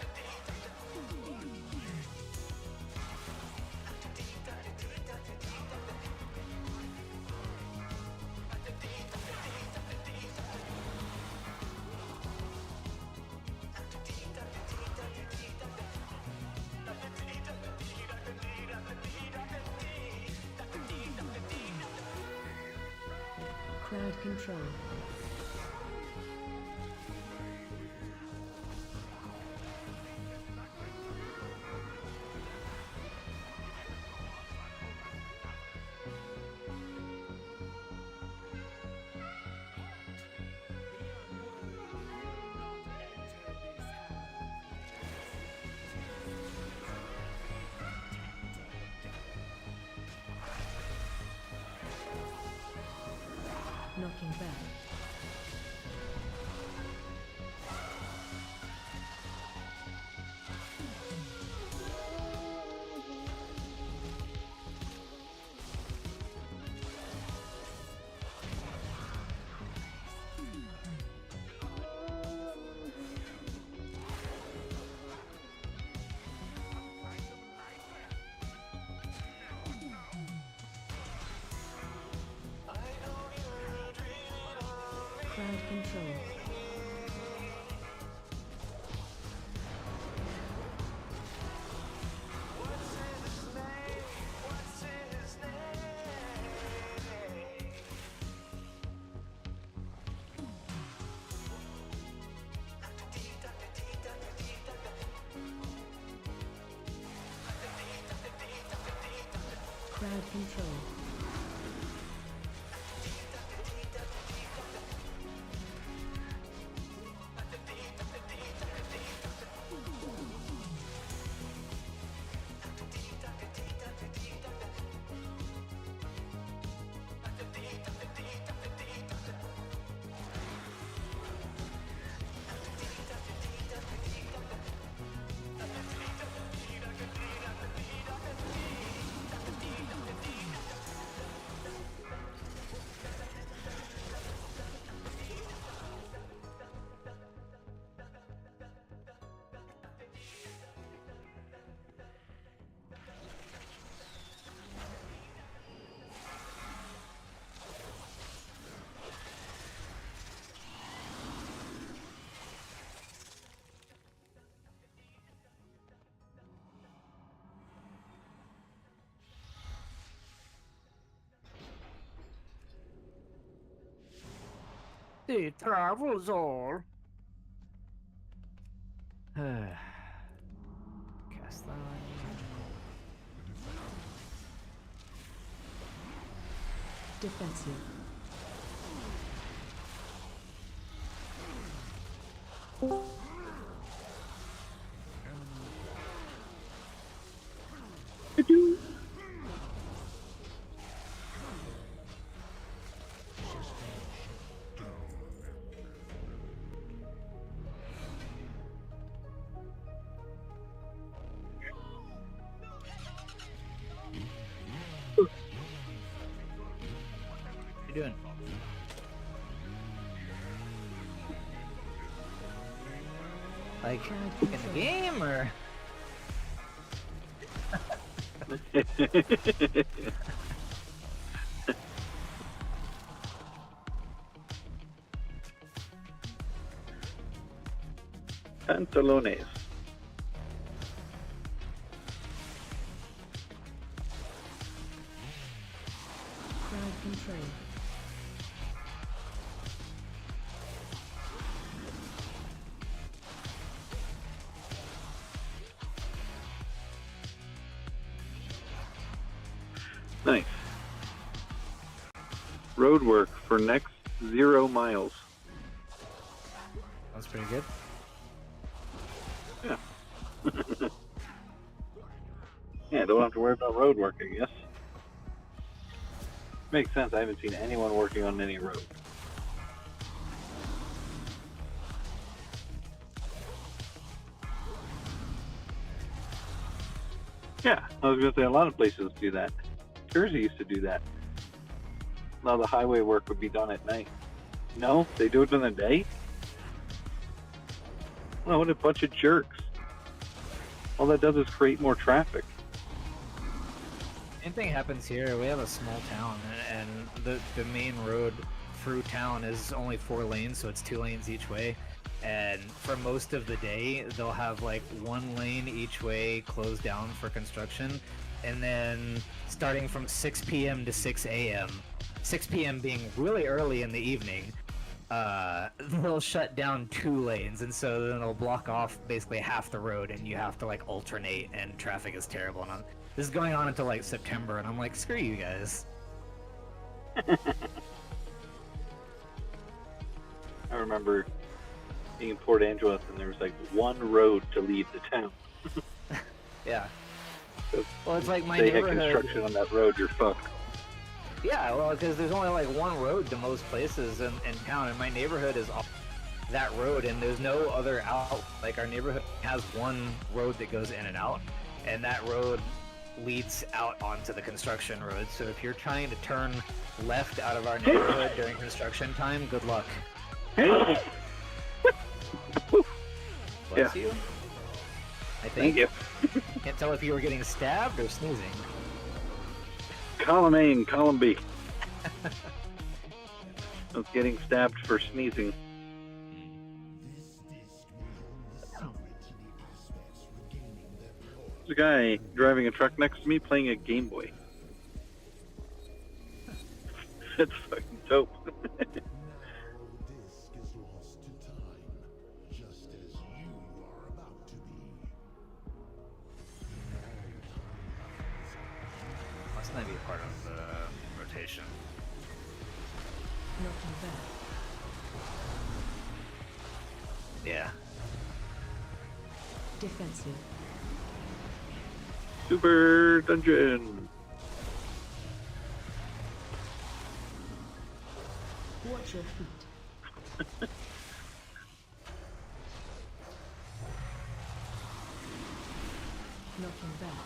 [SPEAKER 15] Crowd control. Knocking back. Crowd control. Crowd control.
[SPEAKER 16] The travels all. Cast that.
[SPEAKER 15] Defensive.
[SPEAKER 16] What you doing? Like in the game, or?
[SPEAKER 1] Pantalones.
[SPEAKER 15] Crowd control.
[SPEAKER 1] Nice. Road work for next 0 miles.
[SPEAKER 16] That's pretty good.
[SPEAKER 1] Yeah. Yeah, don't have to worry about road work, I guess. Makes sense. I haven't seen anyone working on any road. Yeah, I was going to say a lot of places do that. Jersey used to do that. A lot of the highway work would be done at night. No, they do it in the day? Oh, what a bunch of jerks. All that does is create more traffic.
[SPEAKER 16] Same thing happens here. We have a small town, and the main road through town is only 4 lanes, so it's 2 lanes each way. And for most of the day, they'll have like 1 lane each way closed down for construction, and then starting from 6 p.m. to 6 a.m., 6 p.m. being really early in the evening, they'll shut down 2 lanes, and so then they'll block off basically half the road, and you have to like alternate, and traffic is terrible. And this is going on until like September, and I'm like, screw you guys.
[SPEAKER 1] I remember being in Port Angeles, and there was like 1 road to leave the town.
[SPEAKER 16] Yeah.
[SPEAKER 1] So
[SPEAKER 16] well, it's like my
[SPEAKER 1] they had
[SPEAKER 16] neighborhood.
[SPEAKER 1] construction on that road, you're fucked.
[SPEAKER 16] Yeah, well, because there's only like 1 road to most places in town, and my neighborhood is off that road, and there's no other out. Like, our neighborhood has 1 road that goes in and out, and that road leads out onto the construction road. So if you're trying to turn left out of our neighborhood during construction time, good luck. Bless
[SPEAKER 1] Yeah.
[SPEAKER 16] you. I
[SPEAKER 1] Thank
[SPEAKER 16] think.
[SPEAKER 1] you.
[SPEAKER 16] Can't tell if you were getting stabbed or sneezing.
[SPEAKER 1] Column A and column B. I was getting stabbed for sneezing. There's a guy driving a truck next to me playing a Game Boy. That's fucking dope.
[SPEAKER 16] Must not be a part of the rotation.
[SPEAKER 15] Knocking back.
[SPEAKER 16] Yeah.
[SPEAKER 15] Defensive.
[SPEAKER 1] Super Dungeon.
[SPEAKER 15] Watch your feet. Knocking back.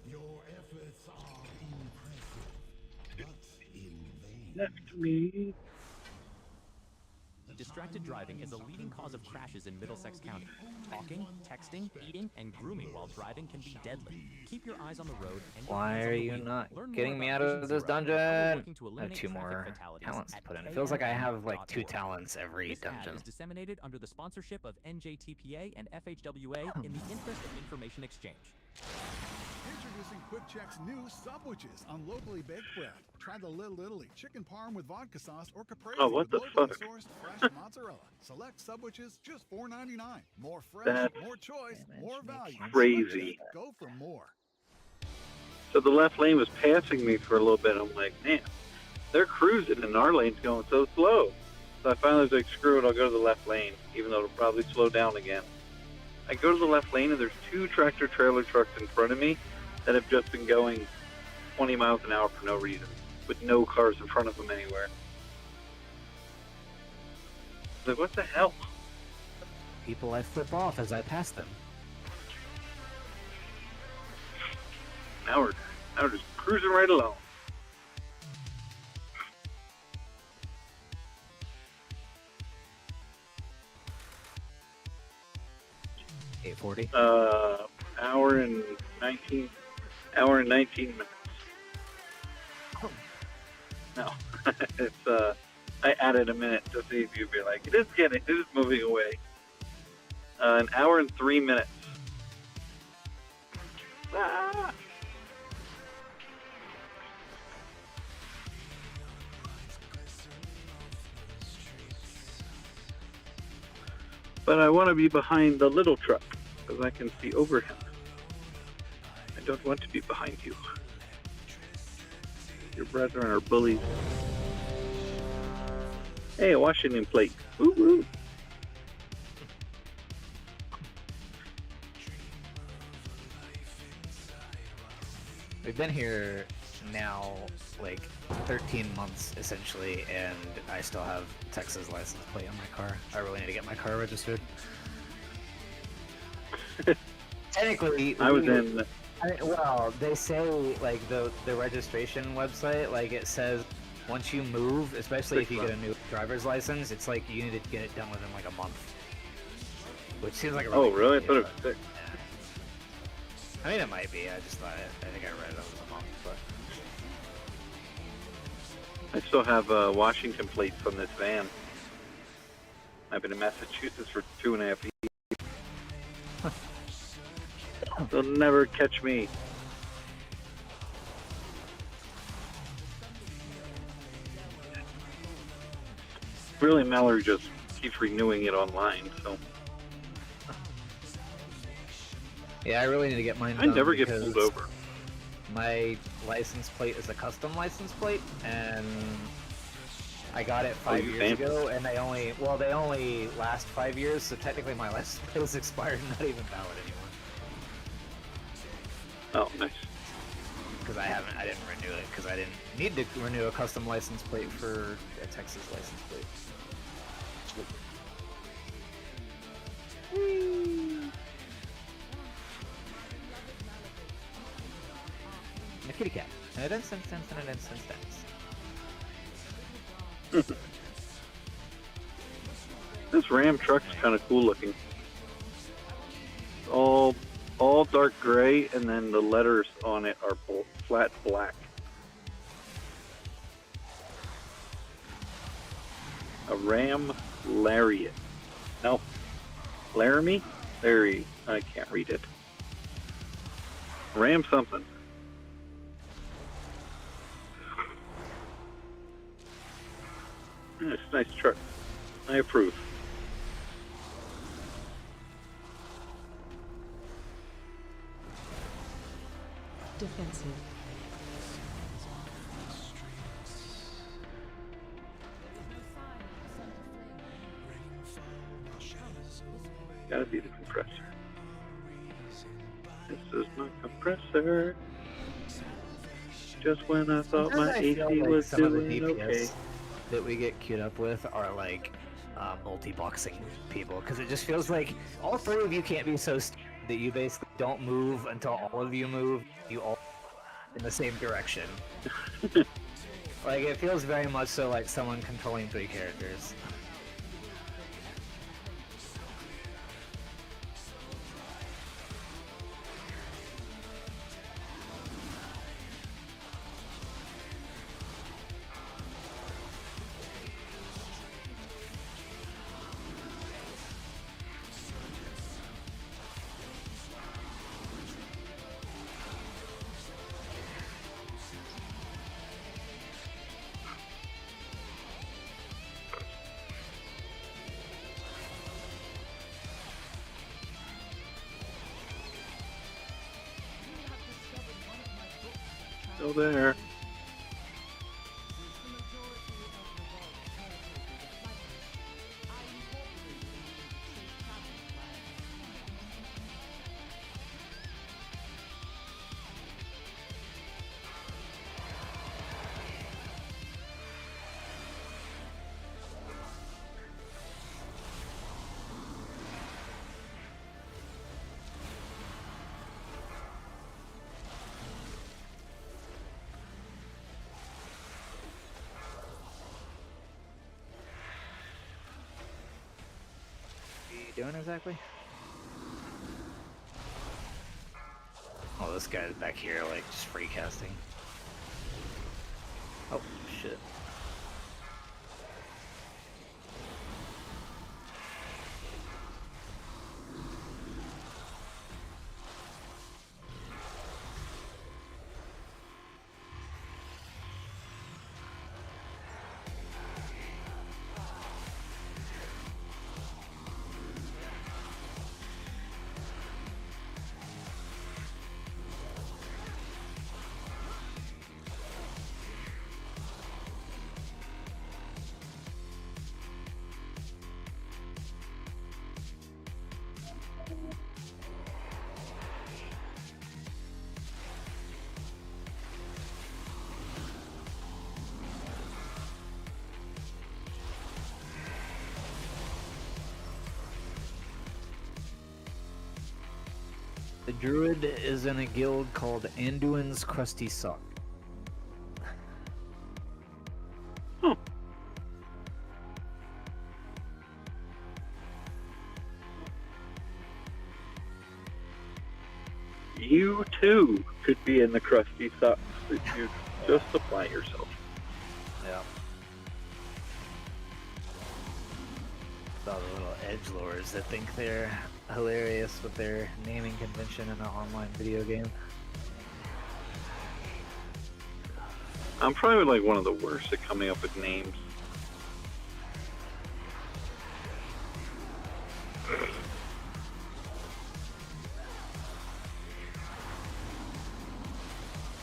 [SPEAKER 4] Your efforts are impressive, but in vain.
[SPEAKER 1] Left me.
[SPEAKER 12] Distracted driving is a leading cause of crashes in Middlesex County. Talking, texting, eating, and grooming while driving can be deadly. Keep your eyes on the road and your
[SPEAKER 16] Why
[SPEAKER 12] hands on
[SPEAKER 16] are
[SPEAKER 12] the
[SPEAKER 16] you
[SPEAKER 12] wheel.
[SPEAKER 16] not
[SPEAKER 12] Learn more
[SPEAKER 16] getting me
[SPEAKER 12] about
[SPEAKER 16] out of
[SPEAKER 12] Vision
[SPEAKER 16] this
[SPEAKER 12] Zero, how we're
[SPEAKER 16] dungeon?
[SPEAKER 12] working to
[SPEAKER 16] I have
[SPEAKER 12] eliminate
[SPEAKER 16] 2 more
[SPEAKER 12] traffic fatalities
[SPEAKER 16] talents to
[SPEAKER 12] at
[SPEAKER 16] put in. It feels like I have like 2
[SPEAKER 12] kfrf.org.
[SPEAKER 16] talents every
[SPEAKER 12] This ad
[SPEAKER 16] dungeon.
[SPEAKER 12] is disseminated under the sponsorship of NJTPA and FHWA in the interest of information exchange.
[SPEAKER 4] Enter
[SPEAKER 10] Introducing QuickCheck's new Subwiches on locally baked bread. Try the Little Italy chicken parm with vodka sauce or caprese
[SPEAKER 1] Oh, what
[SPEAKER 10] with
[SPEAKER 1] the
[SPEAKER 10] locally
[SPEAKER 1] fuck?
[SPEAKER 10] sourced fresh mozzarella. Select Subwiches, just $4.99. More fresh,
[SPEAKER 1] That's
[SPEAKER 10] more choice, more value.
[SPEAKER 1] crazy.
[SPEAKER 10] QuickCheck, go for more.
[SPEAKER 1] So the left lane was passing me for a little bit. I'm like, man, they're cruising and our lane's going so slow. So I finally was like, screw it, I'll go to the left lane, even though it'll probably slow down again. I go to the left lane and there's 2 tractor trailer trucks in front of me that have just been going 20 miles an hour for no reason, with no cars in front of them anywhere. Like, what the hell?
[SPEAKER 16] People I flip off as I pass them.
[SPEAKER 1] Now we're just cruising right along. Hour and 19 minutes. No, it's I added a minute to see if you'd be like, it is moving away. An hour and 3 minutes. Ah! But I want to be behind the little truck, because I can see over him. I don't want to be behind you. Your brethren are bullies. Hey, a Washington plate. Woo woo.
[SPEAKER 16] We've been here now like 13 months essentially, and I still have Texas license plate on my car. I really need to get my car registered. Technically, well, they say like the registration website, like it says once you move, especially if you get a new driver's license, it's like you need to get it done within like a month, which seems like a really good
[SPEAKER 1] really? I
[SPEAKER 16] idea,
[SPEAKER 1] thought it was
[SPEAKER 16] but-
[SPEAKER 1] 6.
[SPEAKER 16] I mean, it might be. I just thought I think I read it over the month, but
[SPEAKER 1] I still have Washington plates on this van. I've been in Massachusetts for 2.5 years. They'll never catch me. Really, Mallory just keeps renewing it online, so
[SPEAKER 16] yeah, I really need to get mine
[SPEAKER 1] I
[SPEAKER 16] done
[SPEAKER 1] never get
[SPEAKER 16] because
[SPEAKER 1] pulled over.
[SPEAKER 16] My license plate is a custom license plate, and I got it 5
[SPEAKER 1] you
[SPEAKER 16] years
[SPEAKER 1] fancy.
[SPEAKER 16] ago, and they only last 5 years, so technically my license plate is expired and not even valid anymore.
[SPEAKER 1] Oh, nice.
[SPEAKER 16] Because I didn't renew it, because I didn't need to renew a custom license plate for a Texas license plate. The kitty cat. Dance.
[SPEAKER 1] This Ram truck's kind of cool looking. All dark gray, and then the letters on it are flat black. A Ram Lariat. No, Laramie? Larry, I can't read it. Ram something. It's a nice truck. I approve.
[SPEAKER 15] Defensive.
[SPEAKER 1] Gotta be the compressor. This is my compressor. Just when I thought my
[SPEAKER 16] Sometimes I feel
[SPEAKER 1] AC
[SPEAKER 16] like
[SPEAKER 1] was
[SPEAKER 16] some of the
[SPEAKER 1] doing
[SPEAKER 16] DPS
[SPEAKER 1] okay.
[SPEAKER 16] that we get queued up with are like multi-boxing people, because it just feels like all three of you can't be so that you basically don't move until all of you move. You all in the same direction. Like it feels very much so like someone controlling three characters.
[SPEAKER 1] Still there.
[SPEAKER 16] Doing exactly? Oh, this guy's back here, like, just free casting. Oh, shit. The druid is in a guild called Anduin's Crusty Sock.
[SPEAKER 1] You too could be in the crusty socks if you just apply yourself.
[SPEAKER 16] Yeah. All the little edgelords that think they're hilarious with their naming convention in an online video game.
[SPEAKER 1] I'm probably like one of the worst at coming up with names.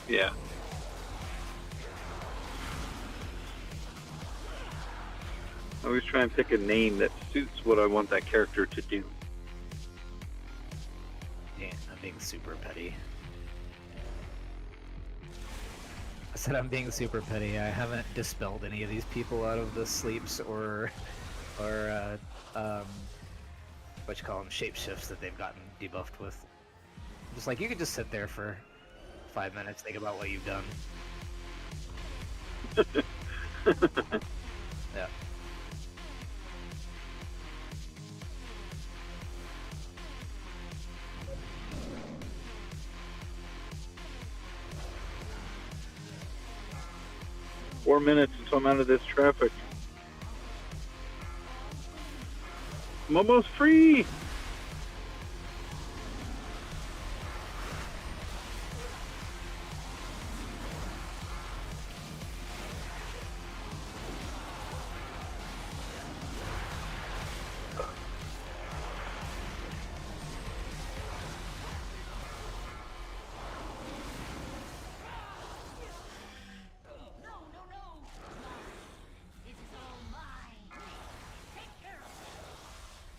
[SPEAKER 1] Yeah. I always try and pick a name that suits what I want that character to do.
[SPEAKER 16] Yeah, I'm being super petty. I said I'm being super petty. I haven't dispelled any of these people out of the sleeps or what you call them, shapeshifts that they've gotten debuffed with. Just like, you could just sit there for 5 minutes, think about what you've done. Yeah.
[SPEAKER 1] Four minutes until I'm out of this traffic. I'm almost free!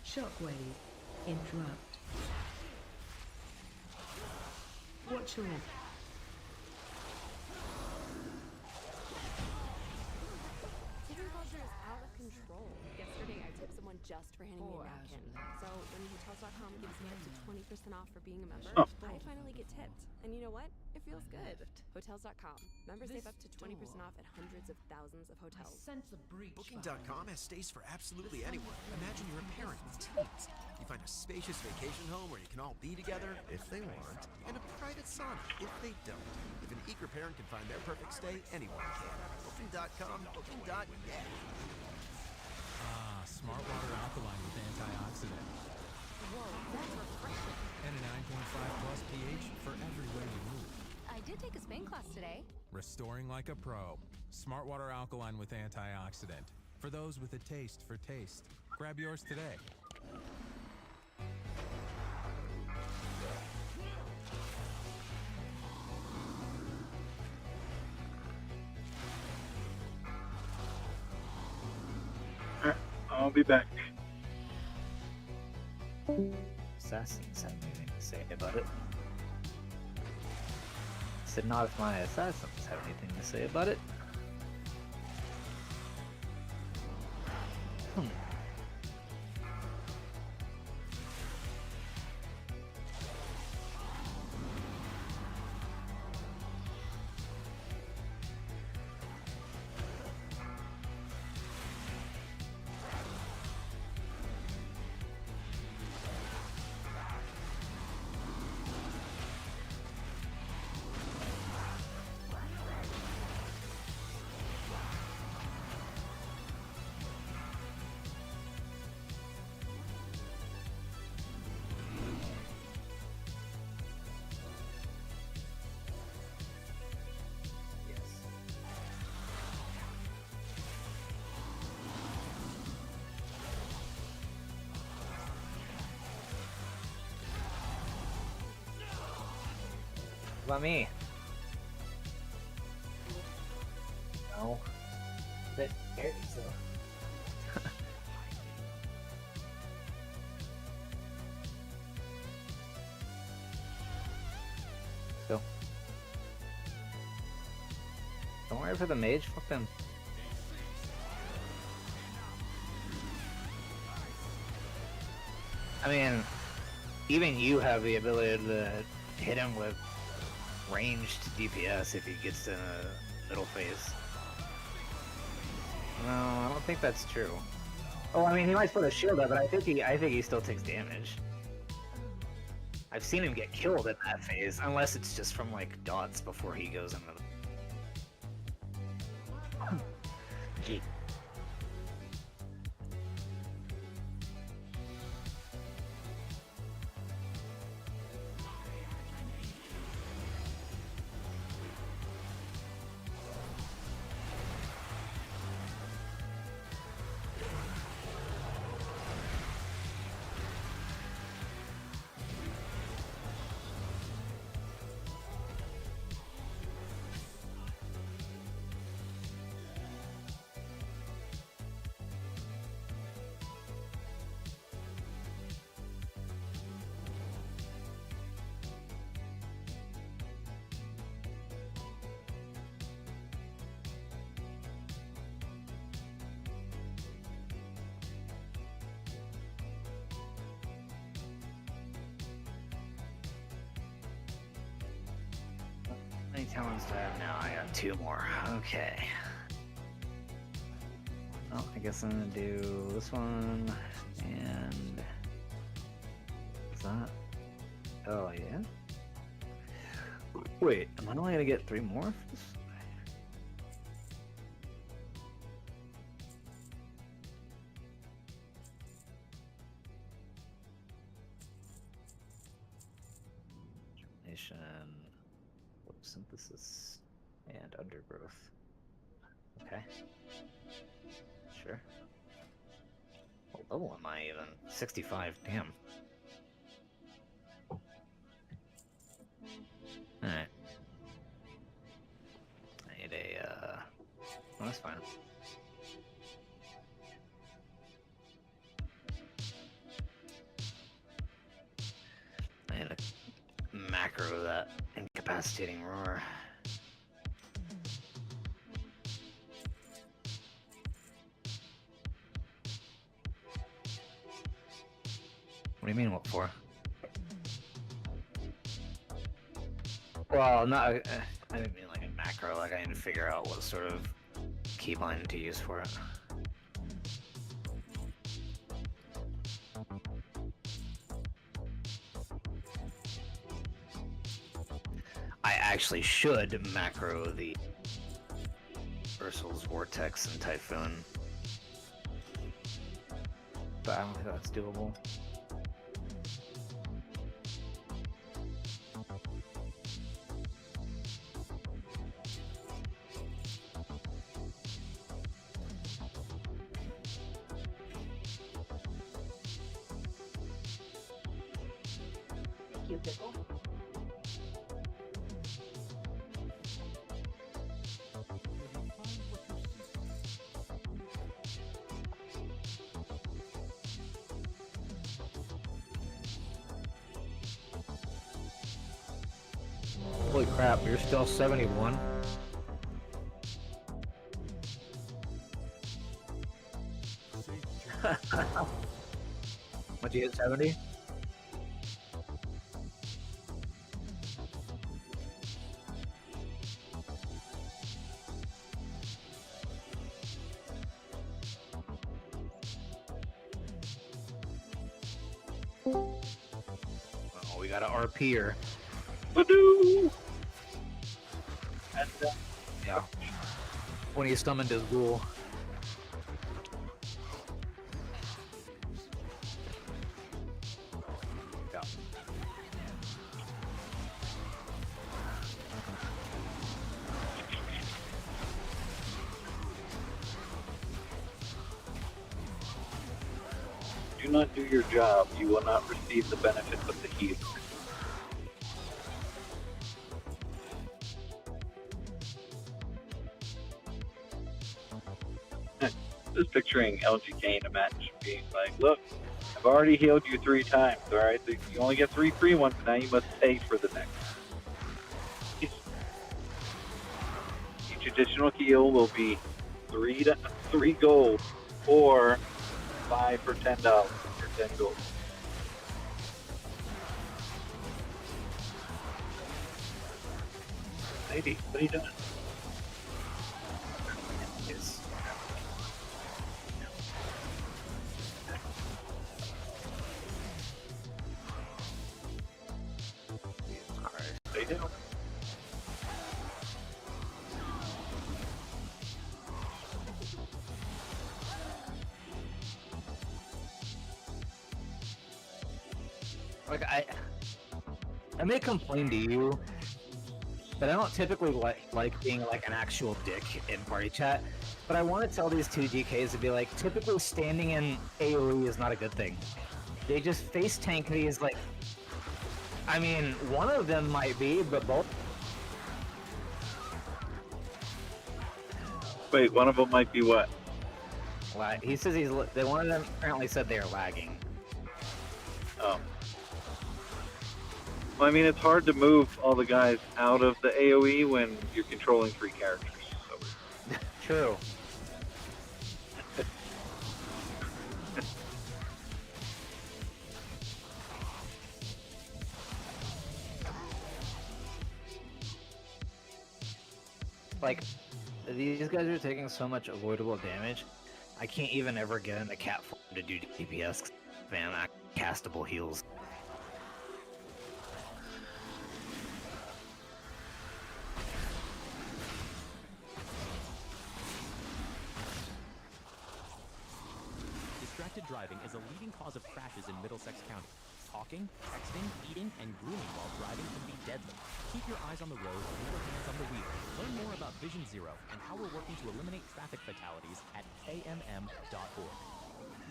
[SPEAKER 15] Shockwave. Interrupt. Watch your...
[SPEAKER 13] Tipping culture is out of control. Yesterday, I tipped someone just for handing me a napkin. So when Hotels.com gives me up to 20% off for being a member, I finally get tipped. And you know what? It feels good. Hotels.com. Members save up to 20% off at hundreds of thousands of hotels.
[SPEAKER 2] Booking.com has stays for absolutely anyone. Imagine you're a parent with teens. You find a spacious vacation home where you can all be together if they want, and a private sauna if they don't. If an eager parent can find their perfect stay, anyone can. Booking.com, booking.net.
[SPEAKER 4] Ah, smart water alkaline with antioxidant.
[SPEAKER 17] Whoa, that's refreshing.
[SPEAKER 4] And a 9.5 plus pH for everywhere you move.
[SPEAKER 17] I did take a Spain class today.
[SPEAKER 4] Restoring like a pro. Smart water alkaline with antioxidant. For those with a taste for taste. Grab yours today.
[SPEAKER 1] be back.
[SPEAKER 16] Assassins have anything to say about it. Said not if my assassins have anything to say about it. What about me? No. Bit scary, so. Go. Don't worry for the mage, fuck them. I mean, even you have the ability to hit him with ranged DPS if he gets in a middle phase. No, I don't think that's true. Oh, I mean, he might put a shield up, but I think he still takes damage. I've seen him get killed in that phase, unless it's just from like dots before he goes into the... Gee. How many talents do I have now? I got 2 more. Okay. Well, I guess I'm gonna do this one and is that? Oh yeah. Wait, am I only gonna get 3 more for this? Synthesis and undergrowth. Okay. Sure. What level am I even? 65, damn. Alright. I need a, oh, that's fine. I need a macro that incapacitating roar. What do you mean, what for? Well, not. I didn't mean like a macro. Like I need to figure out what sort of keybind to use for it. I actually should macro the Ursul's Vortex and Typhoon, but I don't think that's doable. Thank you, Pickle. Holy crap, you're still 71? What'd you hit, 70? Oh, we got an RP'er.
[SPEAKER 1] Badoo!
[SPEAKER 16] Yeah. When he summoned his ghoul. Yeah.
[SPEAKER 1] Do not do your job. You will not receive the benefits of the heal. Just picturing LGK in a match being like, look, I've already healed you 3 times, alright? So you only get 3 free ones, now you must pay for the next. Each additional heal will be 3 gold or 5 for $10 for 10 gold. Lady, what are you doing? They do.
[SPEAKER 16] Like I may complain to you, but I don't typically like being like an actual dick in party chat. But I want to tell these two DKs to be like, typically standing in AoE is not a good thing. They just face tank these like. I mean, one of them might be, but both.
[SPEAKER 1] Wait, one of them might be what?
[SPEAKER 16] He says one of them apparently said they are lagging.
[SPEAKER 1] Oh. Well, I mean, it's hard to move all the guys out of the AoE when you're controlling 3 characters. So.
[SPEAKER 16] True. Like, these guys are taking so much avoidable damage, I can't even ever get into cat form to do DPS. Man, castable heals.
[SPEAKER 12] Distracted driving is a leading cause of crashes in Middlesex County. Talking, texting, eating, and grooming while driving can be deadly. Keep your eyes on the road and your hands on the wheel. Learn more about Vision Zero and how we're working to eliminate traffic fatalities at kmm.org.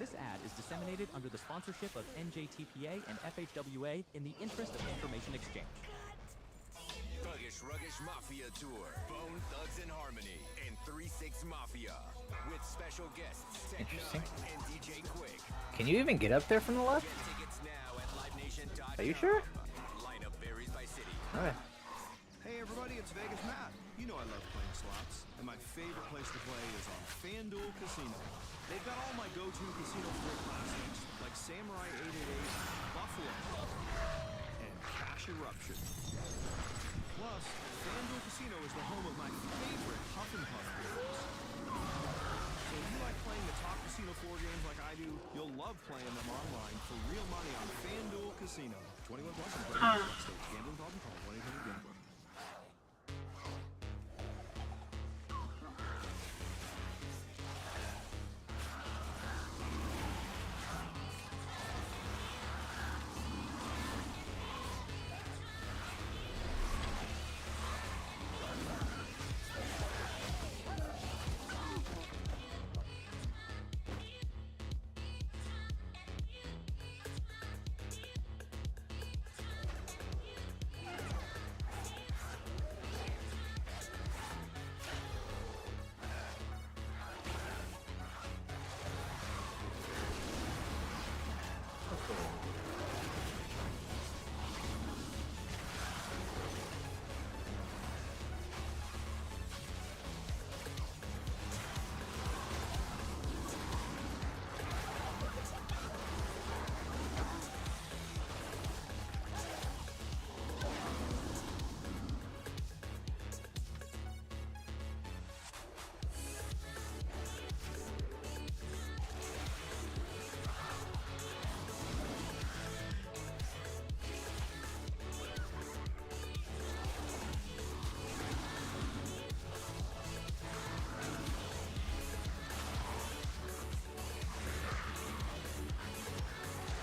[SPEAKER 12] This ad is disseminated under the sponsorship of NJTPA and FHWA in the interest of information exchange.
[SPEAKER 5] Thuggish Ruggish Mafia Tour. Bone Thugs and Harmony and 3-6 Mafia. With special guests, Tech
[SPEAKER 16] Interesting.
[SPEAKER 5] and DJ Quick.
[SPEAKER 16] Can you even get up there from the left?
[SPEAKER 5] Tickets now at livenation.com.
[SPEAKER 16] Are you sure?
[SPEAKER 5] Lineup varies by city.
[SPEAKER 16] Alright.
[SPEAKER 19] Hey everybody, it's Vegas Matt. You know I love playing slots, and my favorite place to play is on FanDuel Casino. They've got all my go-to casino floor classics, like Samurai 888, Buffalo, and Cash Eruption. Plus, FanDuel Casino is the home of my favorite Huff and Puff games. So if you like playing the top casino floor games like I do, you'll love playing them online for real money on FanDuel Casino. 21 plus and playing in states. Gambling problem? Call 1-800-GAMBLER.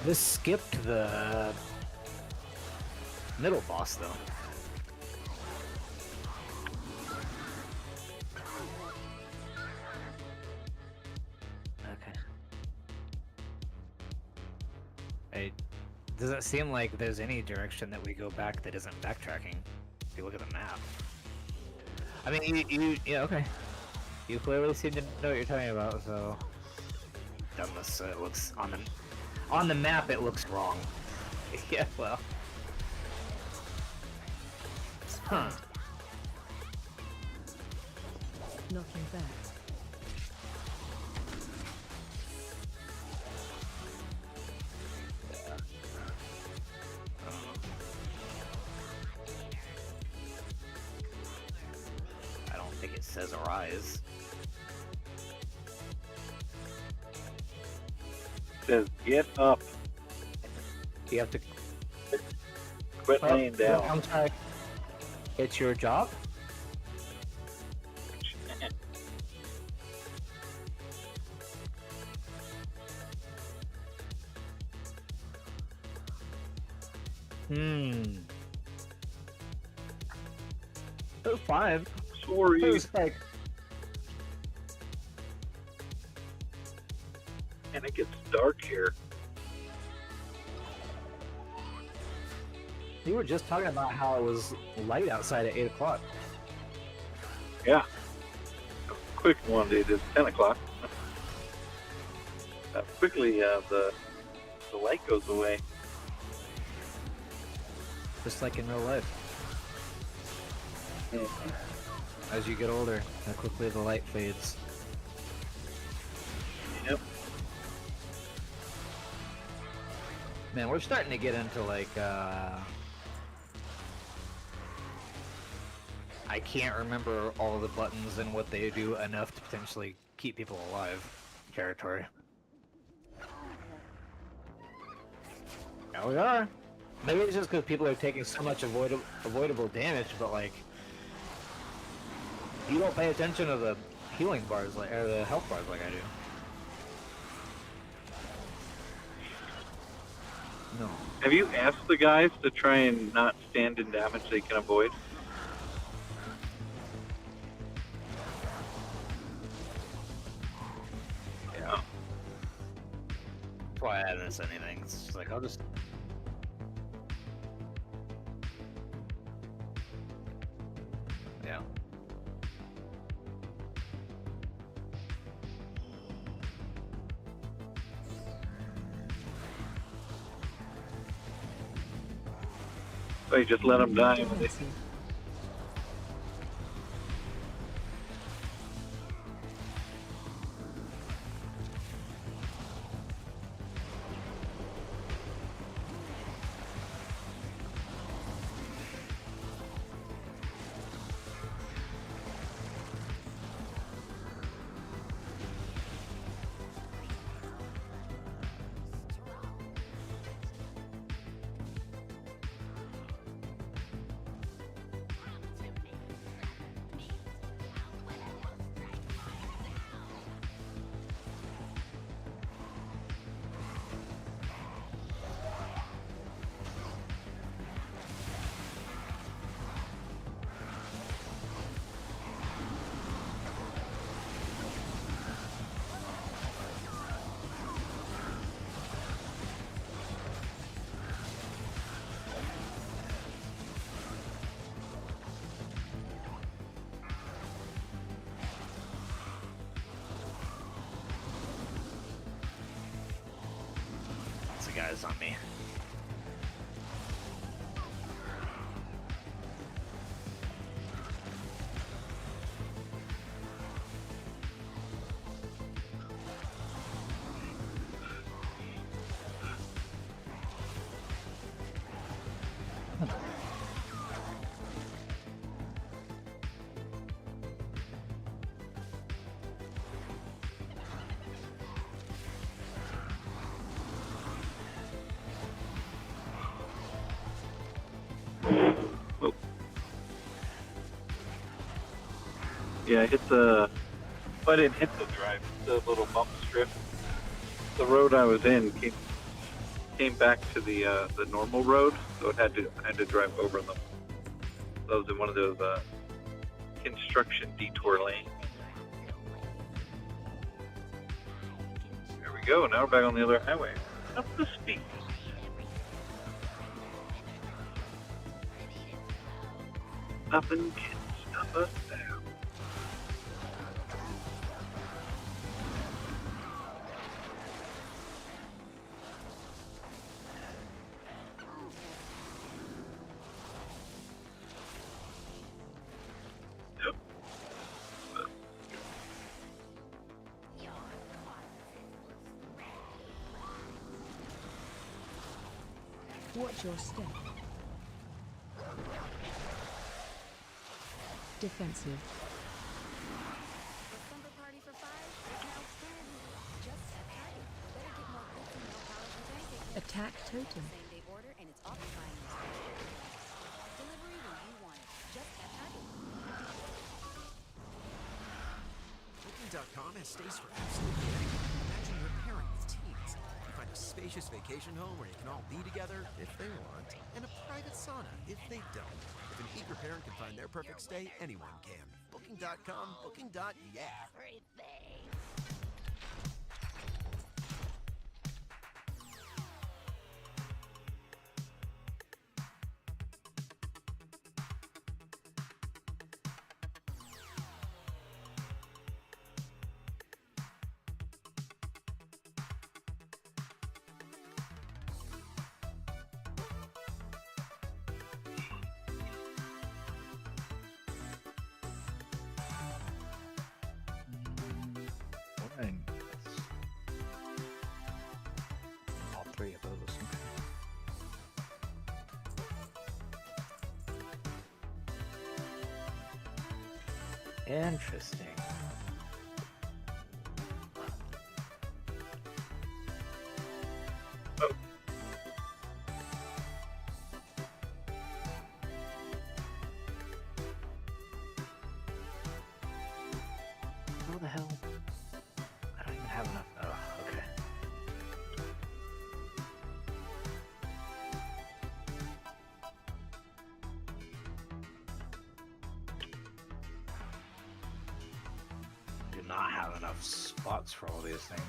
[SPEAKER 16] This skipped the middle boss, though. Okay. Does it seem like there's any direction that we go back that isn't backtracking? If you look at the map. I mean, yeah, okay. You clearly seem to know what you're talking about, so... Done this, so it looks... On the map, it looks wrong. Yeah, well... Huh.
[SPEAKER 15] Knocking back.
[SPEAKER 16] I don't think it says arise.
[SPEAKER 1] It says get up.
[SPEAKER 16] You have to
[SPEAKER 1] quit laying down.
[SPEAKER 16] I'm sorry. It's your job? Oh, 5.
[SPEAKER 1] Sorry.
[SPEAKER 16] Like...
[SPEAKER 1] And it gets dark here.
[SPEAKER 16] You were just talking about how it was light outside at 8 o'clock.
[SPEAKER 1] Yeah. Quick one day, it is 10 o'clock. Quickly, the light goes away.
[SPEAKER 16] Just like in real life.
[SPEAKER 1] Mm-hmm.
[SPEAKER 16] As you get older, how quickly the light fades.
[SPEAKER 1] Yep.
[SPEAKER 16] Man, we're starting to get into like, I can't remember all of the buttons and what they do enough to potentially keep people alive territory. Here we are. Maybe it's just because people are taking so much avoidable damage, but like, you don't pay attention to the healing bars, like, or the health bars like I do. No.
[SPEAKER 1] Have you asked the guys to try and not stand in damage they can avoid?
[SPEAKER 16] Yeah. That's why I haven't said anything. It's just like, I'll just... Yeah.
[SPEAKER 1] So you just let them die when they...
[SPEAKER 16] The guy's on me.
[SPEAKER 1] Yeah, I hit the... I didn't hit the drive, the little bump strip. The road I was in came came back to the normal road, so I had to drive over them. So I was in one of those construction detour lanes. There we go. Now we're back on the other highway. Up the speed. Nothing can stop us now.
[SPEAKER 15] Watch your step. Defensive.
[SPEAKER 3] December party for 5 is now 10. Just at party. Better get more cooks and milk powers and pancakes.
[SPEAKER 15] Attack totem.
[SPEAKER 3] Same day order and it's occupying your space. Delivery when you want it. Just at party.
[SPEAKER 18] Booking.com has stays for absolutely anyone. Imagine you're a parent with teens. You find a spacious vacation home where you can all be together if they want, and a private sauna if they don't. If an eager parent can find their perfect stay, anyone can. Booking.com, booking.yeah.
[SPEAKER 16] All three of those. Interesting. How the hell? I don't even have enough. Oh, okay. Do not have enough spots for all these things.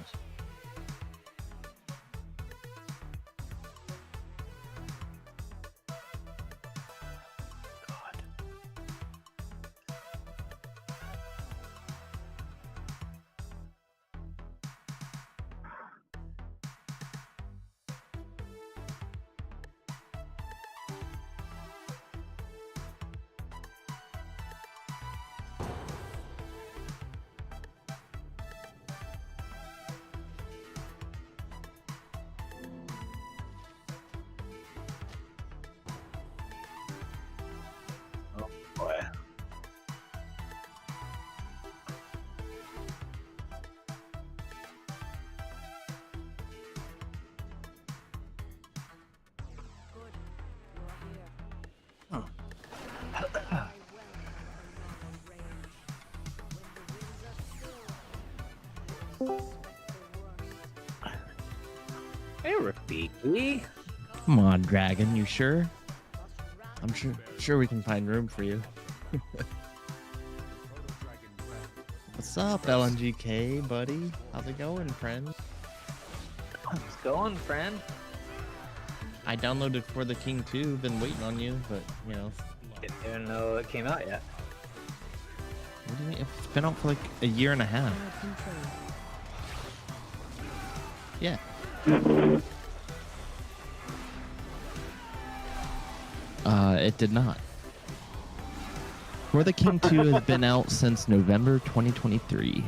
[SPEAKER 16] Boy. Hey, Rafiki.
[SPEAKER 20] Come on, Dragon. You sure? I'm sure we can find room for you. What's up, LNGK, buddy? How's it going, friend?
[SPEAKER 16] How's it going, friend?
[SPEAKER 20] I downloaded For the King 2. Been waiting on you, but you know.
[SPEAKER 16] Didn't even know it came out yet.
[SPEAKER 20] What do you mean? It's been out for like a year and a half. Yeah. It did not. For the King 2 has been out since November 2023.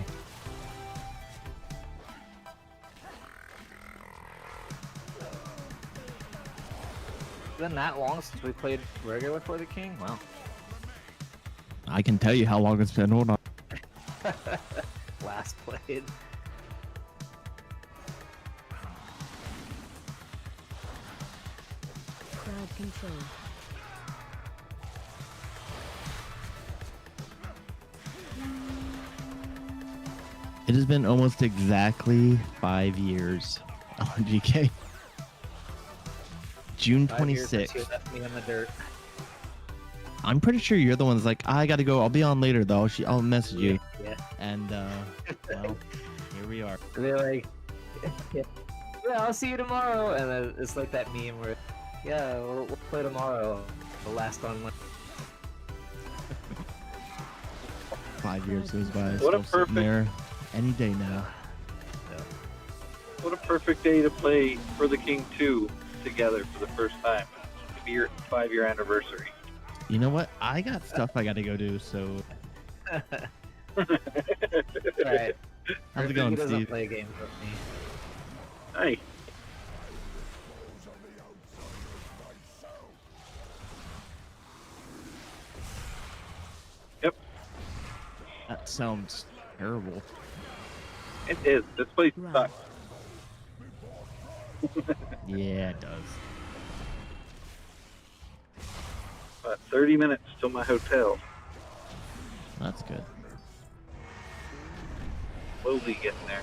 [SPEAKER 16] Been that long since we played regular For the King? Wow.
[SPEAKER 20] I can tell you how long it's been. Hold on.
[SPEAKER 16] Last played.
[SPEAKER 15] Crowd control.
[SPEAKER 20] It has been almost exactly 5 years. LNGK. June
[SPEAKER 16] 5 years since
[SPEAKER 20] 26th.
[SPEAKER 16] you left me in the dirt.
[SPEAKER 20] I'm pretty sure you're the one that's like, I gotta go. I'll be on later though. I'll message you.
[SPEAKER 16] Yeah.
[SPEAKER 20] And well, here we are.
[SPEAKER 16] They're like, yeah, I'll see you tomorrow. And then it's like that meme where, yeah, we'll play tomorrow. The last on one.
[SPEAKER 20] 5 years goes by.
[SPEAKER 1] What a
[SPEAKER 20] Still sitting
[SPEAKER 1] perfect-
[SPEAKER 20] there any day now.
[SPEAKER 1] What a perfect day to play For the King 2 together for the first time. It'll be your 5-year anniversary.
[SPEAKER 20] You know what? I got stuff I gotta go do, so.
[SPEAKER 16] Alright.
[SPEAKER 20] How's it going,
[SPEAKER 16] He doesn't
[SPEAKER 20] Steve?
[SPEAKER 16] play games with me.
[SPEAKER 1] Hey. Yep.
[SPEAKER 20] That sounds terrible.
[SPEAKER 1] It is. This place sucks.
[SPEAKER 20] Yeah, it does.
[SPEAKER 1] About 30 minutes till my hotel.
[SPEAKER 20] That's good.
[SPEAKER 1] Slowly getting there.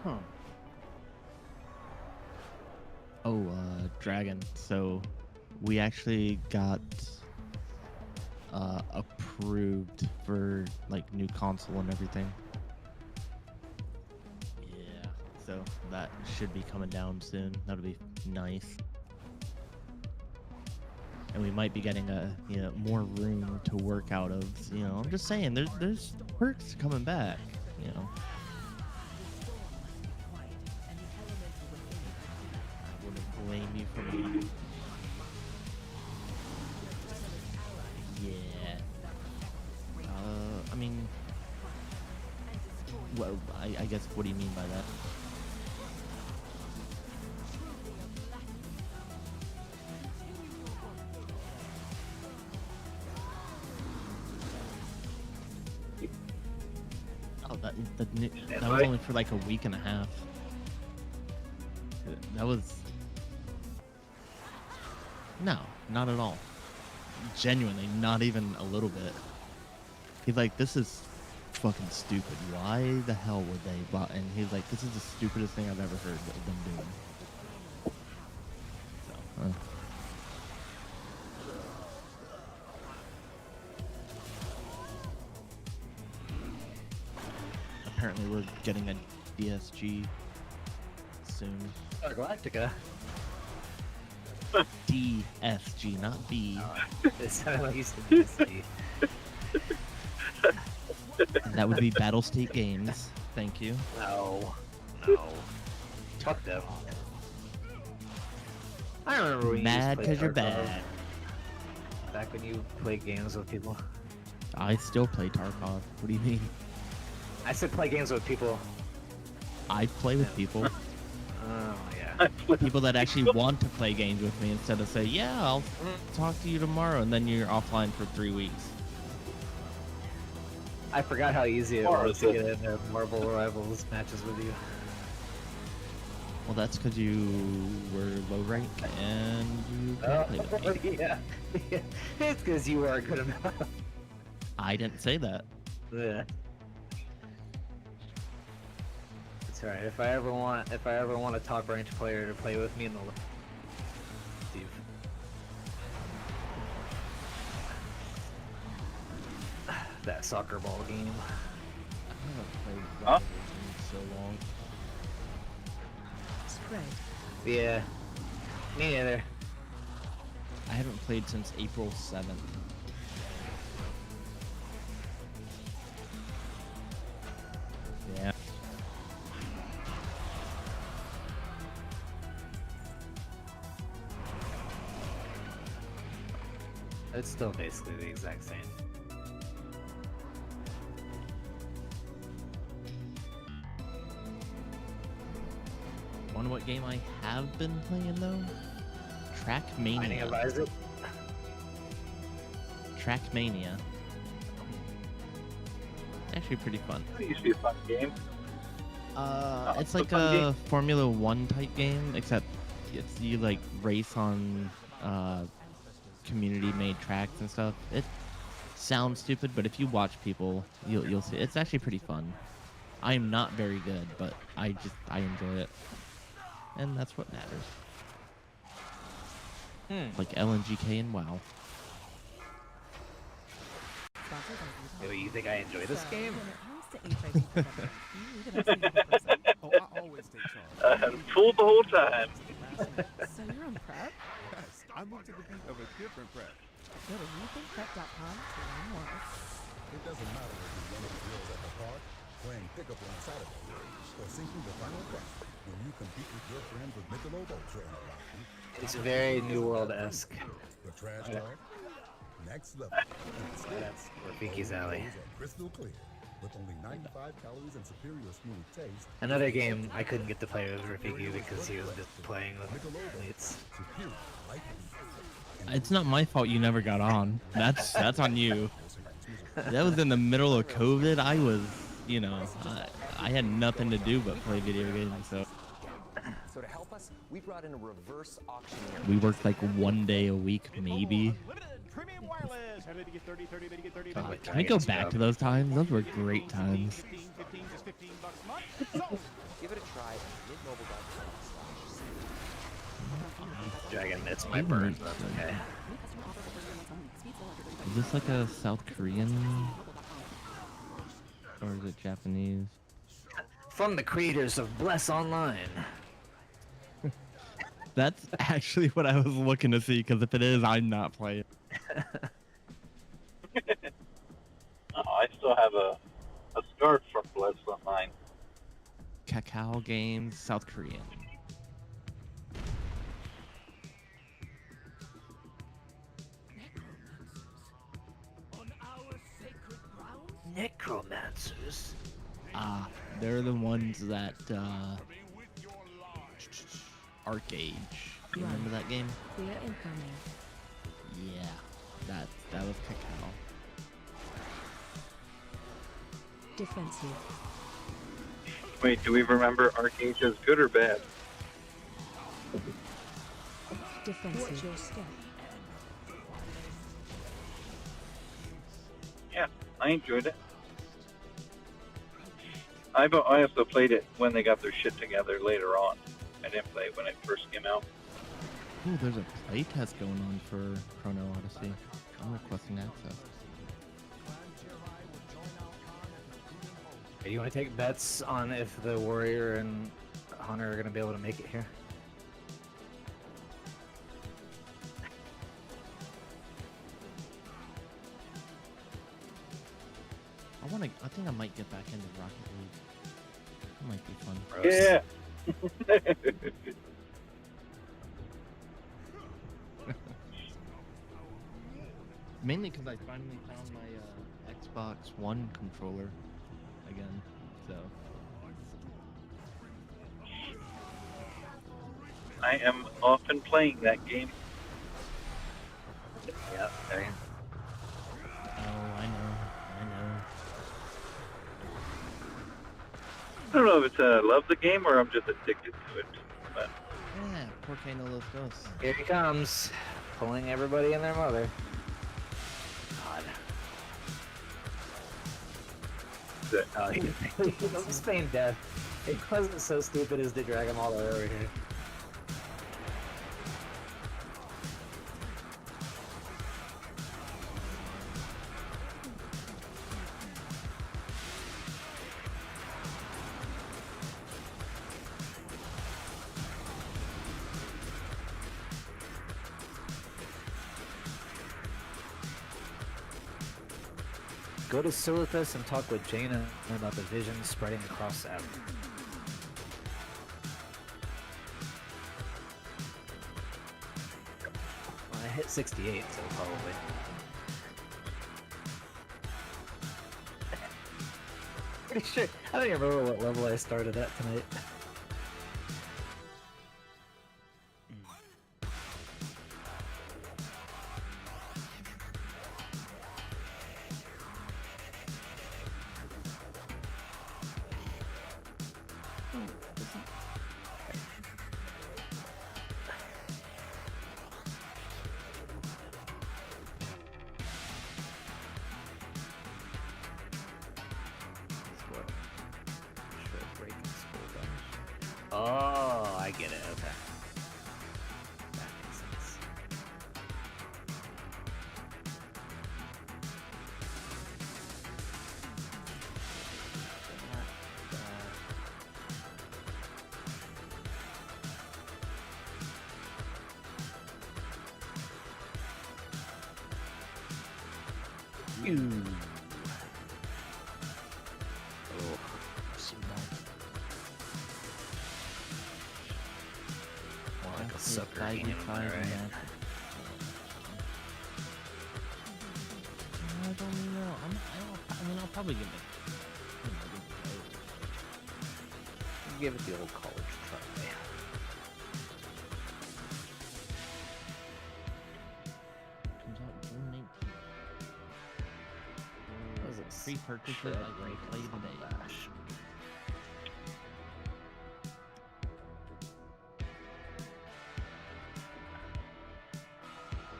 [SPEAKER 20] Huh. Oh, Dragon. So, we actually got approved for like new console and everything. Yeah. So that should be coming down soon. That'll be nice. And we might be getting more room to work out of. You know, I'm just saying, there's perks coming back. You know. I wouldn't blame you for not. Yeah. I mean, well, I guess. What do you mean by that? Oh, that was only for like a week and a half. That was no, not at all. Genuinely, not even a little bit. He's like, this is fucking stupid. Why the hell would they? And he's like, this is the stupidest thing I've ever heard of them doing. So, apparently we're getting a DSG soon.
[SPEAKER 16] Oh, Galactica.
[SPEAKER 20] DSG, not B.
[SPEAKER 16] It sounded like you said DSG.
[SPEAKER 20] That would be Battle State Games. Thank you.
[SPEAKER 16] No. Fuck them. I remember when
[SPEAKER 20] Mad
[SPEAKER 16] you used
[SPEAKER 20] because
[SPEAKER 16] to
[SPEAKER 20] you're
[SPEAKER 16] play Tarkov.
[SPEAKER 20] bad.
[SPEAKER 16] Back when you played games with people.
[SPEAKER 20] I still play Tarkov. What do you mean?
[SPEAKER 16] I said play games with people.
[SPEAKER 20] I play with people.
[SPEAKER 16] Oh, yeah.
[SPEAKER 20] People that actually want to play games with me instead of say, yeah, I'll talk to you tomorrow, and then you're offline for 3 weeks.
[SPEAKER 16] I forgot how easy it was to get into Marvel Rivals matches with you.
[SPEAKER 20] Well, that's because you were low rank and you couldn't play with me.
[SPEAKER 16] Yeah. It's because you weren't good enough.
[SPEAKER 20] I didn't say that.
[SPEAKER 16] Yeah. It's alright. If I ever want a top ranked player to play with me in the Steve. That soccer ball game.
[SPEAKER 20] I haven't played
[SPEAKER 1] Huh?
[SPEAKER 20] Rivals in so long.
[SPEAKER 8] Spread.
[SPEAKER 16] Yeah. Me neither.
[SPEAKER 20] I haven't played since April 7th. Yeah.
[SPEAKER 16] It's still basically the exact same.
[SPEAKER 20] Wonder what game I have been playing though?
[SPEAKER 16] Binding of
[SPEAKER 20] Trackmania.
[SPEAKER 16] Isaac.
[SPEAKER 20] Trackmania. It's actually pretty fun.
[SPEAKER 1] It used to be a fun game.
[SPEAKER 20] It's
[SPEAKER 1] it's a
[SPEAKER 20] like
[SPEAKER 1] fun
[SPEAKER 20] a Formula 1 type game, except it's you like race on community made tracks and stuff. It sounds stupid, but if you watch people, you'll see. It's actually pretty fun. I am not very good, but I enjoy it, and that's what matters. Like LNGK and WoW.
[SPEAKER 11] Maybe you think I enjoy this game?
[SPEAKER 4] Oh, I always take charge.
[SPEAKER 1] Full the whole time.
[SPEAKER 15] So you're on prep?
[SPEAKER 4] Yes, I moved to the beat of a different prep.
[SPEAKER 15] Go to rethinkprep.com to learn more.
[SPEAKER 9] It doesn't matter if you're one of the girls at the park, playing pickup on Saturday, or sinking the final quest when you compete with your friends with Michelob Ultra in a round.
[SPEAKER 11] It's very New World-esque.
[SPEAKER 9] The trash
[SPEAKER 11] Yeah.
[SPEAKER 9] talk, next level.
[SPEAKER 11] That's Rafiki's alley.
[SPEAKER 9] Crystal clear, with only 95 calories and superior smooth taste.
[SPEAKER 11] Another game I couldn't get to play with Rafiki because he was just playing with mates.
[SPEAKER 20] It's not my fault you never got on. That's on you. That was in the middle of COVID. I was, you know, I had nothing to do but play video games.
[SPEAKER 21] So to help us, we brought in a reverse auctioneer.
[SPEAKER 20] We worked like 1 day a week, maybe.
[SPEAKER 4] Premium wireless. How did you get 30, 30, did you get 30?
[SPEAKER 20] God, can we go back to those times? Those were great times.
[SPEAKER 4] 15, just $15 a month. So,
[SPEAKER 21] give it a try at mintmobile.com/.
[SPEAKER 11] Dragon, it's my burn. That's okay.
[SPEAKER 20] Is this like a South Korean? Or is it Japanese?
[SPEAKER 11] From the creators of Bless Online.
[SPEAKER 20] That's actually what I was looking to see, because if it is, I'm not playing.
[SPEAKER 1] I still have a scarf from Bless Online.
[SPEAKER 20] Kakao Games, South Korean.
[SPEAKER 11] Necromancers.
[SPEAKER 20] Ah, they're the ones that, Arcade. You remember that game?
[SPEAKER 15] Clear incoming.
[SPEAKER 20] Yeah, that was Kakao.
[SPEAKER 15] Defensive.
[SPEAKER 1] Wait, do we remember Arcade as good or bad?
[SPEAKER 15] Defensive. Watch your step.
[SPEAKER 1] Yeah, I enjoyed it. I also played it when they got their shit together later on. I didn't play it when it first came out.
[SPEAKER 20] Ooh, there's a playtest going on for Chrono Odyssey. I'm requesting access.
[SPEAKER 11] Hey, you want to take bets on if the Warrior and Hunter are going to be able to make it here?
[SPEAKER 20] I think I might get back into Rocket League. That might be fun.
[SPEAKER 1] Yeah.
[SPEAKER 20] Mainly because I finally found my Xbox One controller again, so.
[SPEAKER 1] I am often playing that game.
[SPEAKER 11] Yeah, there.
[SPEAKER 20] Oh, I know.
[SPEAKER 1] I don't know if it's I love the game or I'm just addicted to it. But
[SPEAKER 20] Yeah, poor Kano Los Dos.
[SPEAKER 11] Here he comes, pulling everybody and their mother. God. Oh, he's feigned death. It wasn't so stupid as to drag him all the way over here. Go to Silithus and talk with Jaina about the vision spreading across the avenue. Well, I hit 68, so probably. Pretty sure. I don't even remember what level I started at tonight.
[SPEAKER 16] Oh, I get it. Okay. That makes sense. Ooh. Oh, so more like a sucker game, right?
[SPEAKER 20] I don't know. I mean, I'll probably give it.
[SPEAKER 16] Give it the old college try.
[SPEAKER 20] Comes out June 19th.
[SPEAKER 16] Was it
[SPEAKER 20] Pre-purchase it like play today.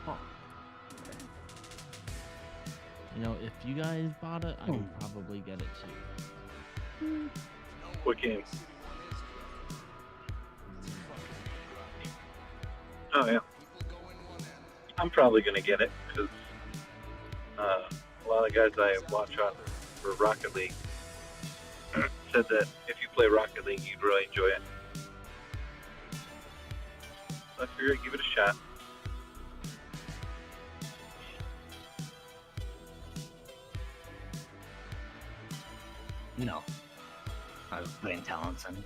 [SPEAKER 16] Huh.
[SPEAKER 20] You know, if you guys bought it, I would probably get it too.
[SPEAKER 1] What game? Oh yeah. I'm probably gonna get it because a lot of guys I watch on for Rocket League said that if you play Rocket League, you'd really enjoy it. So I figured I'd give it a shot.
[SPEAKER 16] No. I was putting talents in.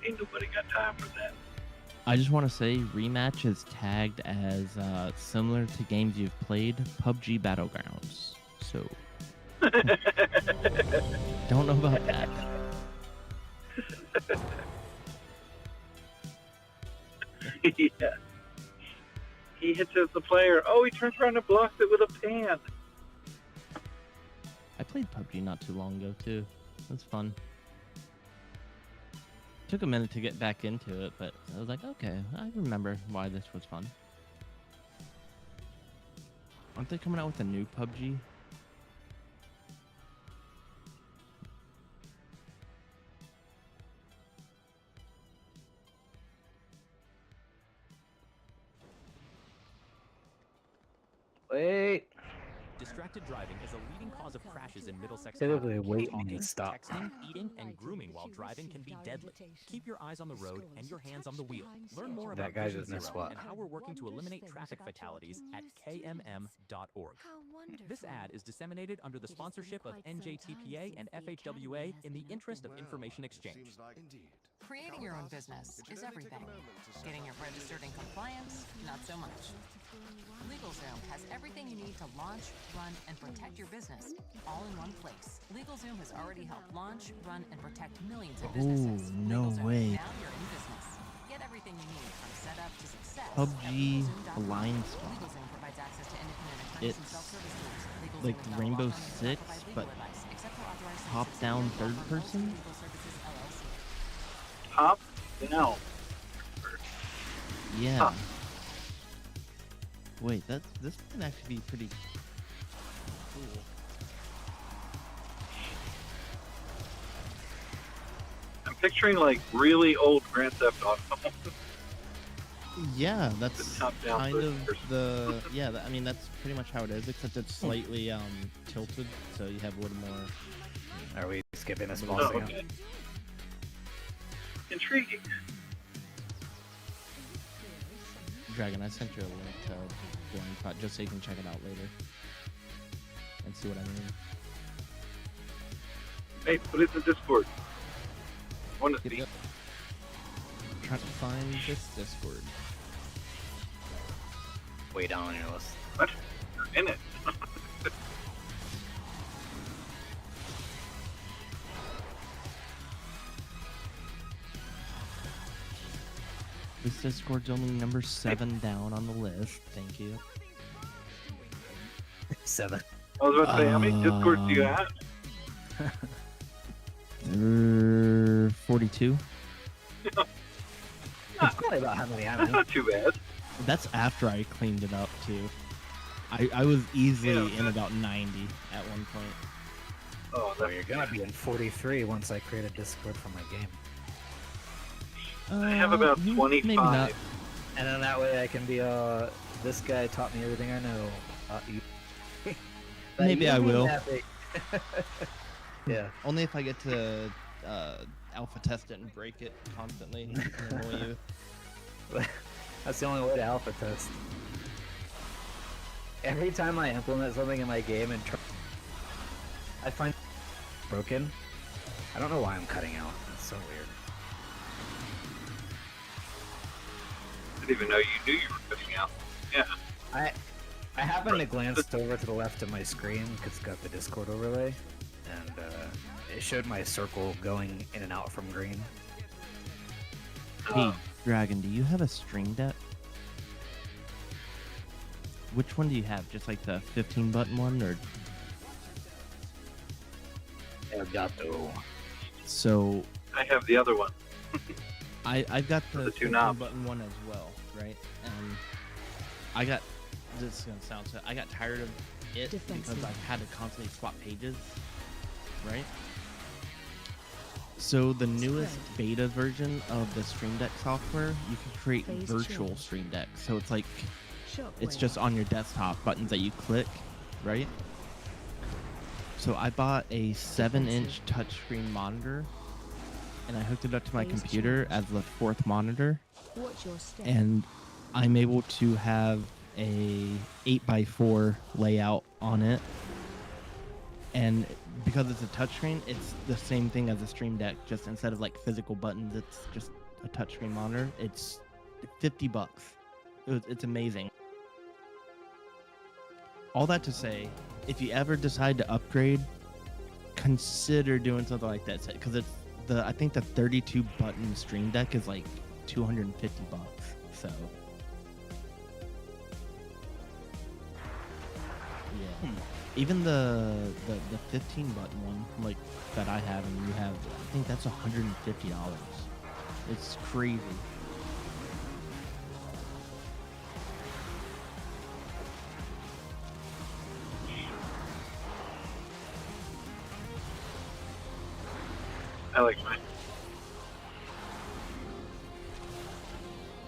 [SPEAKER 1] Ain't nobody got time for that.
[SPEAKER 20] I just want to say Rematch is tagged as similar to games you've played, PUBG Battlegrounds. So don't know about that.
[SPEAKER 1] Yeah. He hits at the player. Oh, he turns around and blocks it with a pan.
[SPEAKER 20] I played PUBG not too long ago too. It was fun. Took a minute to get back into it, but I was like, okay, I remember why this was fun. Aren't they coming out with a new PUBG?
[SPEAKER 16] Wait.
[SPEAKER 12] Distracted driving is a leading cause of crashes in Middlesex
[SPEAKER 16] Typically,
[SPEAKER 12] County.
[SPEAKER 16] wait
[SPEAKER 12] Talking,
[SPEAKER 16] and stop.
[SPEAKER 12] texting, eating, and grooming while driving can be deadly. Keep your eyes on the road and your hands on the wheel. Learn more
[SPEAKER 16] That
[SPEAKER 12] about
[SPEAKER 16] guy
[SPEAKER 12] Vision
[SPEAKER 16] just missed
[SPEAKER 12] Zero
[SPEAKER 16] what?
[SPEAKER 12] and how we're working to eliminate traffic fatalities at kmm.org. This ad is disseminated under the sponsorship of NJTPA and FHWA in the interest of information exchange.
[SPEAKER 7] Creating your own business is everything. Getting it registered and compliant, not so much. LegalZoom has everything you need to launch, run, and protect your business, all in one place. LegalZoom has already helped launch, run, and protect millions of businesses.
[SPEAKER 20] Oh, no
[SPEAKER 7] LegalZoom,
[SPEAKER 20] way.
[SPEAKER 7] Now you're in business. Get everything you need from setup to success.
[SPEAKER 20] PUBG
[SPEAKER 7] at
[SPEAKER 20] Blind
[SPEAKER 7] LegalZoom.com.
[SPEAKER 20] Spot.
[SPEAKER 7] LegalZoom provides access to independent attorneys and
[SPEAKER 20] It's
[SPEAKER 7] self-service tools. LegalZoom
[SPEAKER 20] like
[SPEAKER 7] is not a
[SPEAKER 20] Rainbow
[SPEAKER 7] law firm and does not
[SPEAKER 20] Six,
[SPEAKER 7] provide legal
[SPEAKER 20] but
[SPEAKER 7] advice, except for authorized
[SPEAKER 20] top-down
[SPEAKER 7] solicitors and
[SPEAKER 20] third
[SPEAKER 7] law firm
[SPEAKER 20] person?
[SPEAKER 7] Legal Services, LLC.
[SPEAKER 1] Top down.
[SPEAKER 20] Yeah.
[SPEAKER 1] Huh.
[SPEAKER 20] Wait, this can actually be pretty cool.
[SPEAKER 1] I'm picturing like really old Grand Theft Auto.
[SPEAKER 20] Yeah, that's
[SPEAKER 1] The top-down
[SPEAKER 20] kind
[SPEAKER 1] third
[SPEAKER 20] of
[SPEAKER 1] person.
[SPEAKER 20] the I mean that's pretty much how it is, except it's slightly tilted, so you have a little more.
[SPEAKER 16] Are we skipping this
[SPEAKER 20] Oh,
[SPEAKER 16] boss
[SPEAKER 1] okay.
[SPEAKER 16] again?
[SPEAKER 1] Intriguing.
[SPEAKER 20] Dragon, I sent you a link to Blind Spot just so you can check it out later and see what I mean.
[SPEAKER 1] Hey, put it in the Discord. I want to see.
[SPEAKER 20] Yep. Trying to find this Discord.
[SPEAKER 16] Way down on your list.
[SPEAKER 1] What? You're in it.
[SPEAKER 20] This Discord's only number 7 down on the list. Thank you.
[SPEAKER 16] 7.
[SPEAKER 1] I was about to say, how many Discords do you have?
[SPEAKER 20] 42.
[SPEAKER 16] It's probably about how many I
[SPEAKER 1] That's
[SPEAKER 16] know.
[SPEAKER 1] not too bad.
[SPEAKER 20] That's after I cleaned it up too. I was easily in about 90 at one point.
[SPEAKER 1] Oh,
[SPEAKER 16] Well, you're gonna be in 43 once I create a Discord for my game.
[SPEAKER 1] I have about 25.
[SPEAKER 20] Maybe not.
[SPEAKER 16] And then that way I can be, this guy taught me everything I know.
[SPEAKER 20] Maybe I will.
[SPEAKER 16] Yeah.
[SPEAKER 20] Only if I get to alpha test it and break it constantly and annoy you.
[SPEAKER 16] That's the only way to alpha test. Every time I implement something in my game and I find broken. I don't know why I'm cutting out. It's so weird.
[SPEAKER 1] I didn't even know you knew you were cutting out. Yeah.
[SPEAKER 16] I happened to glance over to the left of my screen because it's got the Discord overlay, and it showed my circle going in and out from green.
[SPEAKER 20] Hey, Dragon, do you have a Stream Deck? Which one do you have? Just like the 15-button one, or?
[SPEAKER 16] Elgato.
[SPEAKER 20] So.
[SPEAKER 1] I have the other one.
[SPEAKER 20] I've got the
[SPEAKER 1] 2-knob.
[SPEAKER 20] 15-button one as well, right? And I got. This is gonna sound so. I got tired of it because I've had to constantly swap pages, right? So the newest beta version of the Stream Deck software, you can create virtual Stream Deck. So it's like, it's just on your desktop, buttons that you click, right? So I bought a 7-inch touchscreen monitor, and I hooked it up to my computer as the 4th monitor, and I'm able to have a 8x4 layout on it, and because it's a touchscreen, it's the same thing as a Stream Deck, just instead of like physical buttons, it's just a touchscreen monitor. It's $50. It's amazing. All that to say, if you ever decide to upgrade, consider doing something like that, because it's I think the 32-button Stream Deck is like $250. So yeah. Even the 15-button one, like that I have and you have, I think that's $150. It's crazy.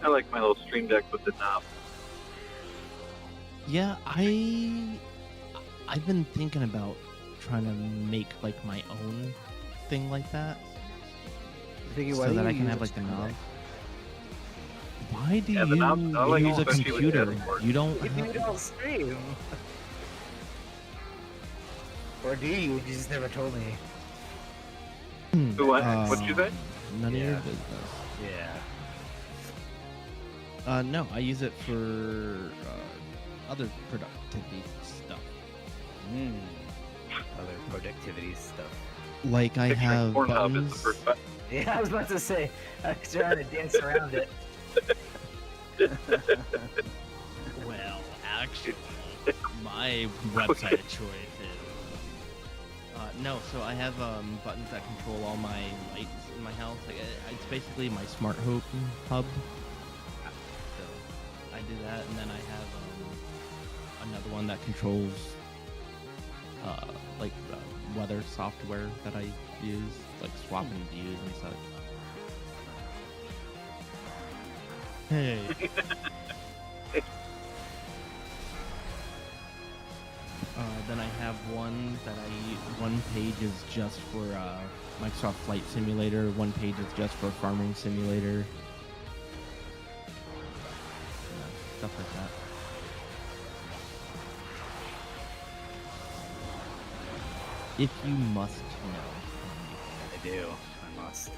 [SPEAKER 1] I like my little Stream Deck with the knob.
[SPEAKER 20] Yeah, I've been thinking about trying to make like my own thing like that, so that I can have like the knob. Why do you use a computer? You don't.
[SPEAKER 16] You don't stream. Or do you? You just never told me.
[SPEAKER 1] What? What'd you say?
[SPEAKER 20] None of your business.
[SPEAKER 16] Yeah.
[SPEAKER 20] No, I use it for other productivity stuff.
[SPEAKER 16] Other productivity stuff.
[SPEAKER 20] Like I have buttons.
[SPEAKER 16] Yeah, I was about to say, I was trying to dance around it.
[SPEAKER 20] Well, actually, my website of choice is no. So I have buttons that control all my lights in my house. Like it's basically my smart home hub. So I do that, and then I have another one that controls like weather software that I use, like swapping views and such. Hey. Then I have one that one page is just for Microsoft Flight Simulator, one page is just for Farming Simulator. Stuff like that. If you must know.
[SPEAKER 16] I do. I must.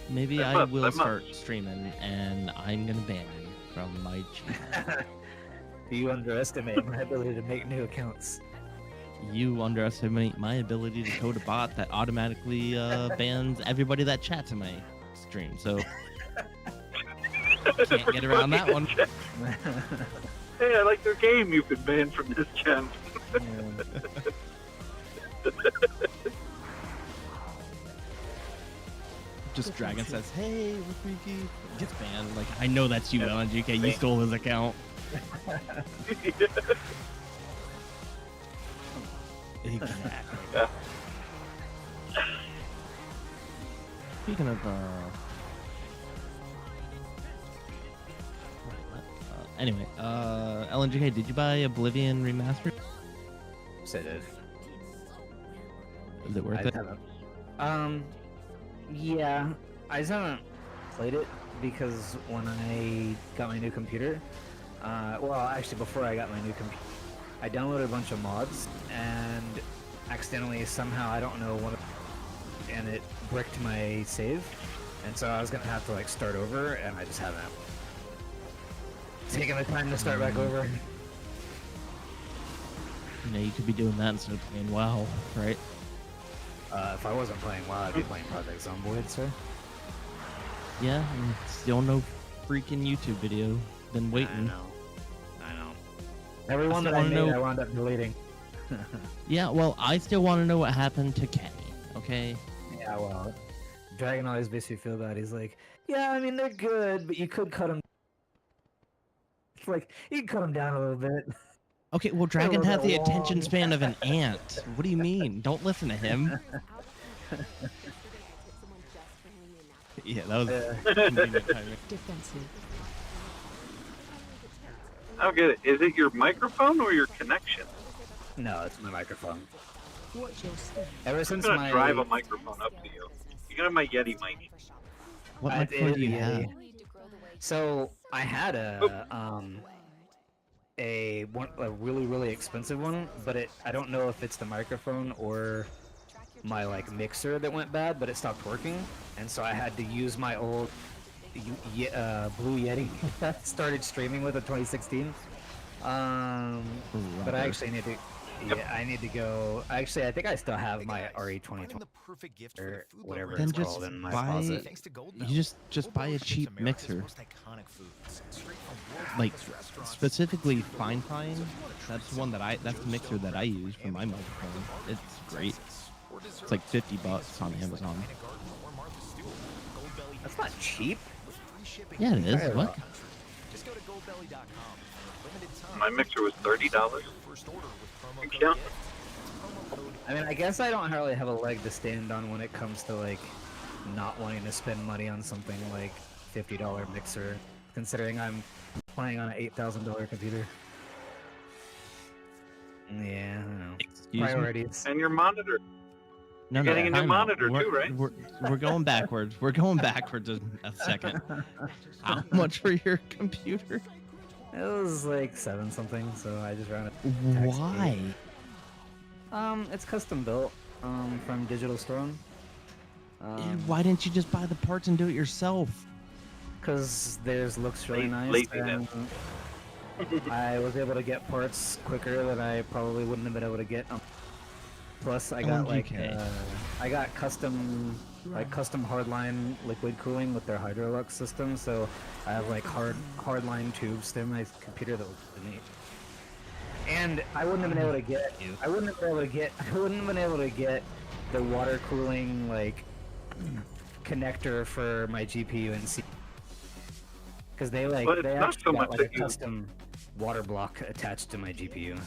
[SPEAKER 20] Maybe I will start streaming, and I'm gonna ban you from my channel.
[SPEAKER 16] You underestimate my ability to make new accounts.
[SPEAKER 20] You underestimate my ability to code a bot that automatically bans everybody that chats in my stream, so can't get around that one.
[SPEAKER 1] Hey, I like your game. You've been banned from this channel.
[SPEAKER 20] Just Dragon says, "Hey, we're freaky." Gets banned. Like, I know that's you, LNGK. You stole his account. Exactly.
[SPEAKER 1] Yeah.
[SPEAKER 20] Speaking of, anyway, LNGK, did you buy Oblivion Remastered?
[SPEAKER 16] Yes, I did.
[SPEAKER 20] Is it worth it?
[SPEAKER 16] Yeah, I just haven't played it because when I got my new computer, well, actually before I got my new computer, I downloaded a bunch of mods and accidentally somehow, I don't know, and it bricked my save, and so I was gonna have to like start over, and I just haven't taken the time to start back over.
[SPEAKER 20] You know, you could be doing that instead of playing WoW, right?
[SPEAKER 16] If I wasn't playing WoW, I'd be playing Project Zomboid, sir.
[SPEAKER 20] Yeah, and still no freaking YouTube video. Been waiting.
[SPEAKER 16] I know. Everyone that I made, I wound up deleting.
[SPEAKER 20] Yeah, well, I still want to know what happened to Kenny, okay?
[SPEAKER 16] Yeah, well, Dragon always makes me feel bad. He's like, yeah, I mean, they're good, but you could cut them. It's like, you can cut them down a little bit.
[SPEAKER 20] Okay, well, Dragon has the attention span of an ant. What do you mean? Don't listen to him. Yeah, that was convenient timing.
[SPEAKER 15] Defensive.
[SPEAKER 1] I don't get it. Is it your microphone or your connection?
[SPEAKER 16] No, it's my microphone.
[SPEAKER 15] Watch your step.
[SPEAKER 16] Ever since
[SPEAKER 1] I'm gonna
[SPEAKER 16] my
[SPEAKER 1] drive a microphone up to you. You can have my Yeti mic.
[SPEAKER 20] What microphone do you have?
[SPEAKER 16] So I had a really expensive one, but I don't know if it's the microphone or my like mixer that went bad, but it stopped working, and so I had to use my old Blue Yeti that started streaming with in 2016. But I actually need to. Yeah, I need to go. Actually, I think I still have my RE2020 or whatever
[SPEAKER 20] Then
[SPEAKER 16] it's
[SPEAKER 20] just
[SPEAKER 16] called in my
[SPEAKER 20] buy.
[SPEAKER 16] closet.
[SPEAKER 20] You just buy a cheap mixer. Like specifically Fine Pine. That's the one that's the mixer that I use for my microphone. It's great. It's like $50 on Amazon.
[SPEAKER 16] That's not cheap.
[SPEAKER 20] Yeah, it is. What?
[SPEAKER 1] My mixer was $30. Yeah.
[SPEAKER 16] I mean, I guess I don't really have a leg to stand on when it comes to like not wanting to spend money on something like $50 mixer, considering I'm playing on an $8,000 computer. Yeah, I don't know. Priorities.
[SPEAKER 1] And your monitor.
[SPEAKER 20] No,
[SPEAKER 1] You're getting a new
[SPEAKER 20] time out.
[SPEAKER 1] monitor too, right?
[SPEAKER 20] We're going backwards. We're going backwards a second. How much for your computer?
[SPEAKER 16] It was like 7 something, so I just rounded.
[SPEAKER 20] Why?
[SPEAKER 16] It's custom built from Digital Storm.
[SPEAKER 20] Why didn't you just buy the parts and do it yourself?
[SPEAKER 16] Because theirs looks really nice.
[SPEAKER 1] Laziness.
[SPEAKER 16] And I was able to get parts quicker than I probably wouldn't have been able to get. Plus, I got I got custom hardline liquid cooling with their Hydrolux system, so I have like hardline tubes through my computer that looks really neat. And I wouldn't have been able to get. I wouldn't have been able to get the water cooling like connector for my GPU and CPU because they actually got like a custom water block attached to my GPU.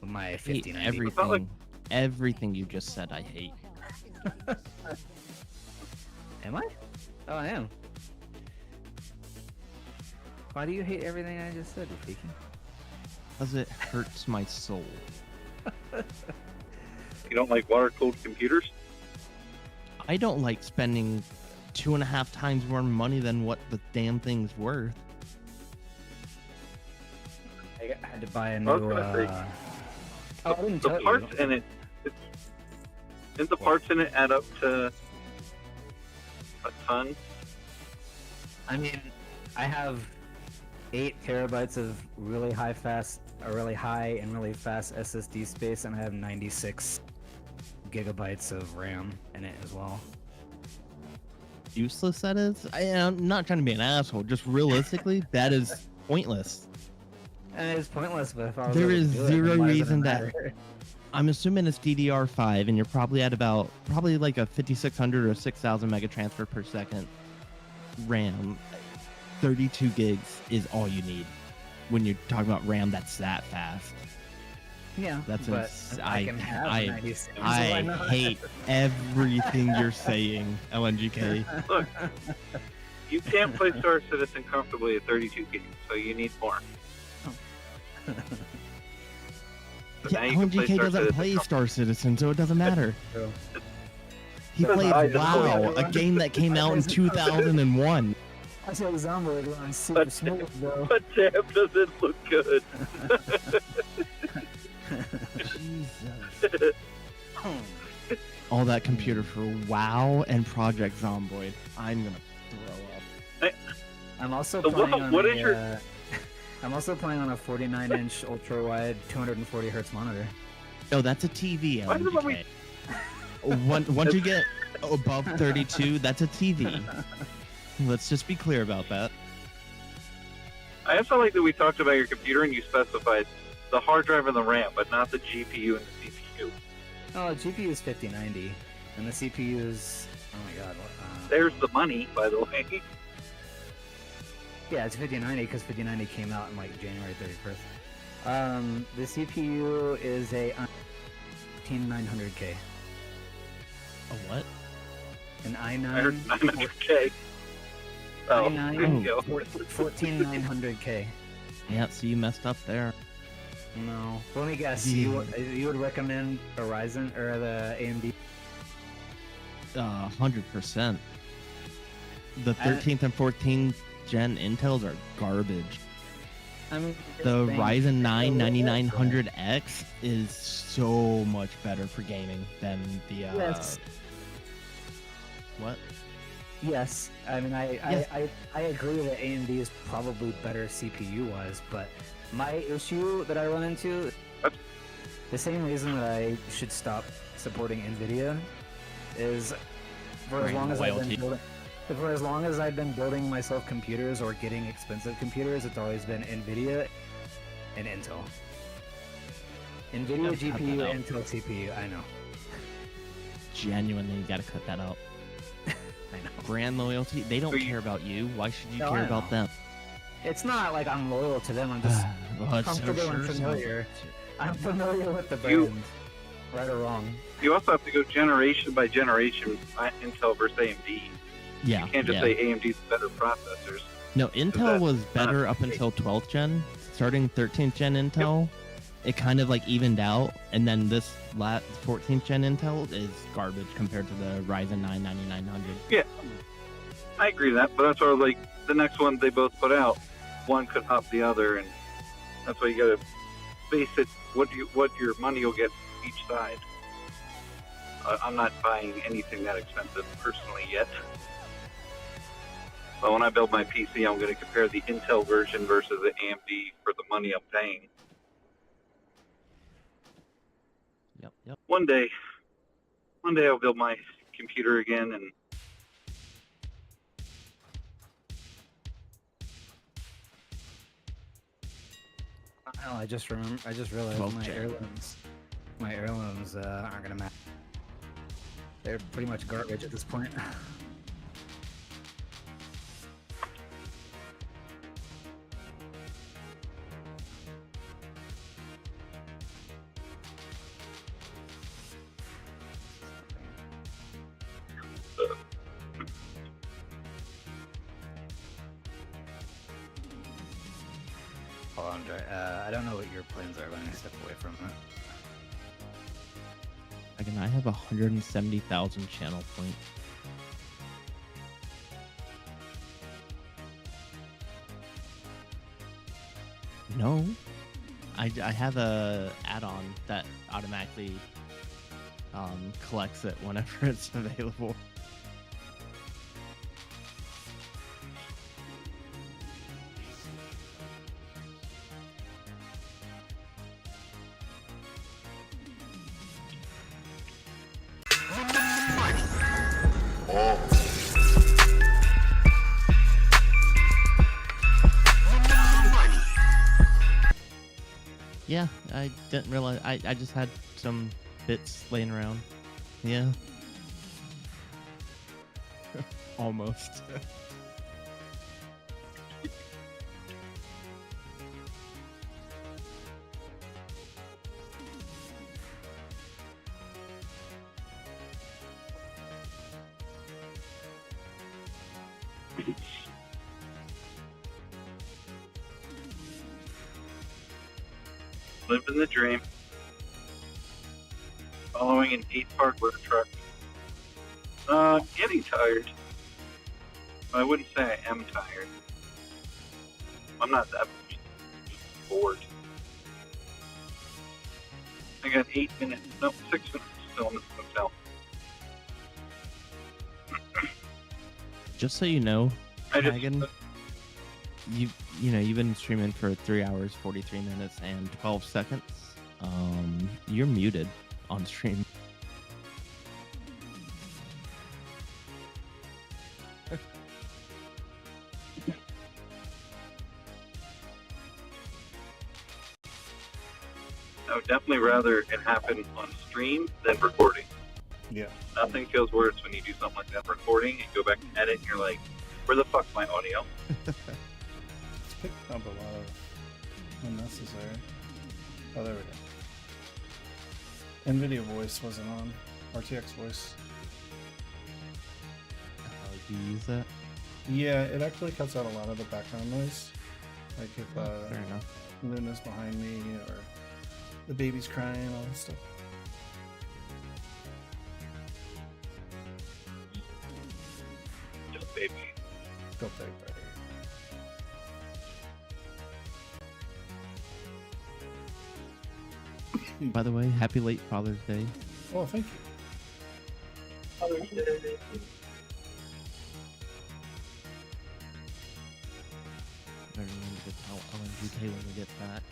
[SPEAKER 16] My 1590.
[SPEAKER 20] Everything you just said, I hate.
[SPEAKER 16] Am I? Oh, I am. Why do you hate everything I just said, Rafiki?
[SPEAKER 20] Because it hurts my soul.
[SPEAKER 1] You don't like water-cooled computers?
[SPEAKER 20] I don't like spending 2.5 times more money than what the damn thing's worth.
[SPEAKER 16] I had to buy a new.
[SPEAKER 1] The parts in it. Didn't the parts in it add up to a ton?
[SPEAKER 16] I mean, I have 8 terabytes of really high and really fast SSD space, and I have 96 gigabytes of RAM in it as well.
[SPEAKER 20] Useless that is? I'm not trying to be an asshole. Just realistically, that is pointless.
[SPEAKER 16] And it's pointless, but if I was
[SPEAKER 20] There
[SPEAKER 16] able
[SPEAKER 20] is
[SPEAKER 16] to do it,
[SPEAKER 20] zero
[SPEAKER 16] then why does it
[SPEAKER 20] reason that.
[SPEAKER 16] matter?
[SPEAKER 20] I'm assuming it's DDR5, and you're probably at probably like a 5600 or 6000 mega transfer per second RAM. 32 gigs is all you need. when you talk about RAM that's that fast.
[SPEAKER 16] Yeah,
[SPEAKER 20] That's
[SPEAKER 16] but I can have 90 frames, so why
[SPEAKER 20] I
[SPEAKER 16] not?
[SPEAKER 20] hate everything you're saying, LNGK.
[SPEAKER 1] Look, you can't play Star Citizen comfortably at 32 games, so you need more. But
[SPEAKER 20] Yeah,
[SPEAKER 1] now you can play
[SPEAKER 20] LNGK
[SPEAKER 1] Star
[SPEAKER 20] doesn't
[SPEAKER 1] Citizen
[SPEAKER 20] play Star Citizen, so it doesn't matter. He
[SPEAKER 1] That's
[SPEAKER 20] played
[SPEAKER 1] why I just
[SPEAKER 20] WoW,
[SPEAKER 1] played
[SPEAKER 20] a game that came out in 2001.
[SPEAKER 16] I saw the Zomboid run super smooth, though.
[SPEAKER 1] But damn, does it look good?
[SPEAKER 20] All that computer for WoW and Project Zomboid. I'm gonna throw up.
[SPEAKER 16] I'm also
[SPEAKER 1] So
[SPEAKER 16] playing
[SPEAKER 1] what-
[SPEAKER 16] on
[SPEAKER 1] what
[SPEAKER 16] a,
[SPEAKER 1] is your-
[SPEAKER 16] I'm also playing on a 49-inch ultra-wide 240 hertz monitor.
[SPEAKER 20] Oh, that's a TV,
[SPEAKER 1] Why does it let
[SPEAKER 20] LNGK. Once you get above 32, that's a TV. Let's just be clear about that.
[SPEAKER 1] I also like that we talked about your computer and you specified the hard drive and the RAM, but not the GPU and the CPU.
[SPEAKER 16] Oh, the GPU is 5090, and the CPU is, oh my god,
[SPEAKER 1] There's the money, by the way.
[SPEAKER 16] yeah, it's 5090 because 5090 came out in like January 31st. The CPU is a 14900K.
[SPEAKER 20] A what?
[SPEAKER 16] An
[SPEAKER 1] I
[SPEAKER 16] i9.
[SPEAKER 1] heard 900K. Oh, there you go.
[SPEAKER 16] i9 14900K.
[SPEAKER 20] Yeah, so you messed up there.
[SPEAKER 16] No. Let me guess.
[SPEAKER 20] Yeah.
[SPEAKER 16] You would recommend Horizon or the AMD?
[SPEAKER 20] 100%. The 13th and 14th gen Intels are garbage.
[SPEAKER 16] I mean,
[SPEAKER 20] The
[SPEAKER 16] thing-
[SPEAKER 20] Ryzen 9 9900X is so much better for gaming than the
[SPEAKER 16] Yes.
[SPEAKER 20] What?
[SPEAKER 16] Yes. I mean, I agree that AMD is probably better CPU wise, but my issue that I run into, the same reason that I should stop supporting NVIDIA, is for as
[SPEAKER 20] Brand
[SPEAKER 16] long as I've
[SPEAKER 20] loyalty.
[SPEAKER 16] been building. For as long as I've been building myself computers or getting expensive computers, it's always been NVIDIA and Intel. NVIDIA
[SPEAKER 20] Gotta cut
[SPEAKER 16] GPU,
[SPEAKER 20] that out.
[SPEAKER 16] Intel CPU, I know.
[SPEAKER 20] Genuinely, you gotta cut that out.
[SPEAKER 16] I know.
[SPEAKER 20] Brand loyalty, they don't care about you. Why should you
[SPEAKER 16] No,
[SPEAKER 20] care
[SPEAKER 16] I
[SPEAKER 20] about
[SPEAKER 16] know.
[SPEAKER 20] them?
[SPEAKER 16] It's not like I'm loyal to them, I'm just
[SPEAKER 20] Well, it
[SPEAKER 16] comfortable
[SPEAKER 20] sure
[SPEAKER 16] and
[SPEAKER 20] sounds
[SPEAKER 16] familiar. I'm familiar with the
[SPEAKER 1] You-
[SPEAKER 16] brand, right or wrong.
[SPEAKER 1] You also have to go generation by generation, Intel versus AMD.
[SPEAKER 20] Yeah,
[SPEAKER 1] You can't just
[SPEAKER 20] yeah.
[SPEAKER 1] say AMD's better processors.
[SPEAKER 20] No, Intel
[SPEAKER 1] that-
[SPEAKER 20] was better up until 12th gen. Starting 13th gen Intel, it kind of like evened out, and then this 14th gen Intel is garbage compared to the Ryzen 9 9900.
[SPEAKER 1] Yeah, I agree with that, but that's sort of like the next one they both put out. One could up the other, and that's why you gotta base it what your money will get each side. I'm not buying anything that expensive personally yet. But when I build my PC, I'm going to compare the Intel version versus the AMD for the money I'm paying.
[SPEAKER 20] Yep.
[SPEAKER 1] One day I'll build my computer again, and
[SPEAKER 16] Oh, I just realized
[SPEAKER 20] 12th
[SPEAKER 16] my
[SPEAKER 20] gen.
[SPEAKER 16] heirlooms aren't gonna matter. They're pretty much garbage at this point. Hold on, I don't know what your plans are. Let me step away from it.
[SPEAKER 20] Again, I have 170,000 channel points. No, I have a add-on that automatically collects it whenever it's available. Yeah, I didn't realize. I just had some bits laying around. Yeah. Almost.
[SPEAKER 1] Living the dream. Following an 8 hardware truck. Getting tired. I wouldn't say I am tired. I'm not that much. Just bored. I got 8 minutes, no, 6 minutes still in this hotel.
[SPEAKER 20] Just so you know,
[SPEAKER 1] I just-
[SPEAKER 20] Megan, you've been streaming for 3 hours, 43 minutes, and 12 seconds. You're muted on stream.
[SPEAKER 1] I would definitely rather it happen on stream than recording.
[SPEAKER 14] Yeah.
[SPEAKER 1] Nothing feels worse when you do something like that recording and go back and edit and you're like, where the fuck's my audio?
[SPEAKER 14] It's picked up a lot of unnecessary. Oh, there we go. NVIDIA voice wasn't on. RTX voice.
[SPEAKER 20] Do you use that?
[SPEAKER 14] Yeah, it actually cuts out a lot of the background noise. Like if
[SPEAKER 20] fair enough.
[SPEAKER 14] Luna's behind me or the baby's crying, all that stuff.
[SPEAKER 1] Just baby.
[SPEAKER 14] Go big, baby.
[SPEAKER 20] By the way, happy late Father's Day.
[SPEAKER 14] Oh, thank you.
[SPEAKER 20] I remember to tell LNGK when we get back.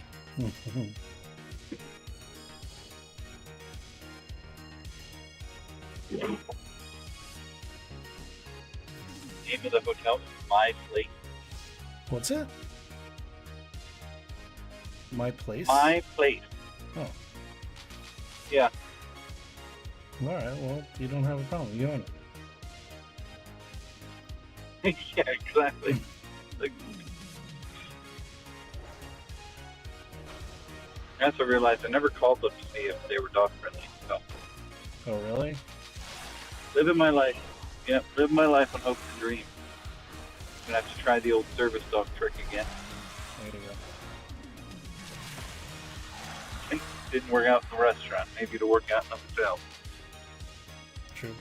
[SPEAKER 1] Name of the hotel is My Place.
[SPEAKER 14] What's it? My place?
[SPEAKER 1] My Place.
[SPEAKER 14] Oh.
[SPEAKER 1] Yeah.
[SPEAKER 14] Alright, well, you don't have a problem. You own it.
[SPEAKER 1] Yeah, exactly. Like, I also realized I never called them to see if they were dog friendly. So,
[SPEAKER 14] Oh, really?
[SPEAKER 1] living my life. Yeah, living my life on hope and dream. Gonna have to try the old service dog trick again.
[SPEAKER 14] There you go.
[SPEAKER 1] It didn't work out in the restaurant. Maybe it'll work out in the hotel.
[SPEAKER 14] True.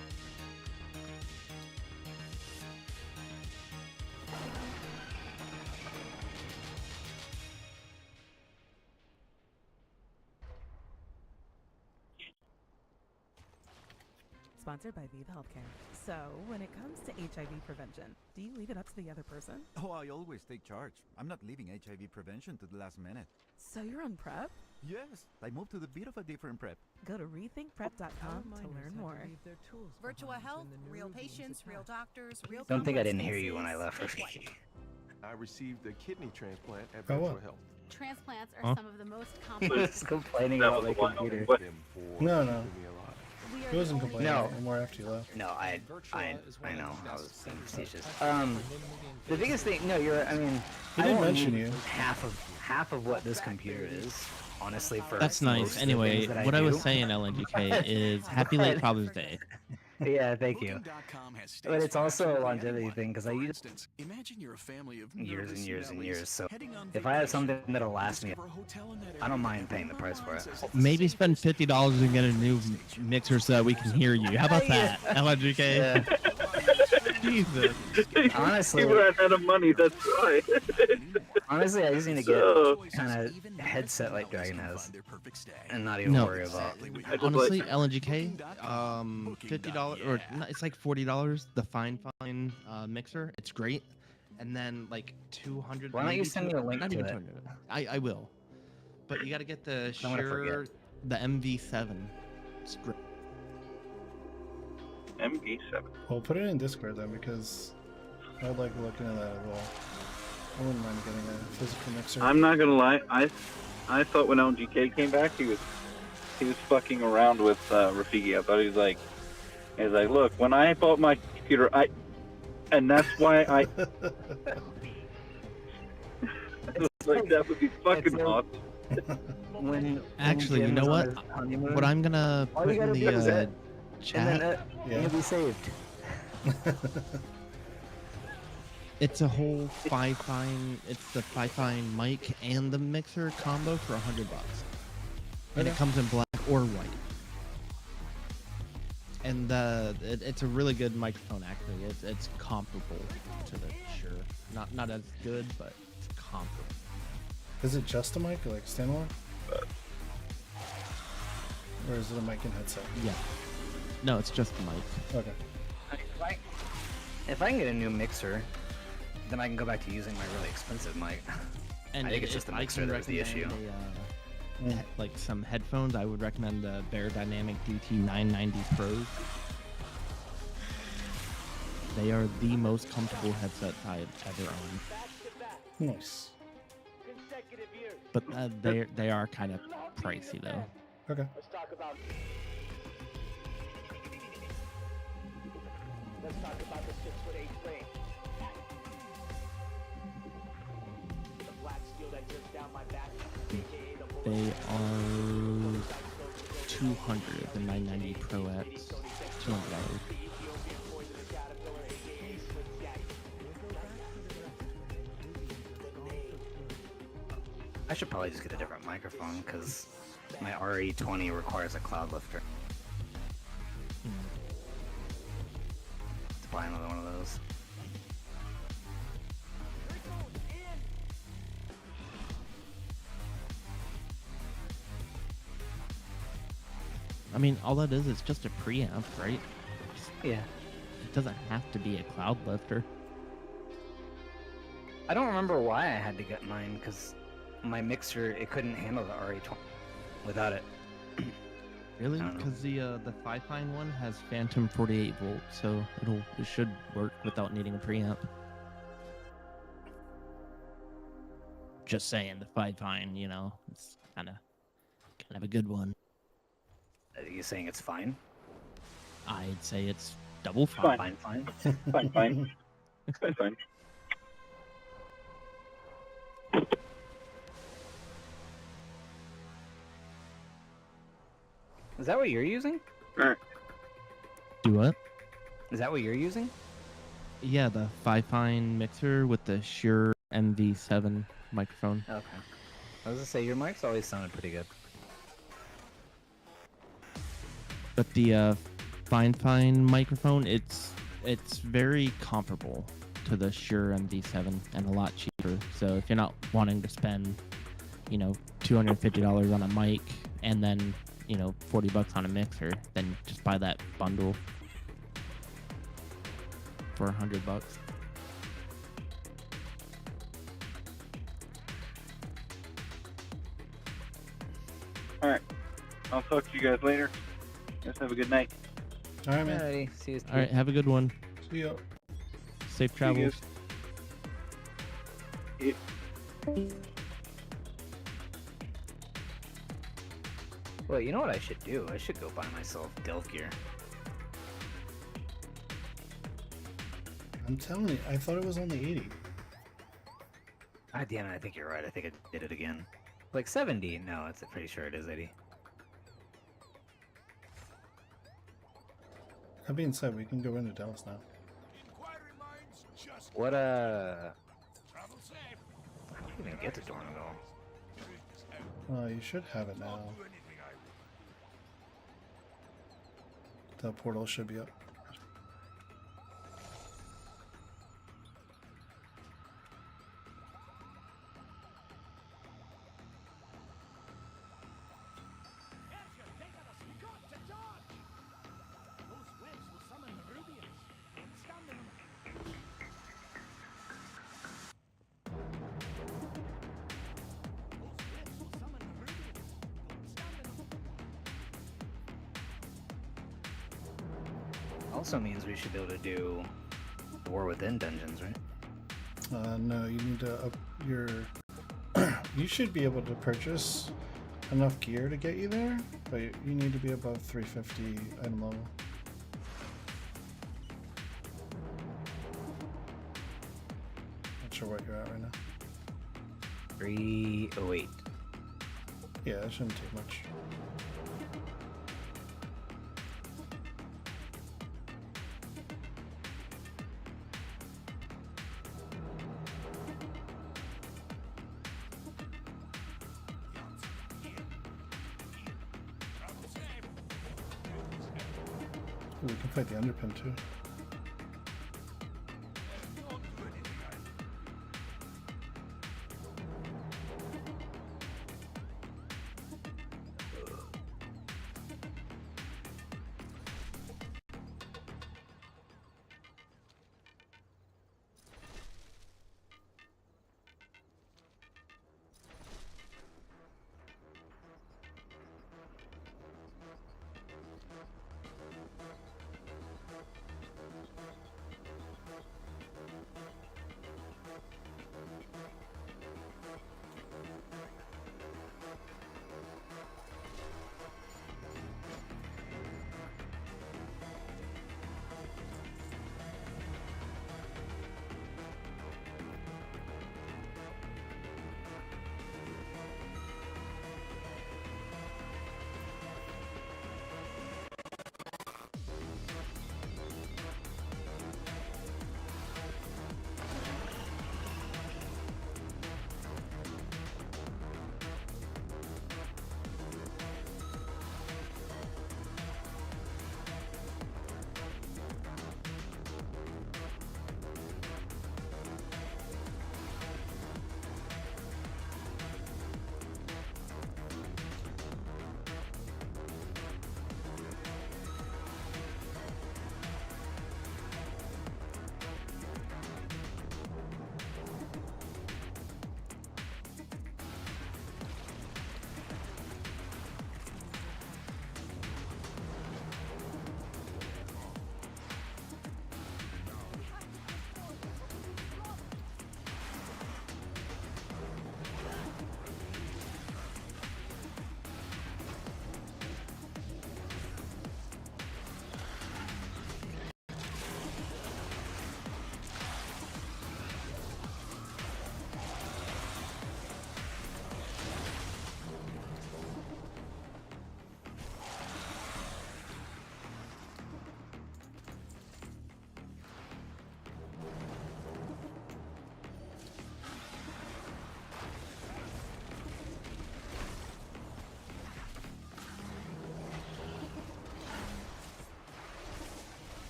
[SPEAKER 22] Sponsored by Vive Healthcare. So, when it comes to HIV prevention, do you leave it up to the other person?
[SPEAKER 23] Oh, I always take charge. I'm not leaving HIV prevention to the last minute.
[SPEAKER 22] So you're on PrEP?
[SPEAKER 23] Yes, I moved to the bit of a different prep.
[SPEAKER 22] Go to rethinkprep.com to learn more.
[SPEAKER 24] Virtual health, real patients, real doctors, real
[SPEAKER 16] Don't think I
[SPEAKER 24] complex
[SPEAKER 16] didn't hear you when I
[SPEAKER 24] cases.
[SPEAKER 16] left for
[SPEAKER 24] Think
[SPEAKER 16] Fiji.
[SPEAKER 25] I received a kidney transplant at
[SPEAKER 14] Oh,
[SPEAKER 25] Virtual
[SPEAKER 14] what?
[SPEAKER 25] Health.
[SPEAKER 3] Transplants are
[SPEAKER 20] Huh?
[SPEAKER 3] some of the most
[SPEAKER 16] He
[SPEAKER 3] complex.
[SPEAKER 16] was complaining
[SPEAKER 1] That
[SPEAKER 16] about
[SPEAKER 1] was
[SPEAKER 16] my
[SPEAKER 1] the one.
[SPEAKER 16] computer.
[SPEAKER 1] What?
[SPEAKER 14] No, no.
[SPEAKER 3] We are
[SPEAKER 14] He wasn't
[SPEAKER 3] the only
[SPEAKER 14] complaining
[SPEAKER 16] No.
[SPEAKER 14] anymore after you left.
[SPEAKER 16] No, I know. I was being facetious. The biggest thing, no, I mean,
[SPEAKER 14] He
[SPEAKER 16] I
[SPEAKER 14] did
[SPEAKER 16] won't
[SPEAKER 14] mention
[SPEAKER 16] need
[SPEAKER 14] you.
[SPEAKER 16] half of what this computer is, honestly, for
[SPEAKER 20] That's
[SPEAKER 16] most
[SPEAKER 20] nice.
[SPEAKER 16] of the
[SPEAKER 20] Anyway,
[SPEAKER 16] things that
[SPEAKER 20] what I was
[SPEAKER 16] do.
[SPEAKER 20] saying, LNGK, is happy late Father's Day.
[SPEAKER 16] Yeah, thank you. But it's also a longevity thing because I use
[SPEAKER 2] Imagine you're a family of
[SPEAKER 16] years and
[SPEAKER 2] nervous
[SPEAKER 16] years and
[SPEAKER 2] Nellies
[SPEAKER 16] years. So
[SPEAKER 2] heading on
[SPEAKER 16] if I have
[SPEAKER 2] vacation,
[SPEAKER 16] something that'll last me,
[SPEAKER 2] discover a hotel in that
[SPEAKER 16] I don't
[SPEAKER 2] area
[SPEAKER 16] mind
[SPEAKER 2] that
[SPEAKER 16] paying the price for it.
[SPEAKER 2] says it's
[SPEAKER 20] Maybe spend $50 and get a new mixer so that we can hear you. How about that, LNGK? Jesus.
[SPEAKER 16] Honestly,
[SPEAKER 1] You ran out of money, that's why.
[SPEAKER 16] honestly, I just need to
[SPEAKER 1] So-
[SPEAKER 16] get kind of headset like Dragon has, and not even
[SPEAKER 20] No.
[SPEAKER 16] worry about.
[SPEAKER 20] Honestly, LNGK, $50 or it's like $40. The Fine mixer, it's great. And then like 200.
[SPEAKER 16] Why don't you
[SPEAKER 20] maybe
[SPEAKER 16] send me a link
[SPEAKER 20] not
[SPEAKER 16] to
[SPEAKER 20] even
[SPEAKER 16] it?
[SPEAKER 20] 200. I will. But you got to get the
[SPEAKER 16] I'm gonna forget.
[SPEAKER 20] Shure, the MV7. It's great.
[SPEAKER 1] MV7.
[SPEAKER 14] Well, put it in Discord then, because I'd like looking at that as well. I wouldn't mind getting a physical mixer.
[SPEAKER 1] I'm not gonna lie. I thought when LGK came back, he was fucking around with Rafiki. I thought he was like, look, when I bought my computer, and that's why I. Like that would be fucking awesome.
[SPEAKER 20] Actually, you know what? What I'm gonna
[SPEAKER 16] All
[SPEAKER 20] put
[SPEAKER 16] you
[SPEAKER 20] in
[SPEAKER 16] gotta do is
[SPEAKER 20] the
[SPEAKER 16] that,
[SPEAKER 20] chat.
[SPEAKER 16] and then you'll be saved.
[SPEAKER 20] It's a whole Fi-Fine. It's the Fi-Fine mic and the mixer combo for $100, and it
[SPEAKER 14] Okay.
[SPEAKER 20] comes in black or white. And it's a really good microphone. Actually, it's comparable to the Shure. Not as good, but it's comparable.
[SPEAKER 14] Is it just a mic, like standalone? Or is it a mic and headset?
[SPEAKER 20] Yeah. No, it's just the mic.
[SPEAKER 14] Okay.
[SPEAKER 16] If I can get a new mixer, then I can go back to using my really expensive mic.
[SPEAKER 20] And
[SPEAKER 16] I think it's just the
[SPEAKER 20] if I
[SPEAKER 16] mixer
[SPEAKER 20] can
[SPEAKER 16] that's the issue.
[SPEAKER 20] recommend like some headphones, I would recommend the Beyerdynamic DT990 Pros. They are the most comfortable headsets I've ever owned.
[SPEAKER 14] Nice.
[SPEAKER 20] But they are kind of pricey though.
[SPEAKER 14] Okay.
[SPEAKER 5] Let's talk about the 6'8" frame. The black steel that drips down my back, aka the
[SPEAKER 20] They are 200. The 990 Pro X, $200.
[SPEAKER 16] I should probably just get a different microphone because my RE20 requires a cloud lifter. Let's buy another one of those.
[SPEAKER 20] I mean, all that is just a preamp, right?
[SPEAKER 16] Yeah.
[SPEAKER 20] It doesn't have to be a cloud lifter.
[SPEAKER 16] I don't remember why I had to get mine because my mixer, it couldn't handle the RE20 without it.
[SPEAKER 20] Really?
[SPEAKER 16] I don't know.
[SPEAKER 20] Because the Fi-Fine one has phantom 48 volts, so it should work without needing a preamp. Just saying, the Fi-Fine, you know, it's kind of a good one.
[SPEAKER 16] Are you saying it's fine?
[SPEAKER 20] I'd say it's double fine.
[SPEAKER 16] Fine.
[SPEAKER 1] Fine. Fine.
[SPEAKER 16] Is that what you're using?
[SPEAKER 20] Do what?
[SPEAKER 16] Is that what you're using?
[SPEAKER 20] Yeah, the Fi-Fine mixer with the Shure MV7 microphone.
[SPEAKER 16] Okay. I was gonna say, your mic's always sounded pretty good.
[SPEAKER 20] But the Fi-Fine microphone, it's very comparable to the Shure MV7 and a lot cheaper. So if you're not wanting to spend, you know, $250 on a mic and then, you know, $40 on a mixer, then just buy that bundle for $100.
[SPEAKER 1] All right. I'll talk to you guys later. Guys have a good night.
[SPEAKER 14] All right, man.
[SPEAKER 16] Alrighty, see you.
[SPEAKER 20] All right, have a good one.
[SPEAKER 14] See ya.
[SPEAKER 20] Safe travels.
[SPEAKER 16] Well, you know what I should do? I should go buy myself Delve gear.
[SPEAKER 14] I'm telling you, I thought it was only 80.
[SPEAKER 16] Ah, damn it, I think you're right. I think I did it again. Like 70? No, I'm pretty sure it is 80.
[SPEAKER 14] That being said, we can go into Dallas now.
[SPEAKER 16] What, I don't even get the Dornville.
[SPEAKER 14] You should have it now. The portal should be up.
[SPEAKER 16] Also means we should be able to do War Within dungeons, right?
[SPEAKER 14] No, you need to up your... You should be able to purchase enough gear to get you there, but you need to be above 350 item level. Not sure what you're at right now.
[SPEAKER 16] 308.
[SPEAKER 14] Yeah, that shouldn't take much. Ooh, we can fight the underpin too.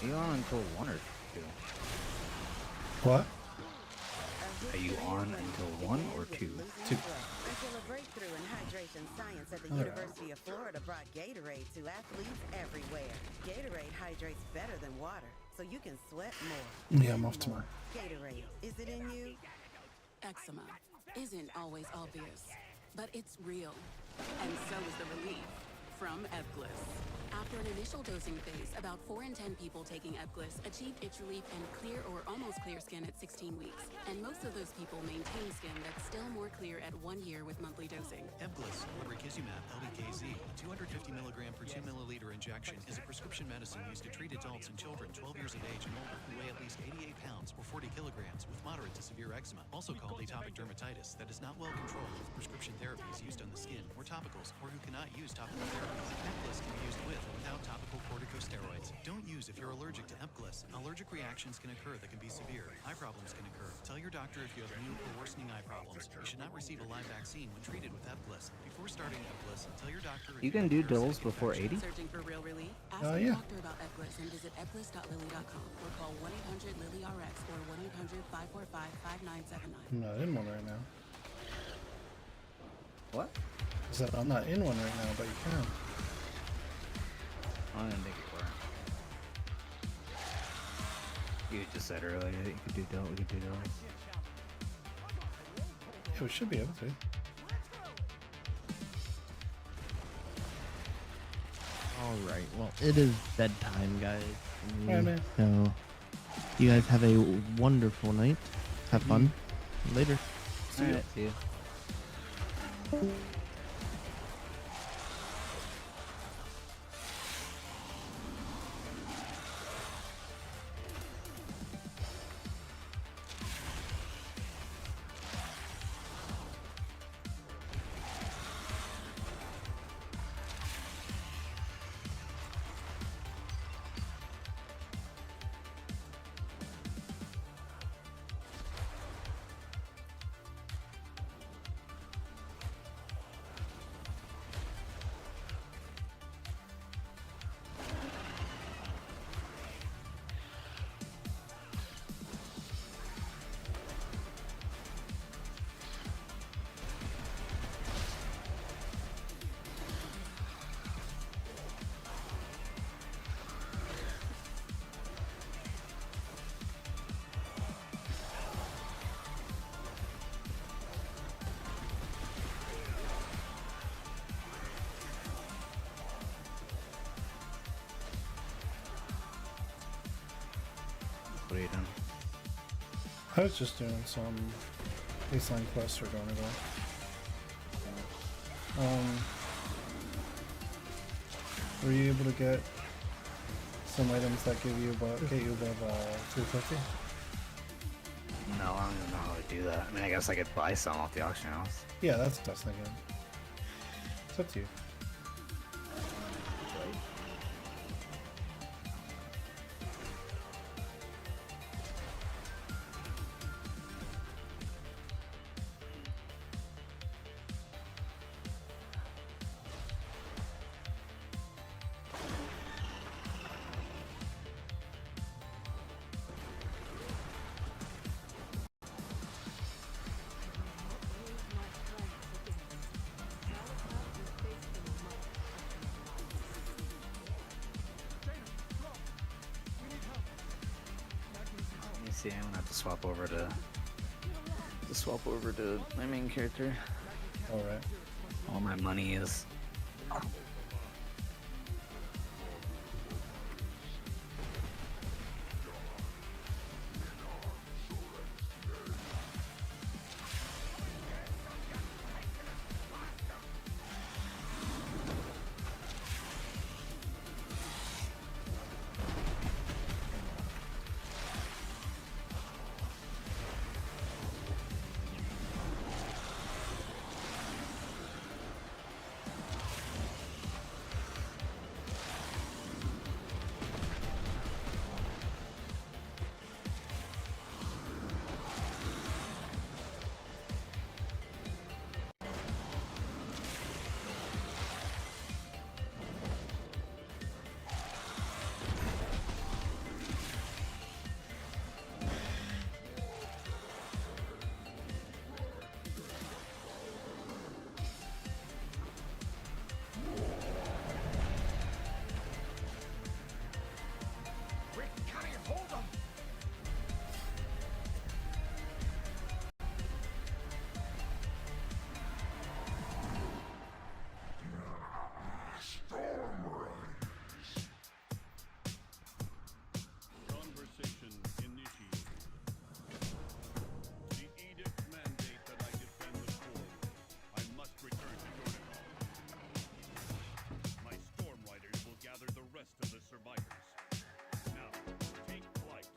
[SPEAKER 16] Are you on until 1 or 2?
[SPEAKER 14] What?
[SPEAKER 16] Are you on until 1 or 2?
[SPEAKER 14] 2.
[SPEAKER 6] Until a breakthrough in hydration science at the University of Florida brought Gatorade to athletes everywhere. Gatorade hydrates better than water, so you can sweat more.
[SPEAKER 14] Yeah, I'm off tomorrow.
[SPEAKER 6] Gatorade, is it in you?
[SPEAKER 10] Eczema isn't always obvious, but it's real. And so is the relief from Epglis. After an initial dosing phase, about 4 in 10 people taking Epglis achieved itch relief and clear or almost clear skin at 16 weeks. And most of those people maintain skin that's still more clear at 1 year with monthly dosing.
[SPEAKER 2] Epglis, or Rikizumab LDKZ, a 250 milligram per 2 milliliter injection, is a prescription medicine used to treat adults and children 12 years of age and older who weigh at least 88 pounds or 40 kilograms with moderate to severe eczema, also called atopic dermatitis, that is not well controlled with prescription therapies used on the skin or topicals, or who cannot use topical therapies. Epglis can be used with or without topical corticosteroids. Don't use if you're allergic to Epglis. Allergic reactions can occur that can be severe. Eye problems can occur. Tell your doctor if you have new or worsening eye problems. You should not receive a live vaccine when treated with Epglis. Before starting Epglis, tell your doctor if
[SPEAKER 16] You can do dulls before 80?
[SPEAKER 10] Searching for real relief? Ask
[SPEAKER 14] Yeah.
[SPEAKER 10] your doctor about Epglis and visit epglis.lilly.com or call 1-800-LILY-RX or 1-800-545-5979.
[SPEAKER 14] I'm not in one right now.
[SPEAKER 16] What?
[SPEAKER 14] I said I'm not in one right now, but you can.
[SPEAKER 16] I didn't think you were. You just said earlier that you could do dull. We could do dull.
[SPEAKER 14] Yeah, we should be able to.
[SPEAKER 20] Alright, well, it is bedtime, guys.
[SPEAKER 14] Alright, man.
[SPEAKER 20] So, you guys have a wonderful night. Have fun. Later.
[SPEAKER 14] See ya.
[SPEAKER 16] Alright, see you. What are you doing?
[SPEAKER 14] I was just doing some baseline quests for Donegal. Were you able to get some items that get you above 250?
[SPEAKER 16] No, I don't even know how to do that. I mean, I guess I could buy some off the auction house.
[SPEAKER 14] Yeah, that's the best thing. It's up to you.
[SPEAKER 16] Let me see. I'm gonna have to swap over to my main character.
[SPEAKER 14] All right.
[SPEAKER 16] All my money is.
[SPEAKER 4] Conversation initiated. The edict mandate that I defend the core. I must return to Donegal. My storm riders will gather the rest of the survivors. Now, take flight.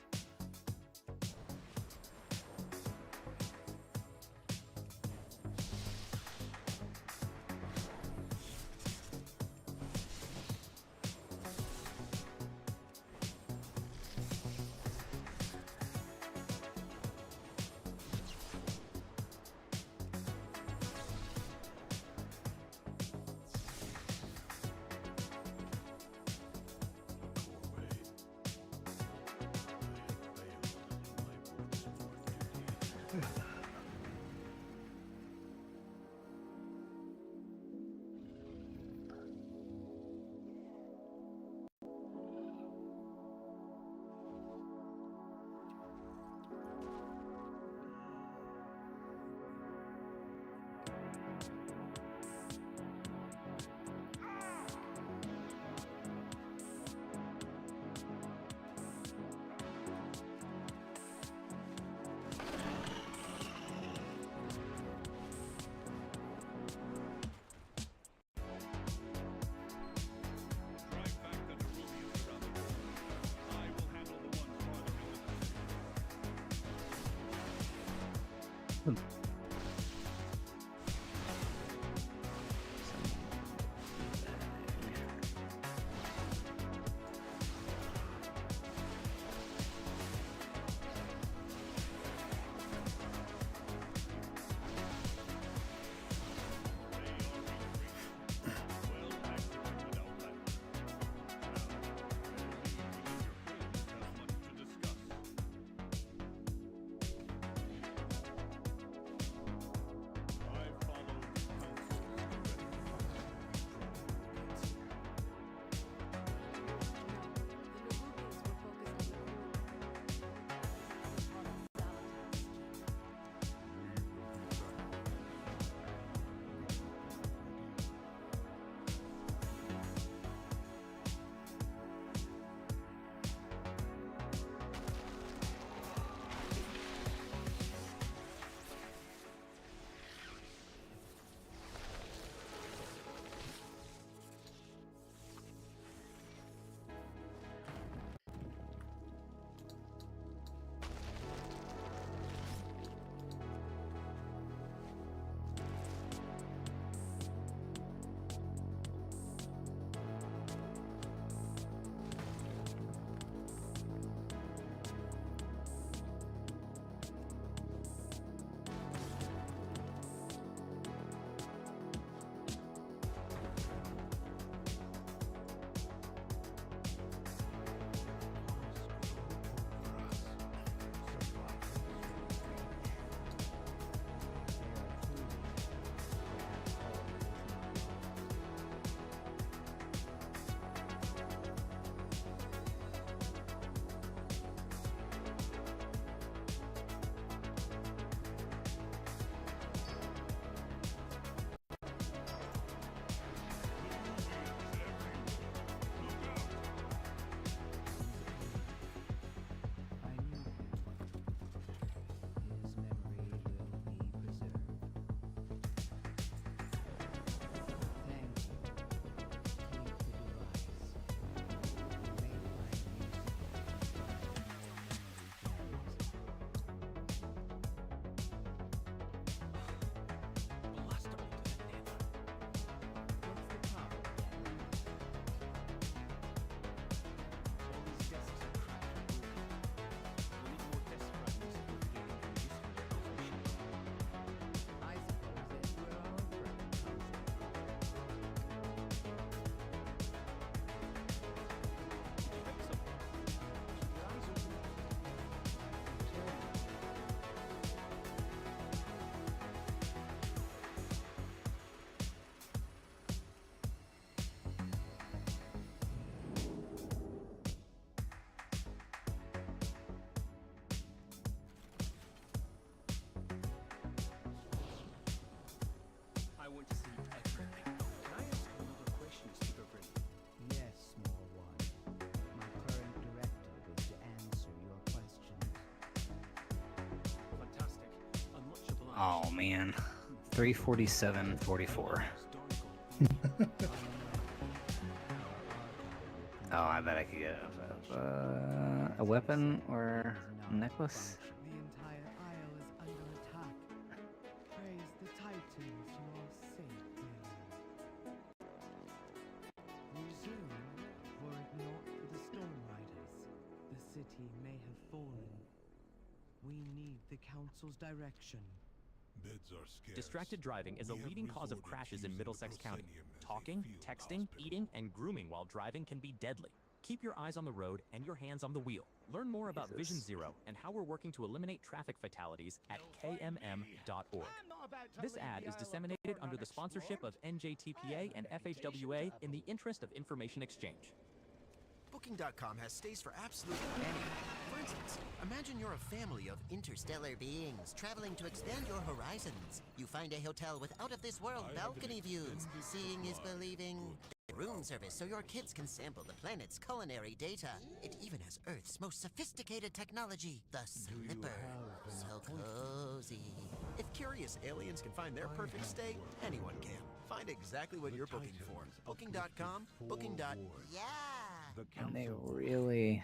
[SPEAKER 11] Oh man, 347.44. Oh, I bet I could get a weapon or a necklace.
[SPEAKER 8] The entire isle is under attack. Praise the Titans, you are safe, dear. Resume, were it not for the Storm Riders, the city may have fallen. We need the Council's direction.
[SPEAKER 12] Beds are scarce. Distracted driving is a leading cause of crashes in Middlesex County. Talking, texting, eating, and grooming while driving can be deadly. Keep your eyes on the road and your hands on the wheel. Learn more about Vision Zero and how we're working to eliminate traffic fatalities at kmm.org. This ad is disseminated under the sponsorship of NJTPA and FHWA in the interest of information exchange.
[SPEAKER 13] Booking.com has stays for absolutely anyone. For instance, imagine you're a family of interstellar beings traveling to expand your horizons. You find a hotel with out-of-this-world balcony views. Seeing is believing. Room service so your kids can sample the planet's culinary data. It even has Earth's most sophisticated technology, the Slipper. So cozy. If curious aliens can find their perfect stay, anyone can. Find exactly what you're booking for. Booking.com, booking. Yeah!
[SPEAKER 11] And they really,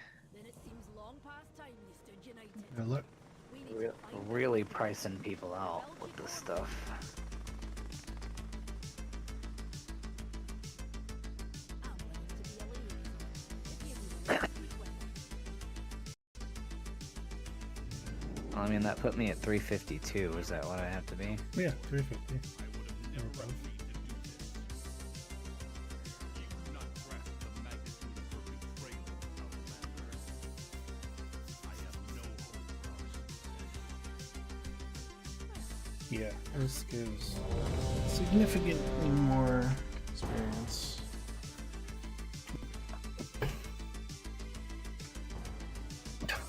[SPEAKER 14] Yeah, look.
[SPEAKER 11] really pricing people out with this stuff. I mean, that put me at 352. Is that what I have to be?
[SPEAKER 14] Yeah, 350. They were both. Yeah, this gives significantly more experience.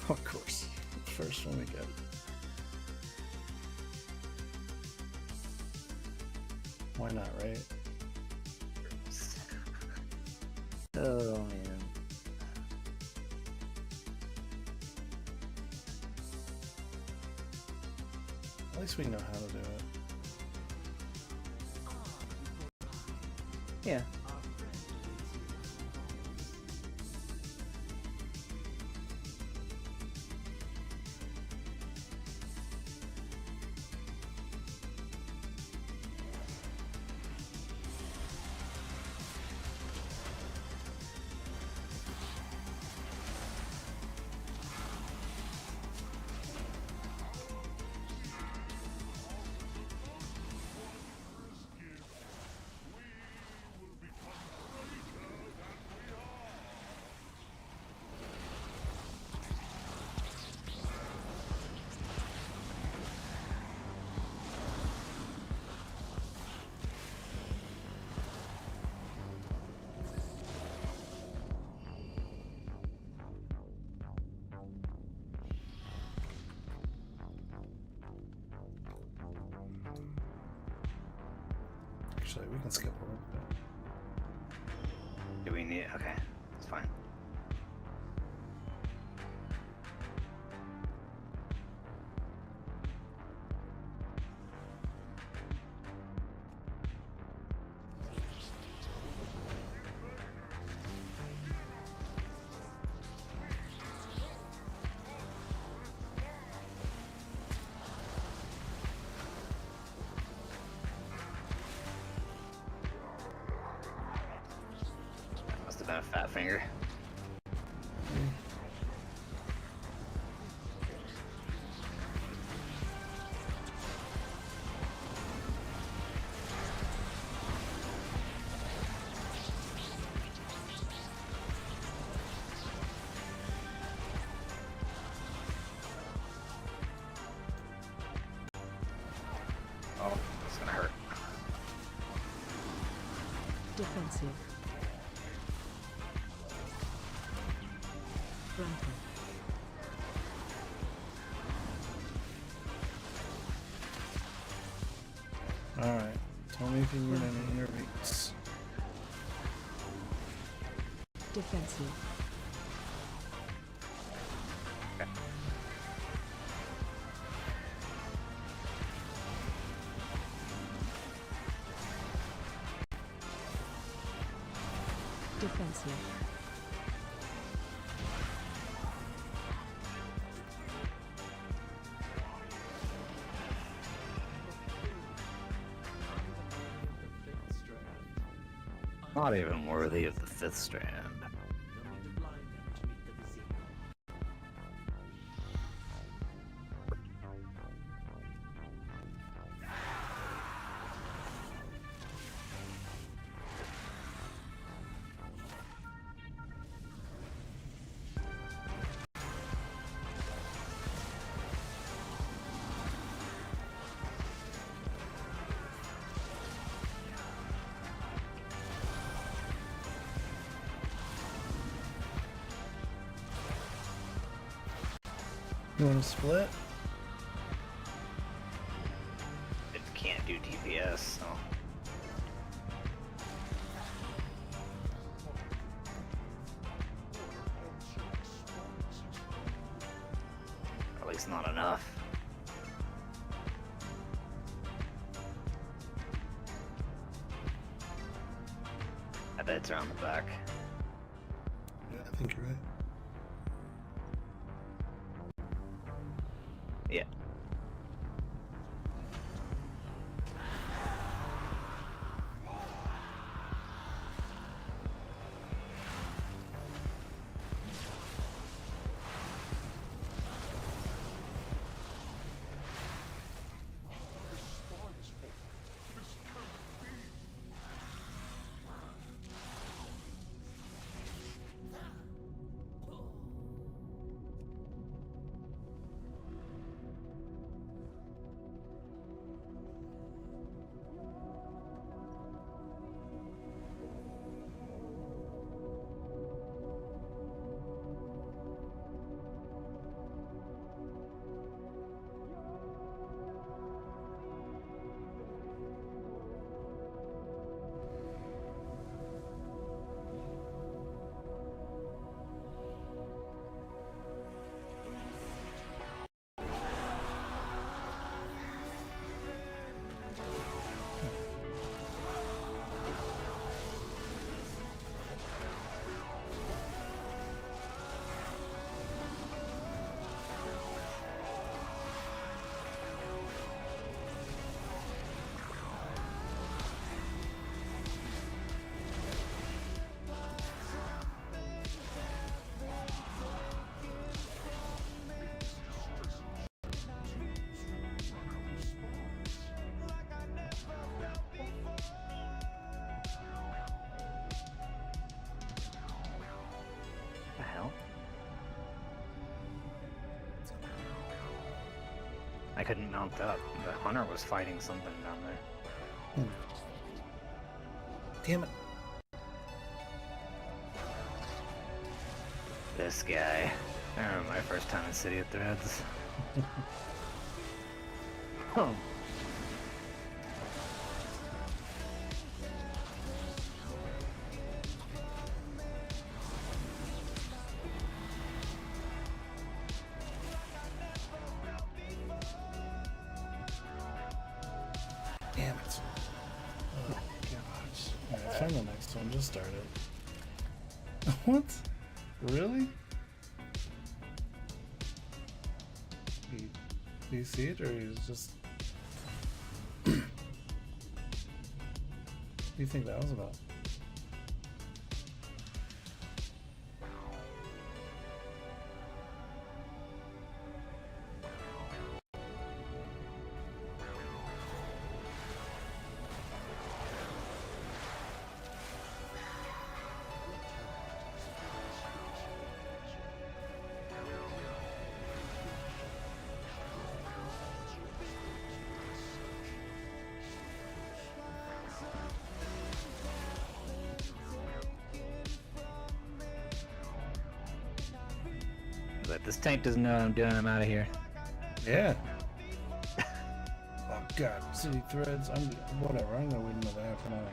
[SPEAKER 14] Of course, the first one we get. Why not, right?
[SPEAKER 11] Oh man.
[SPEAKER 14] At least we know how to do it.
[SPEAKER 11] Yeah.
[SPEAKER 14] Actually, we can skip over that.
[SPEAKER 11] Do we need? Okay, it's fine. Must have been a fat finger. Oh, it's gonna hurt.
[SPEAKER 15] Defensive. Frontal.
[SPEAKER 14] Alright, tell me if you need any intervenes.
[SPEAKER 15] Defensive. Defensive.
[SPEAKER 16] Not even worthy of the 5th strand.
[SPEAKER 14] You want to split?
[SPEAKER 16] It can't do DPS, so. Or at least not enough. I bet it's around the back.
[SPEAKER 14] Yeah, I think you're right.
[SPEAKER 16] Yeah. The hell? I couldn't mount up. The hunter was fighting something down there.
[SPEAKER 14] Damn it.
[SPEAKER 16] This guy. I remember my first time in City of Threads. Oh.
[SPEAKER 14] Damn it. Oh, gosh. Alright, find the next one. Just start it. What? Really? Do you see it, or is just... What do you think that was about?
[SPEAKER 16] But this tank doesn't know what I'm doing. I'm out of here.
[SPEAKER 14] Yeah. Oh god, City Threads. Whatever. I'm gonna wait another half an hour.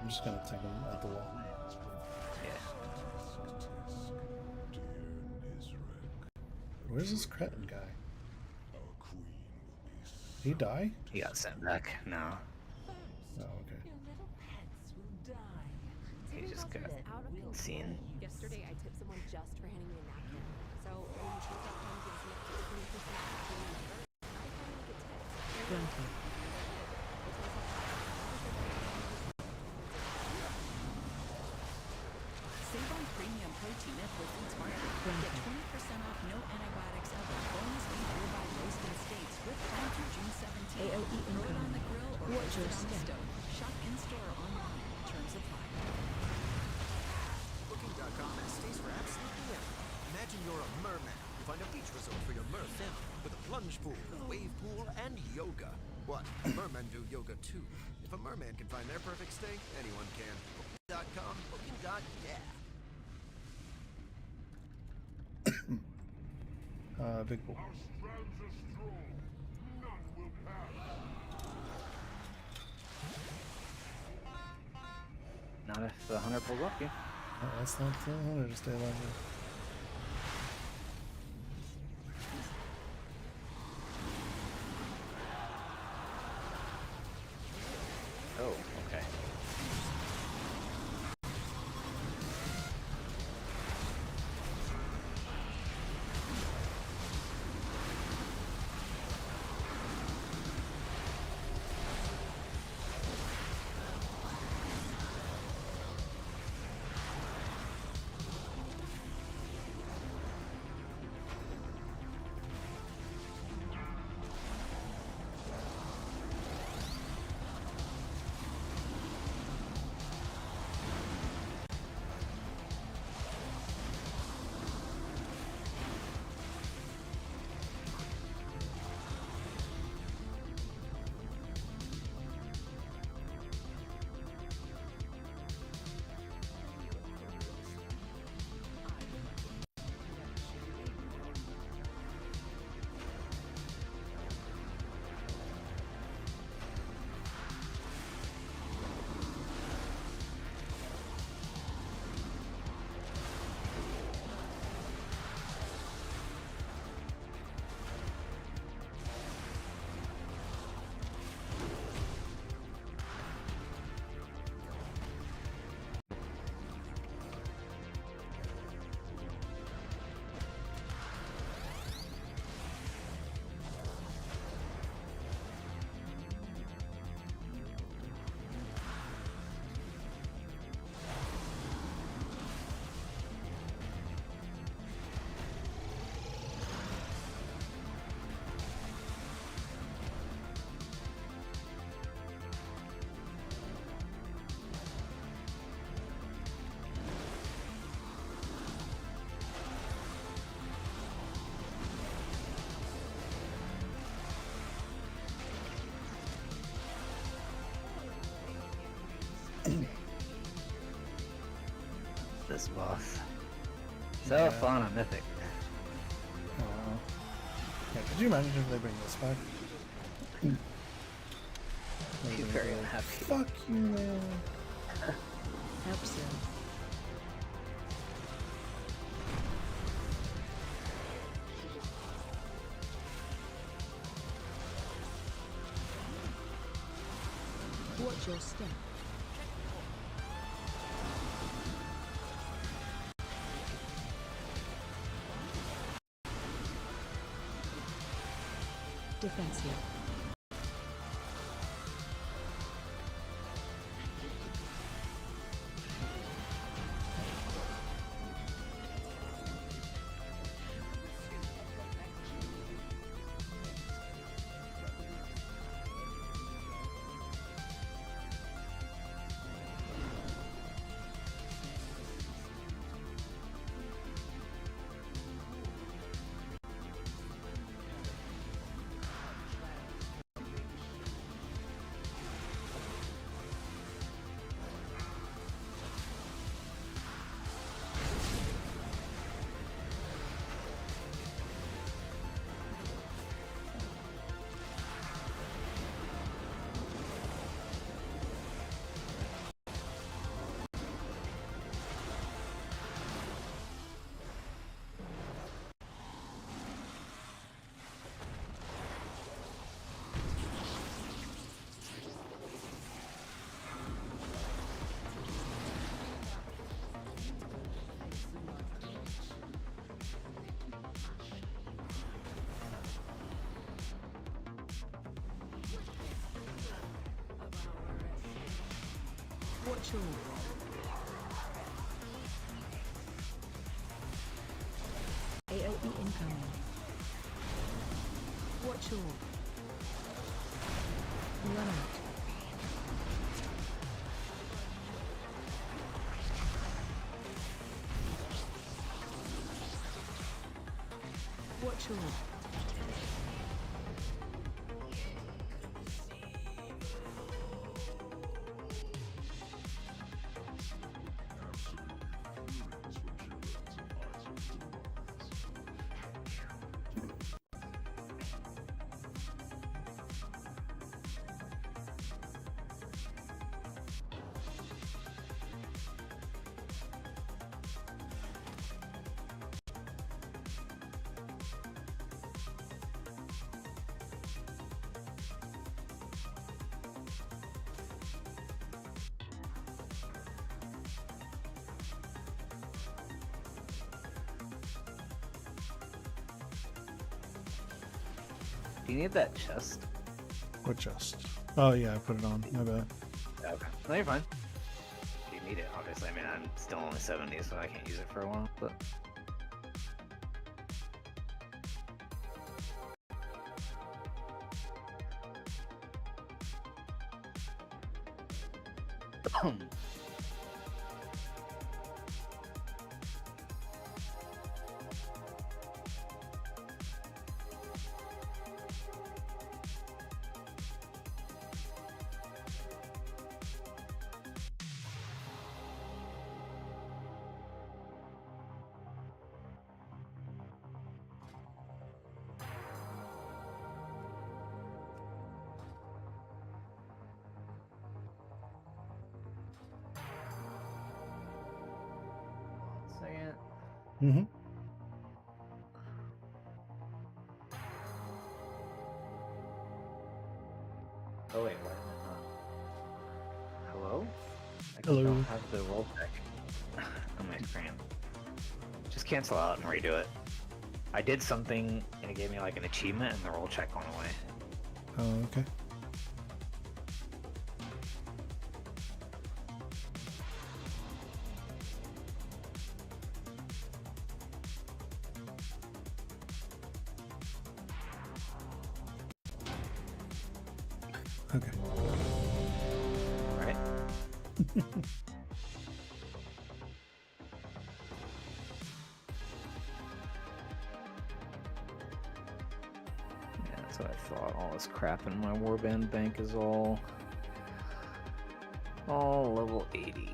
[SPEAKER 14] I'm just gonna take him at the wall.
[SPEAKER 16] Yeah.
[SPEAKER 14] Where's this cretin guy? Did he die?
[SPEAKER 11] He got sent back. No.
[SPEAKER 14] Oh, okay.
[SPEAKER 11] He just got seen.
[SPEAKER 9] Yesterday, I tipped someone just for handing me a napkin. So when Cheese.com gives me up to 20% off the member, I finally get tips.
[SPEAKER 15] Granted.
[SPEAKER 10] Save on premium protein at Whole Foods Market. Get 20% off no antibiotics ever. Bonus beef ribeye roast in steaks with time through June 17th.
[SPEAKER 15] AOE
[SPEAKER 10] Throw it on
[SPEAKER 15] incoming.
[SPEAKER 10] the grill or
[SPEAKER 15] Watch
[SPEAKER 10] roast
[SPEAKER 15] your
[SPEAKER 10] it on the
[SPEAKER 15] step.
[SPEAKER 10] stove. Shop in-store or online. Terms apply.
[SPEAKER 13] Booking.com has stays for absolutely everyone. Imagine you're a merman. You find a beach resort for your mer family with a plunge pool, wave pool, and yoga. What? Mermen do yoga too. If a merman can find their perfect stay, anyone can. Booking.com, booking.yeah.
[SPEAKER 14] Big pool.
[SPEAKER 11] Not if the hunter pulls up you.
[SPEAKER 14] Oh, that's not the hunter to stay alive.
[SPEAKER 11] Oh, okay. This boss. So
[SPEAKER 14] Yeah.
[SPEAKER 11] fun on Mythic.
[SPEAKER 14] Yeah, could you imagine if they bring this back?
[SPEAKER 11] He's very unhappy.
[SPEAKER 14] Fuck you, man.
[SPEAKER 15] Help soon. Watch your step. Defensive. Watch all. AOE incoming. Watch all. Run out. Watch all.
[SPEAKER 11] Do you need that chest?
[SPEAKER 14] What chest? Oh yeah, I put it on. My bad.
[SPEAKER 11] Okay. No, you're fine. You need it, obviously. I mean, I'm still only 70, so I can't use it for a while, but...
[SPEAKER 14] Mm-hmm.
[SPEAKER 11] Oh wait, why am I not? Hello? I
[SPEAKER 14] Hello.
[SPEAKER 11] don't have the roll check on my screen. Just cancel out and redo it. I did something and it gave me like an achievement and the roll check went away.
[SPEAKER 14] Oh, okay. Okay.
[SPEAKER 11] Right? Yeah, that's what I thought. All this crap in my warband bank is all level 80.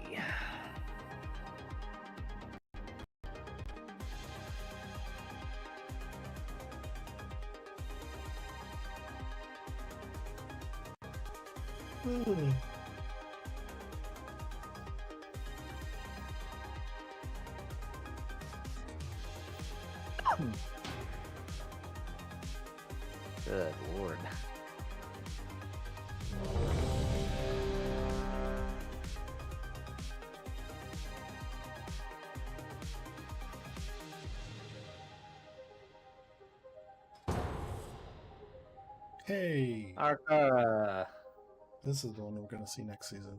[SPEAKER 11] Good lord.
[SPEAKER 14] Hey.
[SPEAKER 11] Arca.
[SPEAKER 14] This is the one we're gonna see next season.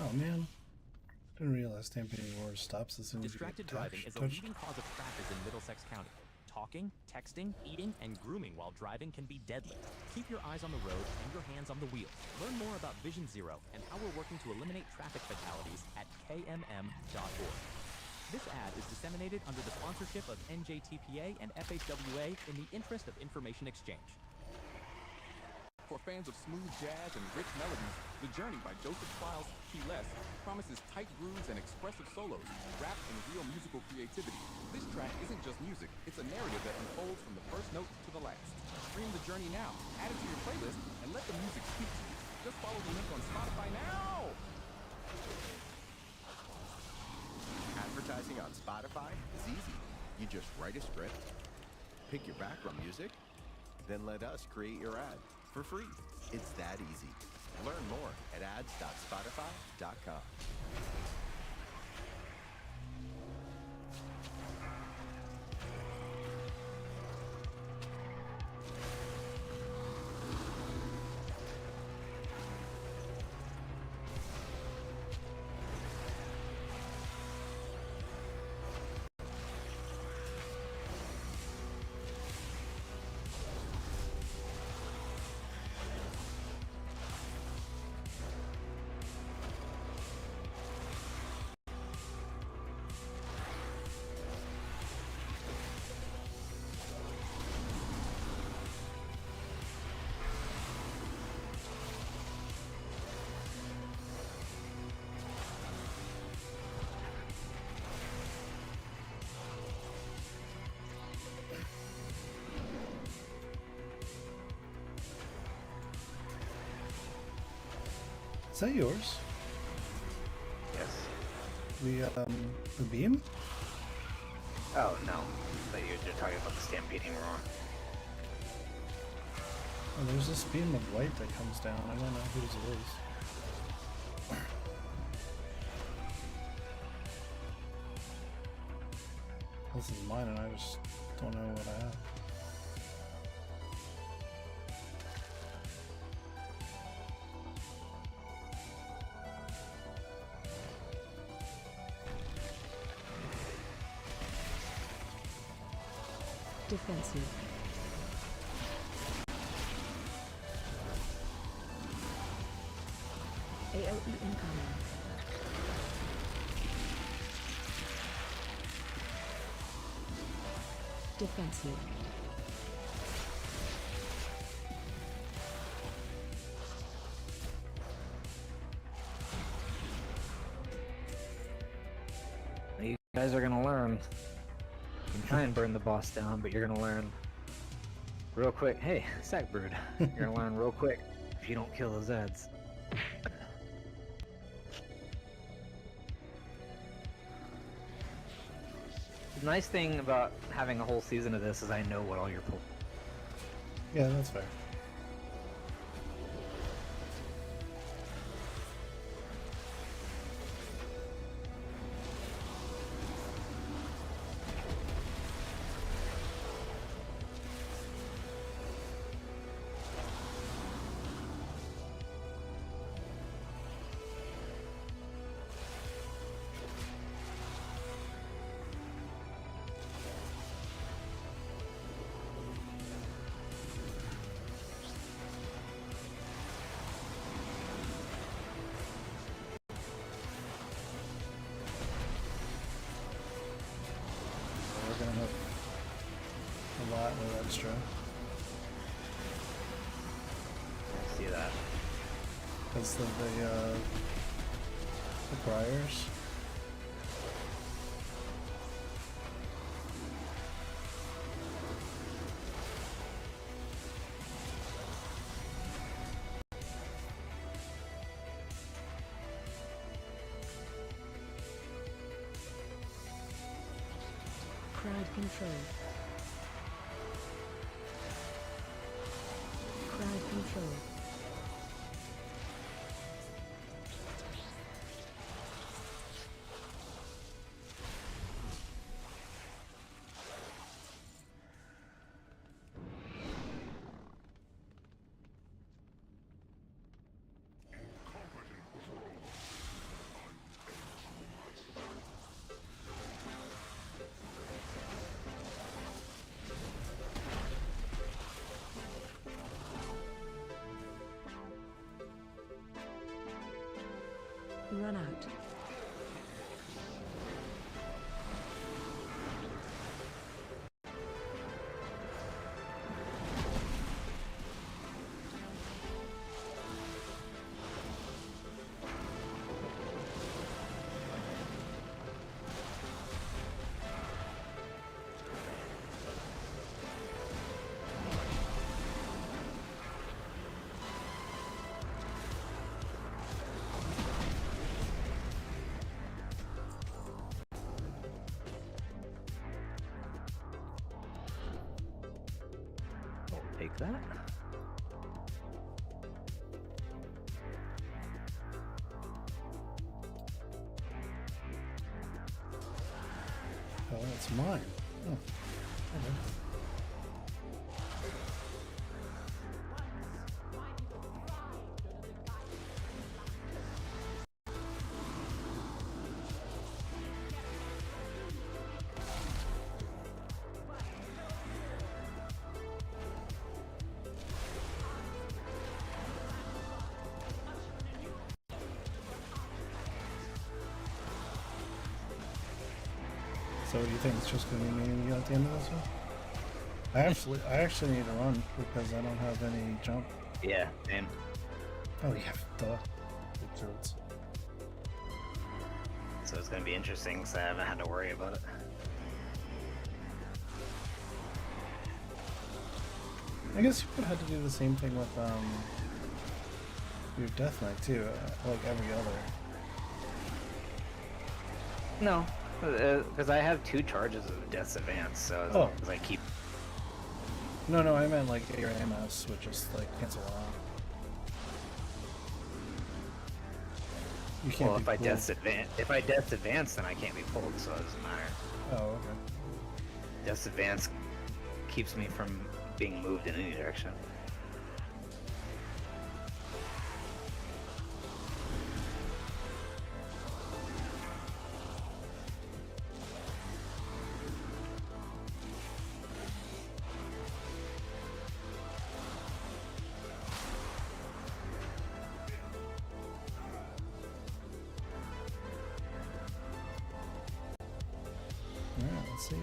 [SPEAKER 14] Oh man, didn't realize Stampede Wars stops as soon as you
[SPEAKER 12] Distracted
[SPEAKER 14] get
[SPEAKER 12] driving is a
[SPEAKER 14] touched.
[SPEAKER 12] leading cause of crashes in Middlesex County. Talking, texting, eating, and grooming while driving can be deadly. Keep your eyes on the road and your hands on the wheel. Learn more about Vision Zero and how we're working to eliminate traffic fatalities at kmm.org. This ad is disseminated under the sponsorship of NJTPA and FHWA in the interest of information exchange.
[SPEAKER 7] For fans of smooth jazz and rich melodies, The Journey by Joseph Files Key Less promises tight grooves and expressive solos, rap and real musical creativity. This track isn't just music, it's a narrative that unfolds from the first note to the last. Stream The Journey now, add it to your playlist, and let the music speak to you. Just follow the link on Spotify now!
[SPEAKER 17] Advertising on Spotify is easy. You just write a script, pick your background music, then let us create your ad for free. It's that easy. Learn more at ads.spotify.com.
[SPEAKER 14] Is that yours?
[SPEAKER 11] Yes.
[SPEAKER 14] The beam?
[SPEAKER 11] Oh no, but you're talking about the stampeding roar.
[SPEAKER 14] Oh, there's this beam of light that comes down. I don't know whose it is. This is mine, and I just don't know what I have.
[SPEAKER 15] Defensive. AOE incoming. Defensive.
[SPEAKER 11] You guys are gonna learn. You can try and burn the boss down, but you're gonna learn real quick. Hey, Sack Brood. You're gonna learn real quick if you don't kill those Zeds. The nice thing about having a whole season of this is I know what all your pull.
[SPEAKER 14] Yeah, that's fair. We're gonna have a lot of extra.
[SPEAKER 11] I see that.
[SPEAKER 14] Because of the briars.
[SPEAKER 15] Crowd control. Crowd control. Run out.
[SPEAKER 11] Take that.
[SPEAKER 14] Oh, that's mine. Oh, okay. So you think it's just gonna be me and you at the end of this one? I actually need to run because I don't have any jump.
[SPEAKER 11] Yeah, same.
[SPEAKER 14] Oh yeah, duh. Big throats.
[SPEAKER 11] So it's gonna be interesting because I haven't had to worry about it.
[SPEAKER 14] I guess you would have to do the same thing with your Death Knight too, like every other.
[SPEAKER 16] No, because I have 2 charges of Death's Advance, so as long as I keep...
[SPEAKER 14] No, I meant like your AMS would just like cancel out. You can't
[SPEAKER 16] Well,
[SPEAKER 14] be
[SPEAKER 16] if I
[SPEAKER 14] pulled.
[SPEAKER 16] Death's Advance, then I can't be pulled, so it doesn't matter.
[SPEAKER 14] Oh, okay.
[SPEAKER 16] Death's Advance keeps me from being moved in any direction.
[SPEAKER 14] Alright, let's see.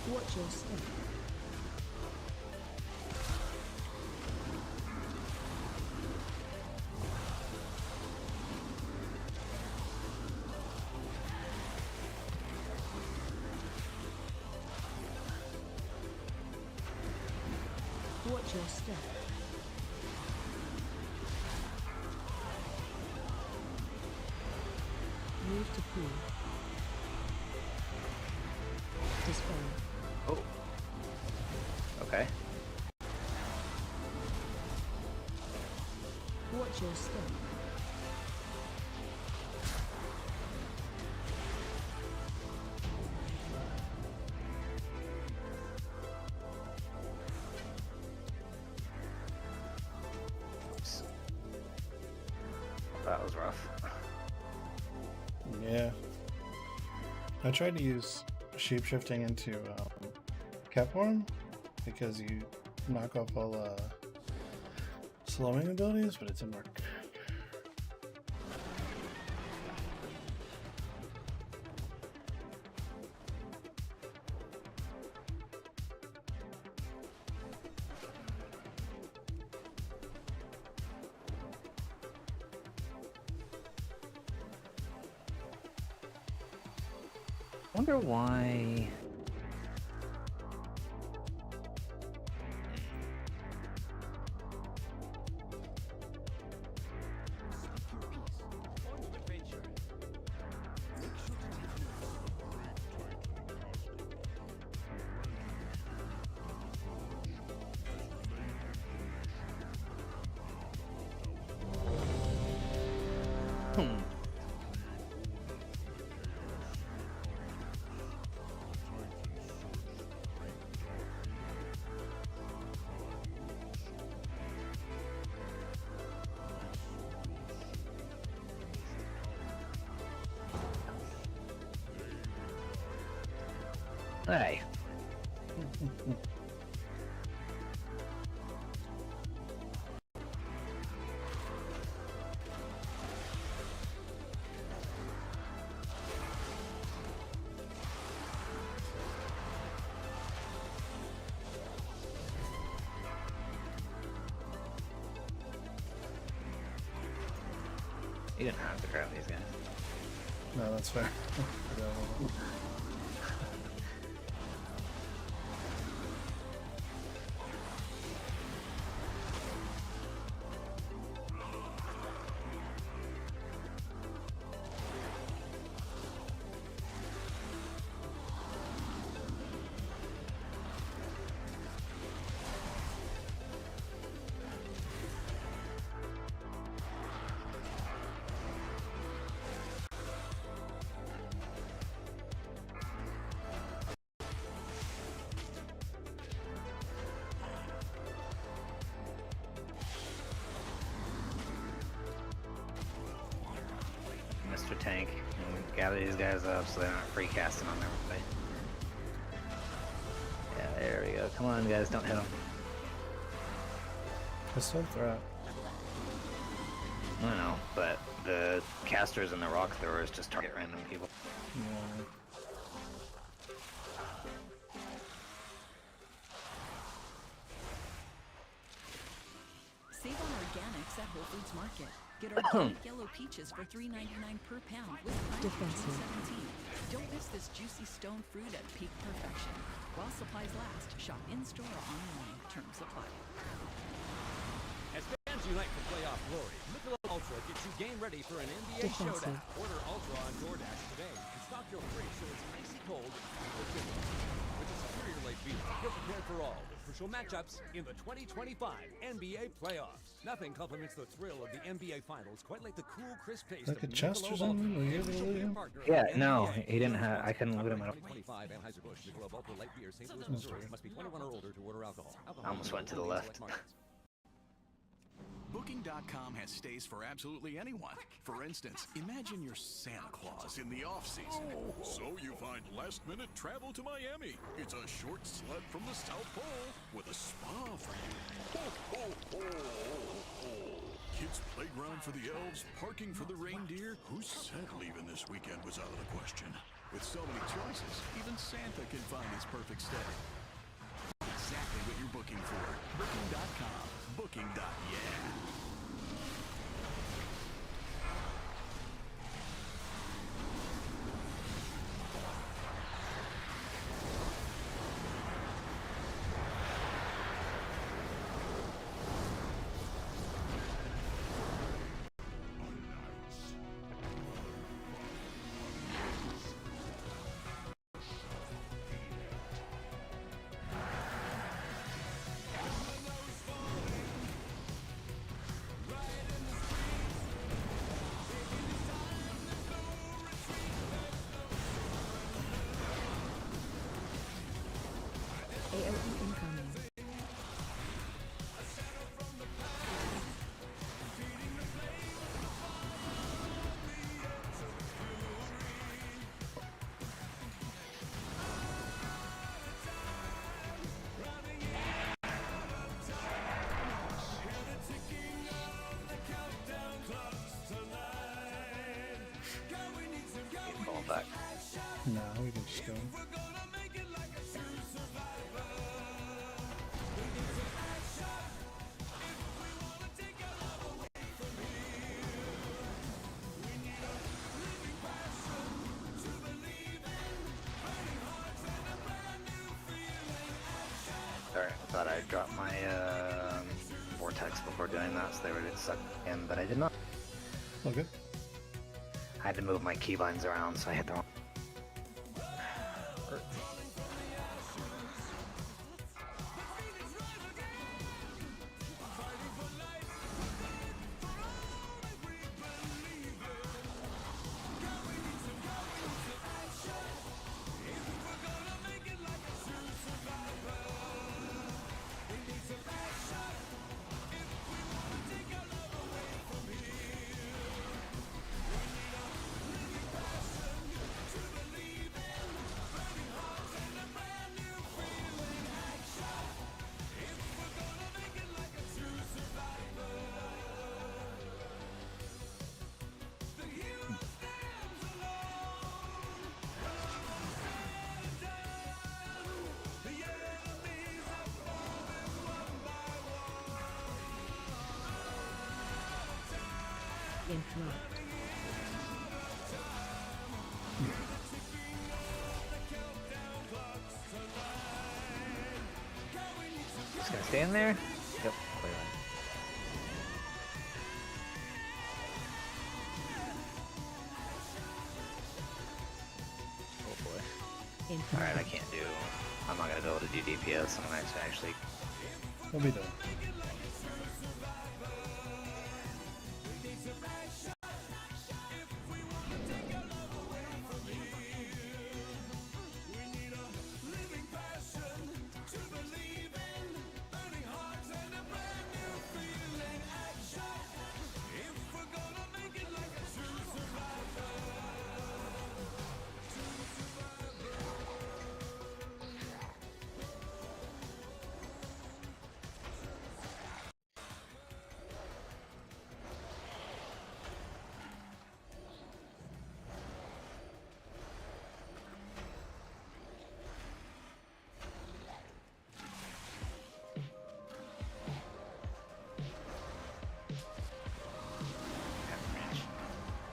[SPEAKER 15] Watch your step. Watch your step. Move to pool. Dispel.
[SPEAKER 16] Oh. Okay.
[SPEAKER 15] Watch your step.
[SPEAKER 16] Oops. That was rough.
[SPEAKER 14] Yeah. I tried to use shapeshifting into Catform because you knock off all slowing abilities, but it didn't work.
[SPEAKER 16] I wonder why... Hey. You didn't have to grab these guys.
[SPEAKER 14] No, that's fair.
[SPEAKER 16] Mr. Tank, and we gather these guys up so they're not free casting on everybody. Yeah, there we go. Come on, guys, don't hit them.
[SPEAKER 14] It's still threat.
[SPEAKER 16] I know, but the casters and the rock throwers just target random people.
[SPEAKER 14] Yeah.
[SPEAKER 18] Save on organics at Whole Foods Market.
[SPEAKER 10] Get organic yellow peaches for $3.99 per pound with Prime
[SPEAKER 15] Defensive.
[SPEAKER 10] 17. Don't miss this juicy stone fruit at peak perfection. While supplies last, shop in-store or online. Terms apply.
[SPEAKER 18] As fans unite for playoff glory, Michelob Ultra gets you game ready for an NBA
[SPEAKER 15] Defensive.
[SPEAKER 18] showdown. Order Ultra on DoorDash today and stock your fridge so it's icy cold for kickoff. With a superior late beat, you're prepared for all the crucial matchups in the 2025 NBA playoffs. Nothing complements the thrill of the NBA Finals quite like the cool, crisp taste
[SPEAKER 14] Like a
[SPEAKER 18] of
[SPEAKER 14] chest or
[SPEAKER 18] Michelob
[SPEAKER 14] something? Were you able to
[SPEAKER 18] Ultra.
[SPEAKER 14] loot him?
[SPEAKER 11] Yeah, no, he didn't have. I couldn't loot him at all.
[SPEAKER 18] 25 Anheuser-Busch Michelob Ultra Light Beer, St. Louis,
[SPEAKER 14] That's
[SPEAKER 18] Missouri.
[SPEAKER 14] weird.
[SPEAKER 18] Must be 21 or older to order alcohol.
[SPEAKER 11] I almost went to the left.
[SPEAKER 2] Booking.com has stays for absolutely anyone. For instance, imagine you're Santa Claus in the off-season.
[SPEAKER 19] So you find last-minute travel to Miami. It's a short sled from the South Pole with a spa for you. Ho, ho, ho, ho. Kids' playground for the elves, parking for the reindeer. Who said leaving this weekend was out of the question?
[SPEAKER 2] With so many choices, even Santa can find his perfect stay. Exactly what you're booking for. Booking.com. Booking.yeah.
[SPEAKER 15] AOE incoming.
[SPEAKER 11] Going back.
[SPEAKER 14] No, we can just go.
[SPEAKER 11] Sorry, I thought I dropped my vortex before doing that, so they would get sucked in, but I did not.
[SPEAKER 14] Okay.
[SPEAKER 11] I had to move my keybinds around, so I hit the wrong.
[SPEAKER 15] Interrupt.
[SPEAKER 11] Just gonna stay in there? Yep, clearly. Oh boy. Alright, I can't do. I'm not gonna be able to do DPS. I'm gonna actually.
[SPEAKER 14] We'll be done.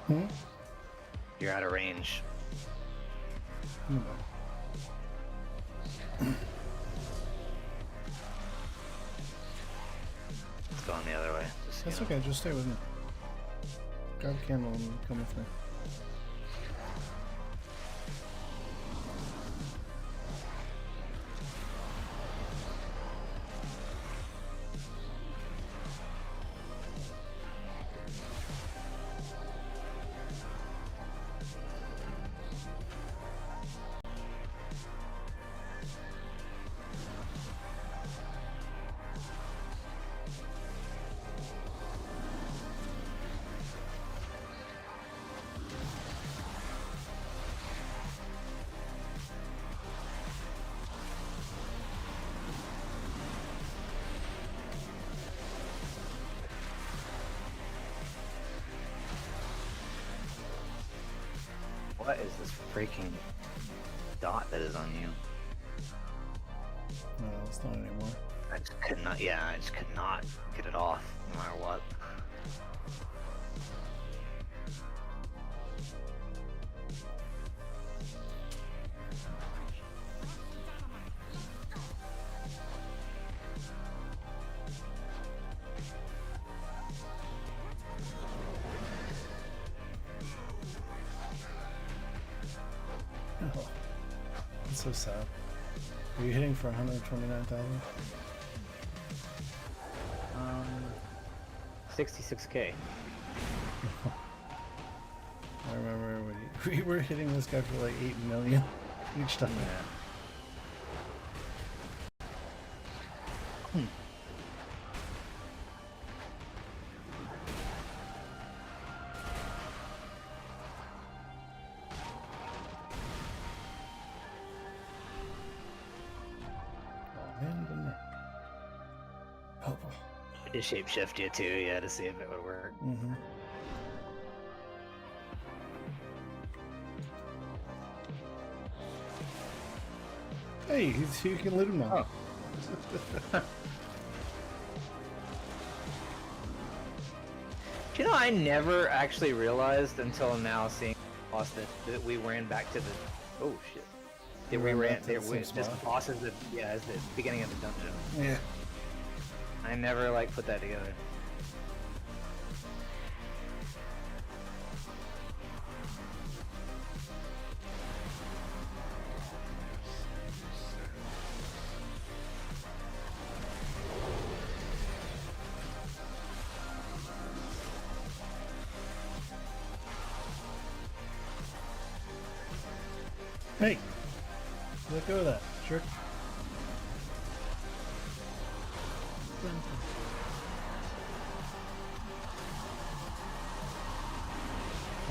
[SPEAKER 14] Hmm?
[SPEAKER 16] You're out of range.
[SPEAKER 14] No.
[SPEAKER 16] It's going the other way. Just,
[SPEAKER 14] That's okay, just stay with me. Grab a candle and come with me.
[SPEAKER 16] What is this freaking dot that is on you?
[SPEAKER 14] No, it's not anymore.
[SPEAKER 16] I just could not, yeah, I just could not get it off, no matter what.
[SPEAKER 14] Oh, that's so sad. Are you hitting for 129,000?
[SPEAKER 16] 66K.
[SPEAKER 14] I remember when we were hitting this guy for like 8 million each time.
[SPEAKER 16] Yeah. I did shapeshift you too, yeah, to see if it would work.
[SPEAKER 14] Mm-hmm. Hey, you can loot him now.
[SPEAKER 16] You know, I never actually realized until now, seeing boss, that we ran back to the. Oh shit! That we ran there with this boss is the is the beginning of the dungeon.
[SPEAKER 14] Yeah.
[SPEAKER 16] I never like put that together.
[SPEAKER 14] Hey! Let go of that, jerk.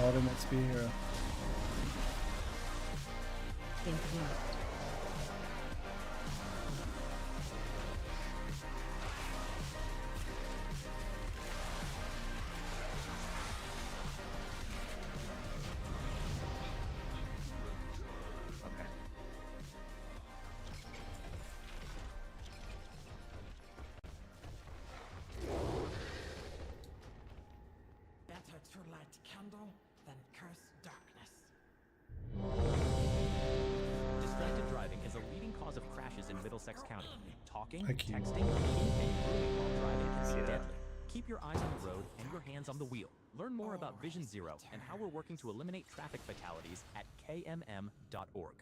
[SPEAKER 14] Ultimate speed hero.
[SPEAKER 8] Better to light candle than curse darkness.
[SPEAKER 12] Distracted driving is a leading cause of crashes in Middlesex County. Talking,
[SPEAKER 14] Thank you.
[SPEAKER 12] texting, eating, and grooming while driving can be deadly. Keep your eyes on the road and your hands on the wheel. Learn more about Vision Zero and how we're working to eliminate traffic fatalities at kmm.org.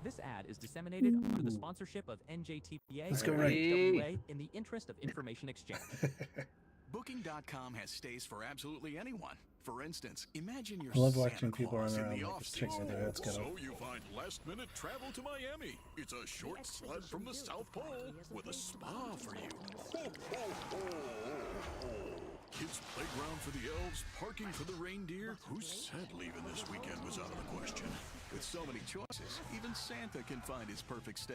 [SPEAKER 12] This ad is disseminated under the sponsorship of NJTPA
[SPEAKER 14] Let's go
[SPEAKER 12] and
[SPEAKER 14] right.
[SPEAKER 12] NHWA in the interest of information exchange.
[SPEAKER 2] Booking.com has stays for absolutely anyone. For instance, imagine your
[SPEAKER 14] I love
[SPEAKER 2] Santa
[SPEAKER 14] watching people
[SPEAKER 2] Claus
[SPEAKER 14] run
[SPEAKER 2] in
[SPEAKER 14] around
[SPEAKER 2] the
[SPEAKER 14] like
[SPEAKER 2] off-season.
[SPEAKER 14] chicks with their heads cut off.
[SPEAKER 19] So you find last-minute travel to Miami. It's a short sled from the South Pole with a spa for you. Ho, ho, ho, ho. Kids' playground for the elves, parking for the reindeer.
[SPEAKER 2] Who said leaving this weekend was out of the question? With so many choices, even Santa can find his perfect stay.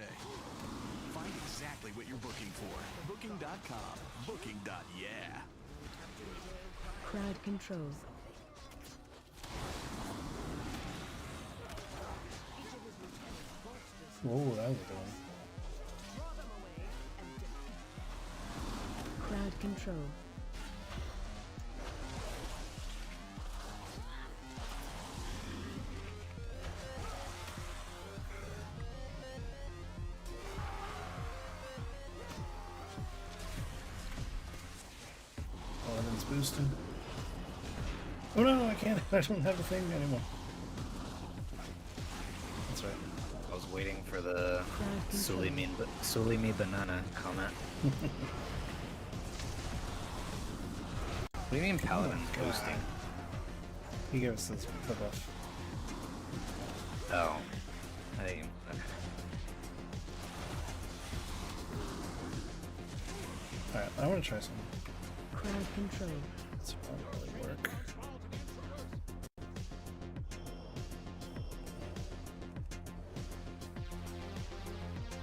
[SPEAKER 2] Find exactly what you're booking for. Booking.com. Booking.yeah.
[SPEAKER 15] Crowd control.
[SPEAKER 14] Whoa, that was a good one.
[SPEAKER 15] Crowd control.
[SPEAKER 14] boosting. Oh no, I can't. I don't have the thing anymore. That's right.
[SPEAKER 16] I was waiting for the Sulimi banana comment. What do you mean Paladin's boosting?
[SPEAKER 14] He gave us the buff.
[SPEAKER 16] Oh. I think. Okay.
[SPEAKER 14] Alright, I want to try something.
[SPEAKER 15] Crowd control.
[SPEAKER 14] This won't really work.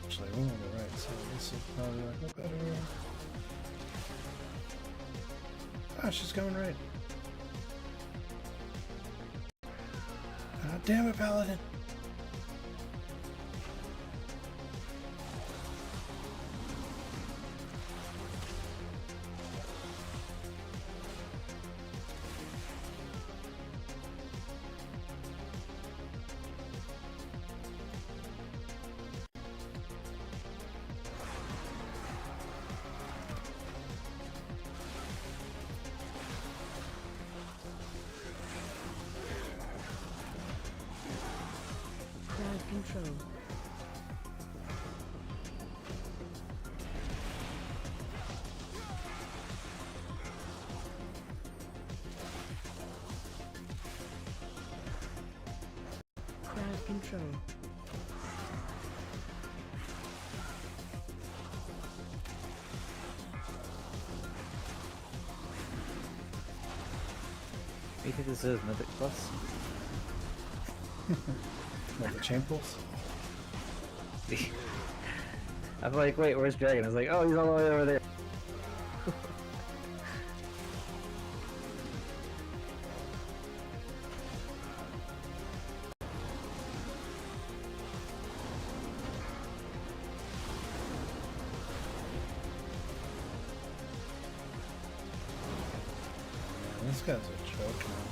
[SPEAKER 14] Actually, we want to go right, so this will probably work better. Ah, she's going right. God damn it, Paladin!
[SPEAKER 15] Control. Crowd control.
[SPEAKER 16] What do you think this is, Mythic Plus?
[SPEAKER 14] Like the Champles?
[SPEAKER 16] I'm like, wait, where's Dragon? I was like, oh, he's all the way over there.
[SPEAKER 14] This guy's a joke now.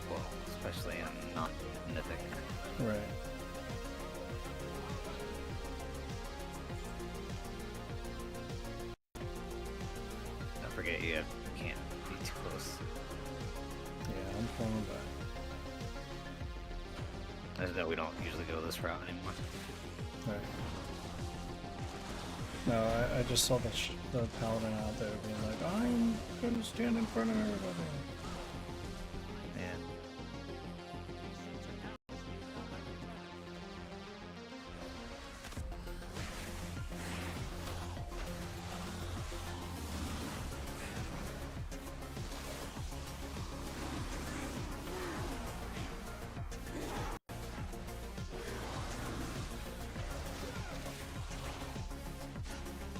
[SPEAKER 16] Well, especially in not Mythic.
[SPEAKER 14] Right.
[SPEAKER 16] Don't forget you can't be too close.
[SPEAKER 14] Yeah, I'm pulling back.
[SPEAKER 16] I just know we don't usually go this route anymore.
[SPEAKER 14] Right. No, I just saw the Paladin out there being like, I'm gonna stand in front of everybody.
[SPEAKER 16] Man.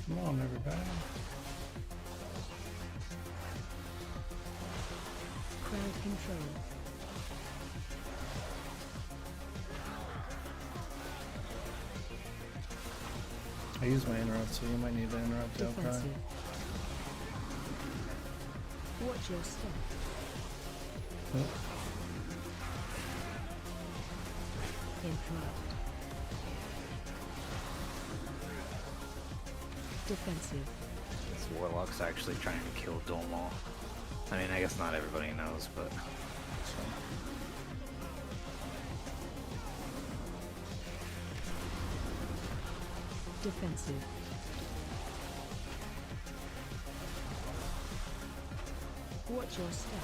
[SPEAKER 14] Come on, everybody.
[SPEAKER 15] Crowd control.
[SPEAKER 14] I use my interrupt, so you might need to interrupt the outcry.
[SPEAKER 15] Defensive. Watch your step. Interrupt. Defensive.
[SPEAKER 16] This Warlock's actually trying to kill Dolmal. I mean, I guess not everybody knows, but...
[SPEAKER 15] Defensive. Watch your step.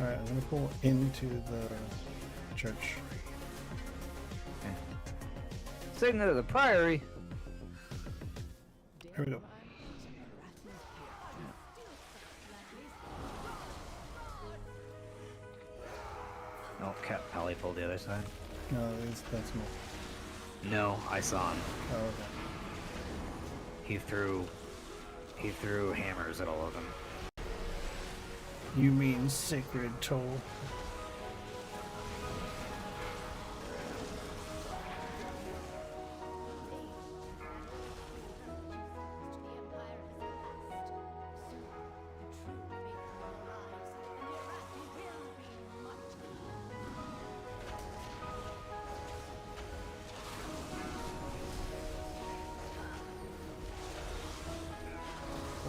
[SPEAKER 14] Alright, I'm gonna pull into the church.
[SPEAKER 16] Signal to the Priory!
[SPEAKER 14] Here we go.
[SPEAKER 16] Oh, Cat Pally pulled the other side.
[SPEAKER 14] No, that's me.
[SPEAKER 16] No, I saw him.
[SPEAKER 14] Oh, okay.
[SPEAKER 16] He threw hammers at all of them.
[SPEAKER 14] You mean sacred toll?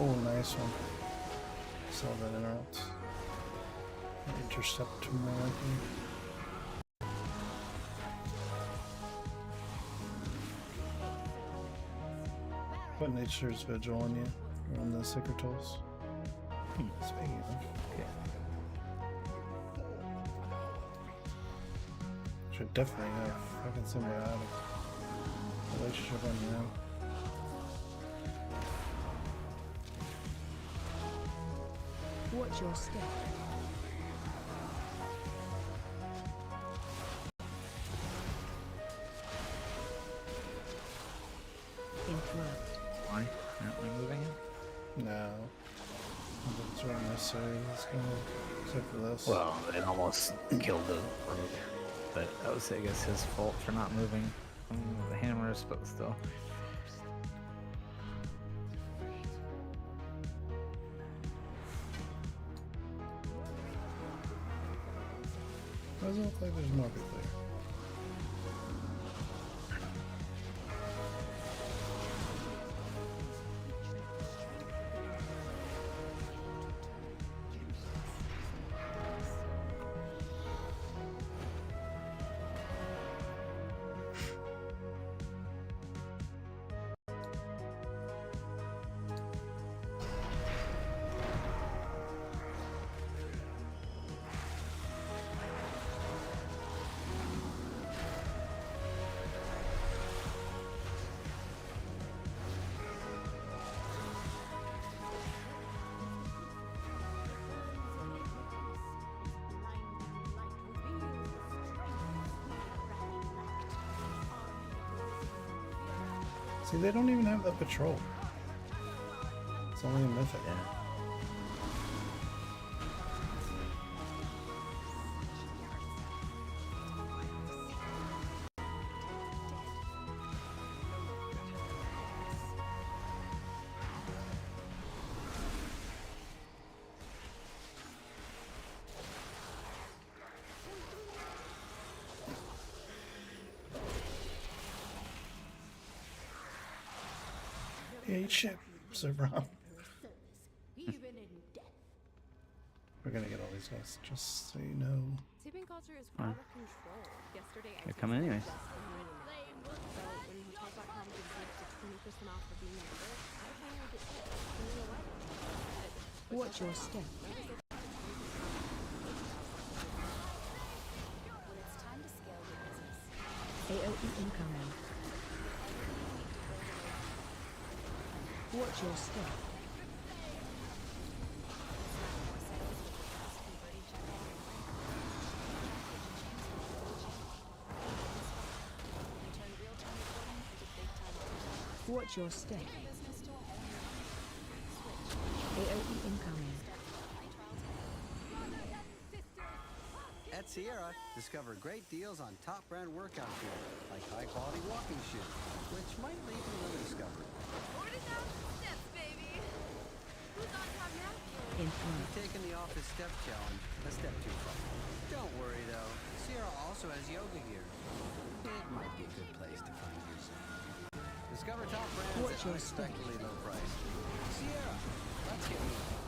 [SPEAKER 14] Oh, nice one. Saw that interrupt. Intercept more likely. Put Nature's Vigil on you, or on the Sacred Tools. Speaking of.
[SPEAKER 16] Okay.
[SPEAKER 14] Should definitely have fucking symbiotic relationship on you now.
[SPEAKER 15] Watch your step. Interrupt.
[SPEAKER 16] Why? Aren't we moving in?
[SPEAKER 14] No. It's really necessary. Let's go. Except for this.
[SPEAKER 16] Well, it almost killed the rogue. But that was, I guess, his fault for not moving the hammers, but still.
[SPEAKER 14] Doesn't look like there's more people here. See, they don't even have that patrol. It's only a mythic.
[SPEAKER 16] Yeah.
[SPEAKER 14] Yeah, eat shit, Zebron. We're gonna get all these guys, just so you know.
[SPEAKER 9] Tipping culture is
[SPEAKER 16] Fine.
[SPEAKER 9] out of control. Yesterday,
[SPEAKER 16] They're coming anyways.
[SPEAKER 9] So when you talk about how we get to 20% off for being a member, I finally get tips. And you know what?
[SPEAKER 15] Watch your step.
[SPEAKER 3] When it's time to scale your business,
[SPEAKER 15] AOE incoming. Watch your step. Watch your step. AOE incoming.
[SPEAKER 2] At Sierra, discover great deals on top brand workout gear, like high quality walking shoes, which might lead to another discovery. You've taken the office step challenge a step too far. Don't worry though, Sierra also has yoga gear. It might be a good place to find yourself. Discover top brands
[SPEAKER 15] Watch
[SPEAKER 2] at
[SPEAKER 15] your step.
[SPEAKER 2] unexpectedly low price. Sierra, let's get moving.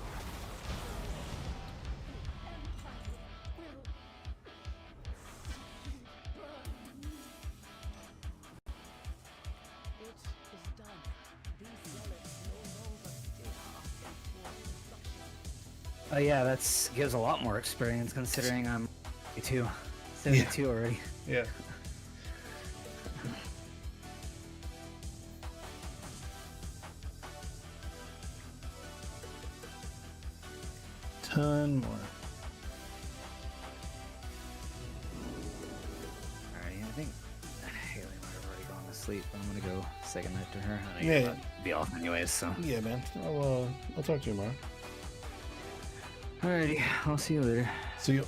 [SPEAKER 16] Oh yeah, that's gives a lot more experience considering I'm 72 already.
[SPEAKER 14] Yeah. Ton more.
[SPEAKER 16] Alright, I think Haley might have already gone to sleep, but I'm gonna go say goodnight to her. I know
[SPEAKER 14] Yeah.
[SPEAKER 16] you're about to be off anyways, so.
[SPEAKER 14] Yeah, man. I'll talk to you tomorrow.
[SPEAKER 16] Alrighty, I'll see you later.
[SPEAKER 14] See you.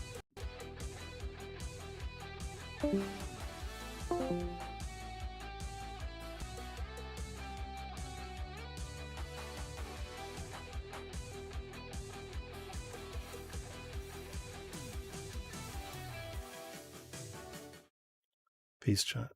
[SPEAKER 14] Peace, chat.